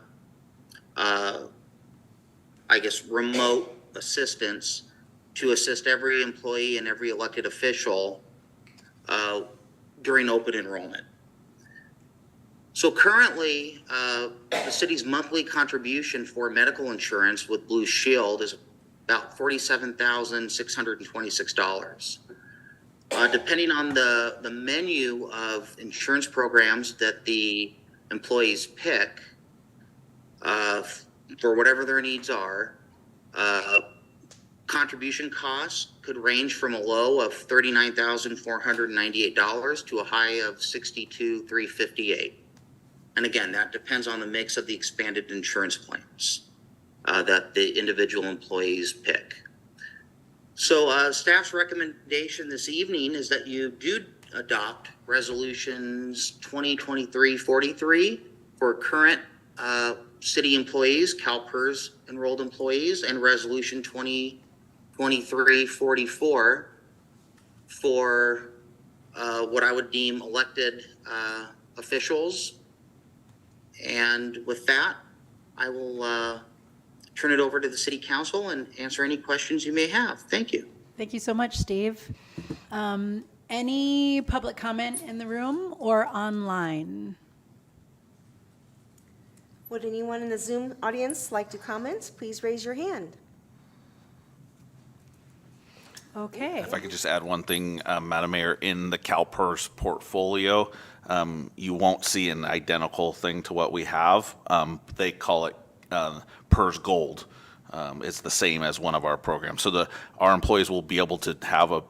O: remote assistance to assist every employee and every elected official during open enrollment. So currently, the city's monthly contribution for medical insurance with Blue Shield is about $47,626. Depending on the menu of insurance programs that the employees pick, for whatever their needs are, contribution costs could range from a low of $39,498 to a high of $62,358. And again, that depends on the mix of the expanded insurance plans that the individual employees pick. So staff's recommendation this evening is that you do adopt resolutions 2023-43 for current city employees, CalPERS enrolled employees, and resolution 2023-44 for what I would deem elected officials. And with that, I will turn it over to the city council and answer any questions you may have. Thank you.
A: Thank you so much, Steve. Any public comment in the room or online?
D: Would anyone in the Zoom audience like to comment? Please raise your hand.
A: Okay.
E: If I could just add one thing, Madam Mayor, in the CalPERS portfolio, you won't see an identical thing to what we have. They call it PERS Gold. It's the same as one of our programs. So our employees will be able to have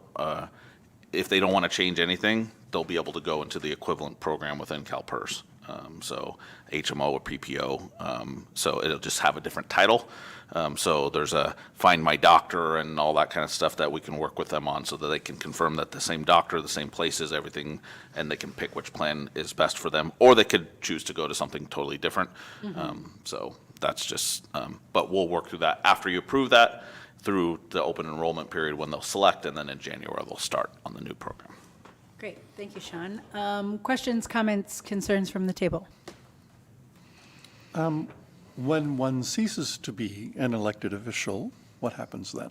E: if they don't want to change anything, they'll be able to go into the equivalent program within CalPERS. So HMO or PPO. So it'll just have a different title. So there's a Find My Doctor and all that kind of stuff that we can work with them on so that they can confirm that the same doctor, the same places, everything, and they can pick which plan is best for them. Or they could choose to go to something totally different. So that's just, but we'll work through that after you approve that through the open enrollment period when they'll select, and then in January they'll start on the new program.
A: Great, thank you, Sean. Questions, comments, concerns from the table?
R: When one ceases to be an elected official, what happens then?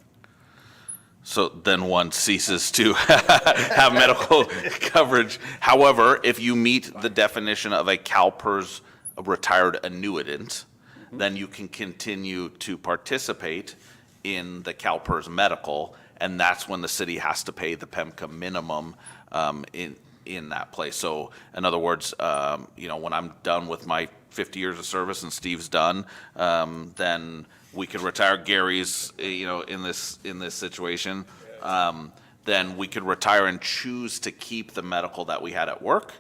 E: So then one ceases to have medical coverage. However, if you meet the definition of a CalPERS retired annuitant, then you can continue to participate in the CalPERS medical, and that's when the city has to pay the PEMCA minimum in that place. So in other words, when I'm done with my 50 years of service and Steve's done, then we could retire. Gary's, in this situation, then we could retire and choose to keep the medical that we had at work.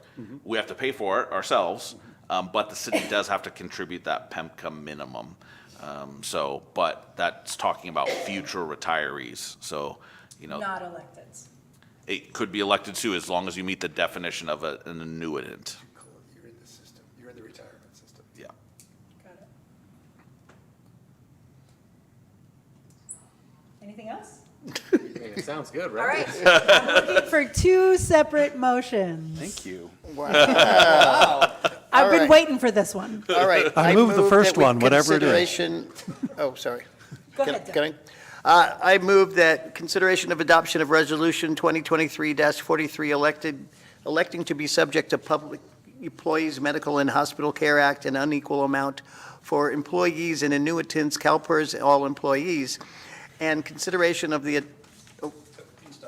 E: We have to pay for it ourselves, but the city does have to contribute that PEMCA minimum. But that's talking about future retirees. So,
A: Not electeds.
E: it could be elected too, as long as you meet the definition of an annuitant.
Q: You're in the system. You're in the retirement system.
E: Yeah.
A: Got it. Anything else?
B: It sounds good,
A: All
B: right?
A: right. I'm looking for two separate motions.
E: Thank you.
J: Wow.
A: I've
J: All
A: been
J: right.
A: waiting for this one.
J: All right.
R: I move the first
J: that we
R: one, whatever it is.
J: consideration- Oh, sorry.
A: Go
J: Can-
A: ahead,
J: can I move that consideration of adoption of Resolution 2023-43 electing to be subject to Public Employees Medical and Hospital Care Act an unequal amount for employees and annuitants, CalPERS, all employees, and consideration of the,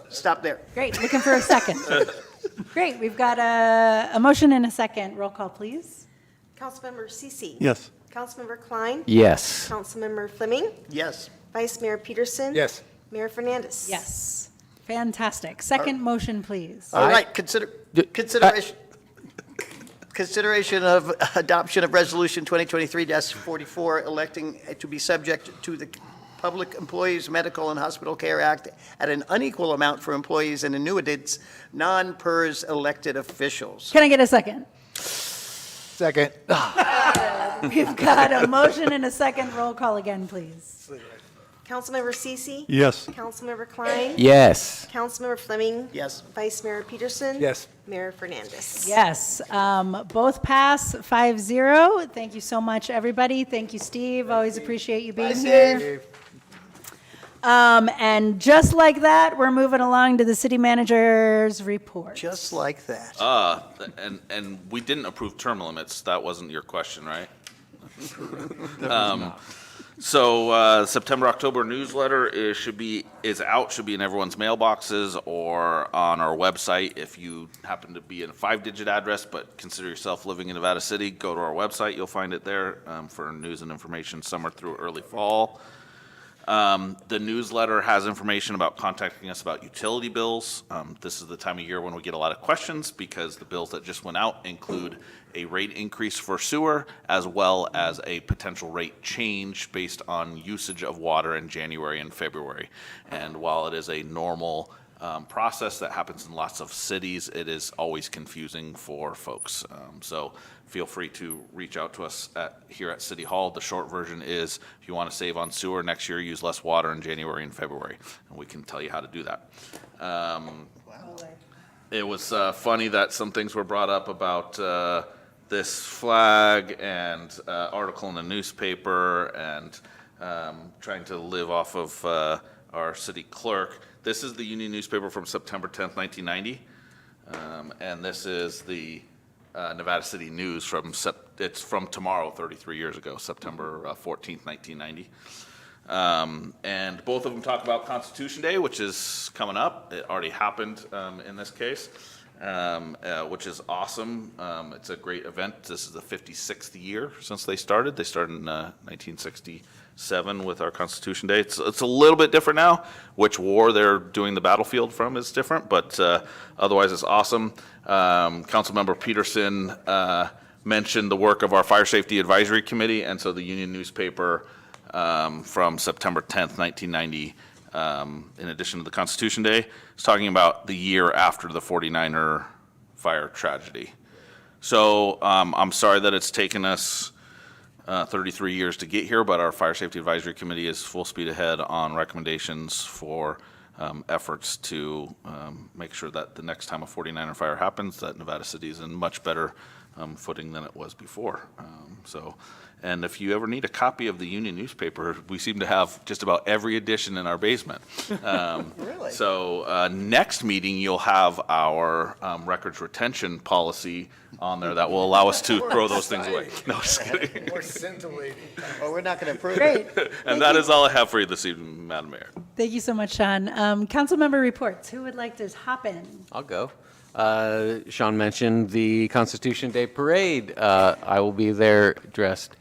J: stop there.
A: Great, looking for a second. Great, we've got a motion and a second. Roll call, please.
D: Councilmember Cece.
R: Yes.
D: Councilmember Klein.
B: Yes.
D: Councilmember Fleming.
J: Yes.
D: Vice Mayor Peterson.
Q: Yes.
D: Mayor Fernandez.
A: Yes. Fantastic. Second motion, please.
J: All right, consideration of adoption of Resolution 2023-44, electing to be subject to the Public Employees Medical and Hospital Care Act at an unequal amount for employees and annuitants, non-PERS elected officials.
A: Can I get a second?
Q: Second.
A: We've got a motion and a second. Roll call again, please.
D: Councilmember Cece.
R: Yes.
D: Councilmember Klein.
B: Yes.
D: Councilmember Fleming.
J: Yes.
D: Vice Mayor Peterson.
Q: Yes.
D: Mayor Fernandez.
A: Yes, both pass 5-0. Thank you so much, everybody. Thank you, Steve. Always appreciate you being here. And just like that, we're moving along to the city manager's report.
J: Just like that.
E: And we didn't approve term limits. That wasn't your question, right? So September, October newsletter should be in everyone's mailboxes or on our website. If you happen to be in a 5-digit address but consider yourself living in Nevada City, go to our website. You'll find it there for news and information summer through early fall. The newsletter has information about contacting us about utility bills. This is the time of year when we get a lot of questions because the bills that just went out include a rate increase for sewer as well as a potential rate change based on usage of water in January and February. And while it is a normal process that happens in lots of cities, it is always confusing for folks. So feel free to reach out to us here at City Hall. The short version is if you want to save on sewer next year, use less water in January and February, and we can tell you how to do that. It was funny that some things were brought up about this flag and article in the newspaper and trying to live off of our city clerk. This is the Union newspaper from September 10th, 1990, and this is the Nevada City News from tomorrow, 33 years ago, September 14th, 1990. And both of them talk about Constitution Day, which is coming up. It already happened in this case, which is awesome. It's a great event. This is the 56th year since they started. They started in 1967 with our Constitution Day. It's a little bit different now. Which war they're doing the battlefield from is different, but otherwise it's awesome. Councilmember Peterson mentioned the work of our Fire Safety Advisory Committee, and so the Union newspaper from September 10th, 1990, in addition to the Constitution Day, is talking about the year after the 49er fire tragedy. So I'm sorry that it's taken us 33 years to get here, but our Fire Safety Advisory Committee is full speed ahead on recommendations for efforts to make sure that the next time a 49er fire happens, that Nevada City is in much better footing than it was before. And if you ever need a copy of the Union newspaper, we seem to have just about every edition in our basement.
J: Really?
E: So next meeting, you'll have our records retention policy on there that will allow us to throw those things away. No, just kidding.
Q: More scintillating.
J: Well, we're not going to approve
A: Great.
J: it.
E: And that is all I have for you this evening, Madam Mayor.
A: Thank you so much, Sean. Council member reports. Who would like to hop in?
B: I'll go. Sean mentioned the Constitution Day Parade. I will be there dressed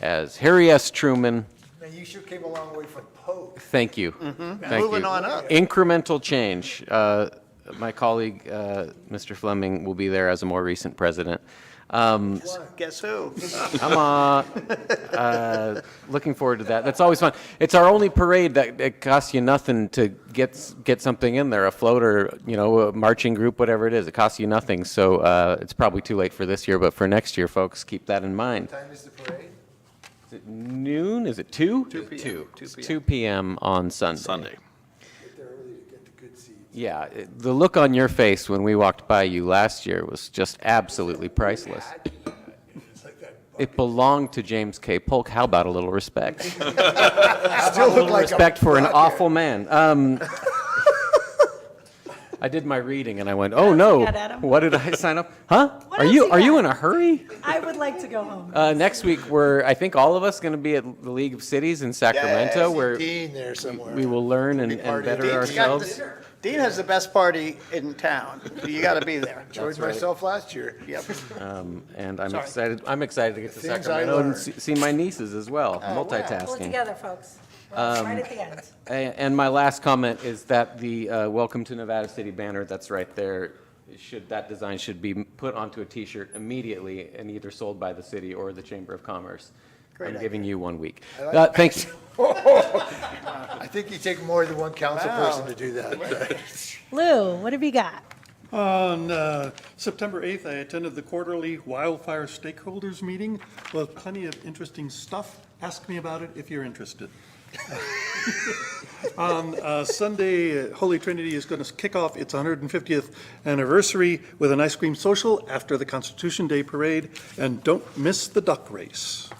B: as Harry S. Truman.
Q: Man, you sure came a long way from Pope.
B: Thank you.
J: Mm-hmm.
B: Thank
J: Moving
B: you.
J: on up.
B: Incremental change. My colleague, Mr. Fleming, will be there as a more recent president.
J: Guess who?
B: I'm looking forward to that. That's always fun. It's our only parade that it costs you nothing to get something in there, a float or, a marching group, whatever it is. It costs you nothing. So it's probably too late for this year, but for next year, folks, keep that in mind.
Q: What time is the parade?
B: Is it noon? Is it 2?
J: 2 p.m.
B: 2.
J: 2 p.m.
B: 2 p.m. on Sunday.
E: Sunday.
Q: Get there early to get the good seats.
B: Yeah, the look on your face when we walked by you last year was just absolutely priceless.
Q: It's like that.
B: It belonged to James K. Polk. How about a little respect?
Q: Still
B: A
Q: look
B: little
Q: like
B: respect for an
Q: bucket.
B: awful man. I did my reading and I went, oh no,
A: forget, Adam.
B: what did I sign up? Huh?
A: What
B: Are
A: else
B: you
A: you
B: are you
A: got?
B: in a hurry?
A: I would like to go home.
B: Next week we're, I think all of us going to be at the League of Cities in Sacramento,
Q: Yes,
B: where
Q: Dean there somewhere.
B: we will learn and
Q: party.
B: better
Q: Dean's got
B: ourselves.
J: Dean has the best party in town. You got to be there.
Q: Enjoyed myself last year.
J: Yep.
B: And I'm
J: Sorry.
B: excited. I'm excited to get to
Q: things I
B: Sacramento and
Q: learned.
B: see my nieces as well.
A: Pull it
B: Multitasking.
A: together, folks. Right at the end.
B: And my last comment is that the Welcome to Nevada City banner that's right there, that design should be put onto a T-shirt immediately and either sold by the city or the Chamber of Commerce.
J: Great
B: I'm giving you 1 week.
Q: like-
B: Thanks.
Q: I think you take more than one council
J: Wow.
Q: person to do that.
A: Lou, what have you got?
R: On September 8th, I attended the quarterly wildfire stakeholders meeting with plenty of interesting stuff. Ask me about it if you're interested. On Sunday, Holy Trinity is going to kick off its 150th anniversary with an ice cream social after the Constitution Day Parade, and don't miss the duck race.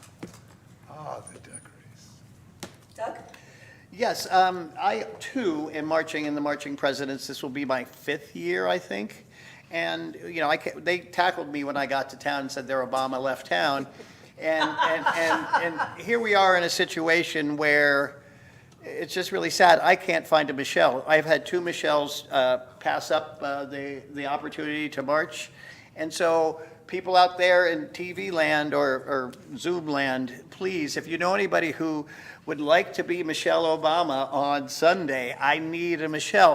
Q: Ah, the duck race.
A: Doug?
J: Yes, I too am marching in the Marching Presidents. This will be my 5th year, I think. And, they tackled me when I got to town and said their Obama left town. And here we are in a situation where it's just really sad. I can't find a Michelle. I've had 2 Michelles pass up the opportunity to march. And so people out there in TV land or Zoom land, please, if you know anybody who would like to be Michelle Obama on Sunday, I need a Michelle.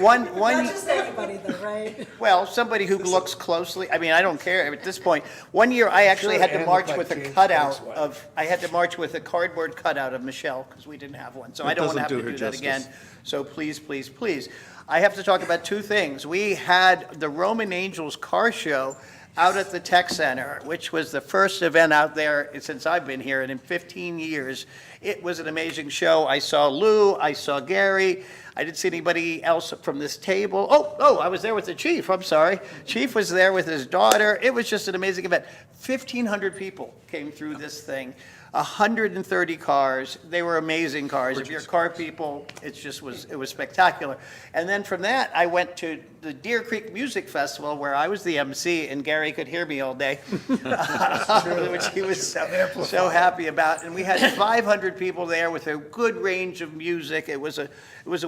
J: One,
A: Not just anybody though, right?
J: well, somebody who looks closely, I mean, I don't care at this point. One year, I actually
Q: Sure,
J: had to
Q: and
J: march
Q: look
J: with
Q: like
J: a
Q: James
J: cutout
Q: Francois.
J: of, I had to march with a cardboard cutout of Michelle, because we didn't have one. So I
R: That
J: don't want to have
R: doesn't
J: to
R: do
J: do
R: her
J: that again.
R: justice.
J: So please, please, please. I have to talk about 2 things. We had the Roman Angels Car Show out at the Tech Center, which was the first event out there since I've been here, and in 15 years. It was an amazing show. I saw Lou, I saw Gary. I didn't see anybody else from this table. Oh, I was there with the chief, I'm sorry. Chief was there with his daughter. It was just an amazing event. 1,500 people came through this thing. 130 cars. They were amazing cars. If you're car people, it was spectacular. And then from that, I went to the Deer Creek Music Festival where I was the MC and Gary could hear me all day, which he was so happy about. And we had 500 people there with a good range of music. It was a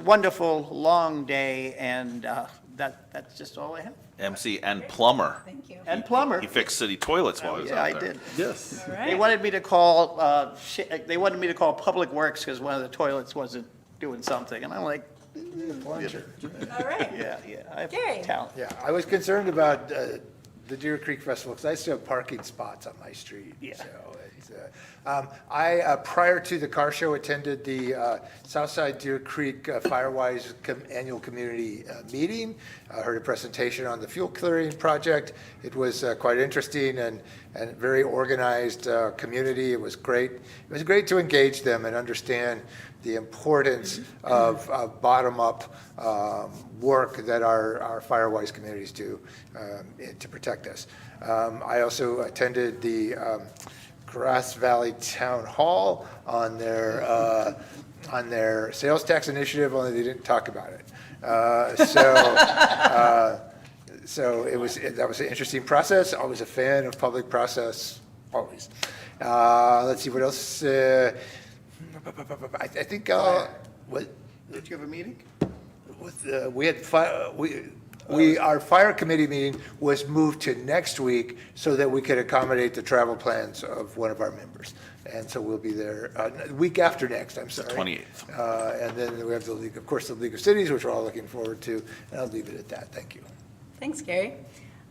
J: wonderful, long day, and that's just all I have.
E: MC and plumber.
A: Thank you.
J: And plumber.
E: He fixed city toilets while he was
J: Yeah,
E: out
J: I
E: there.
J: did.
R: Yes.
A: All right.
J: They wanted me to call, they wanted me to call Public Works because one of the toilets wasn't doing something, and I'm like,
A: All right.
J: yeah, I have
A: Gary.
J: talent.
Q: Yeah, I was concerned about the Deer Creek Festival because I still have parking spots on my street.
J: Yeah.
Q: So it's, I, prior to the car show, attended the Southside Deer Creek Firewise Annual Community Meeting. I heard a presentation on the fuel clearing project. It was quite interesting and very organized community. It was great. It was great to engage them and understand the importance of bottom-up work that our Firewise communities do to protect us. I also attended the Grass Valley Town Hall on their sales tax initiative, only they didn't talk about it. So that was an interesting process. Always a fan of public process, always. Let's see what else. I think what
J: Did you have a meeting?
Q: we had our fire committee meeting was moved to next week so that we could accommodate the travel plans of one of our members. And so we'll be there the week after next, I'm sorry.
E: 28th.
Q: And then we have the League, of course, the League of Cities, which we're all looking forward to. And I'll leave it at that. Thank you.
A: Thanks, Gary.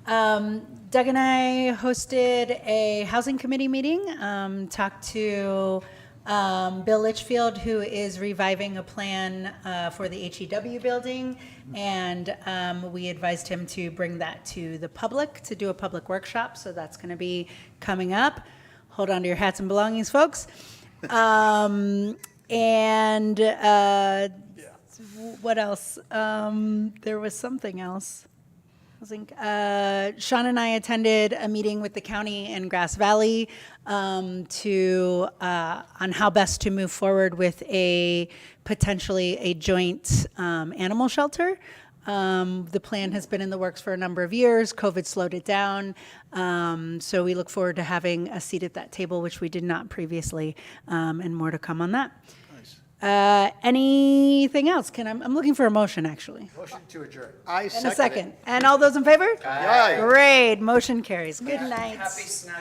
A: Doug and I hosted a housing committee meeting, talked to Bill Litchfield, who is reviving a plan for the HEW building, and we advised him to bring that to the public to do a public workshop, so that's going to be coming up. Hold on to your hats and belongings, folks. And what else? There was something else. I think Sean and I attended a meeting with the county and Grass Valley on how best to move forward with potentially a joint animal shelter. The plan has been in the works for a number of years. COVID slowed it down. So we look forward to having a seat at that table, which we did not previously, and more to come on that. Anything else? I'm looking for a motion, actually.
Q: Motion to adjourn.
J: I
A: And a second. And all those in favor?
J: Aye.
A: Great. Motion carries. Good night.
C: Happy snack.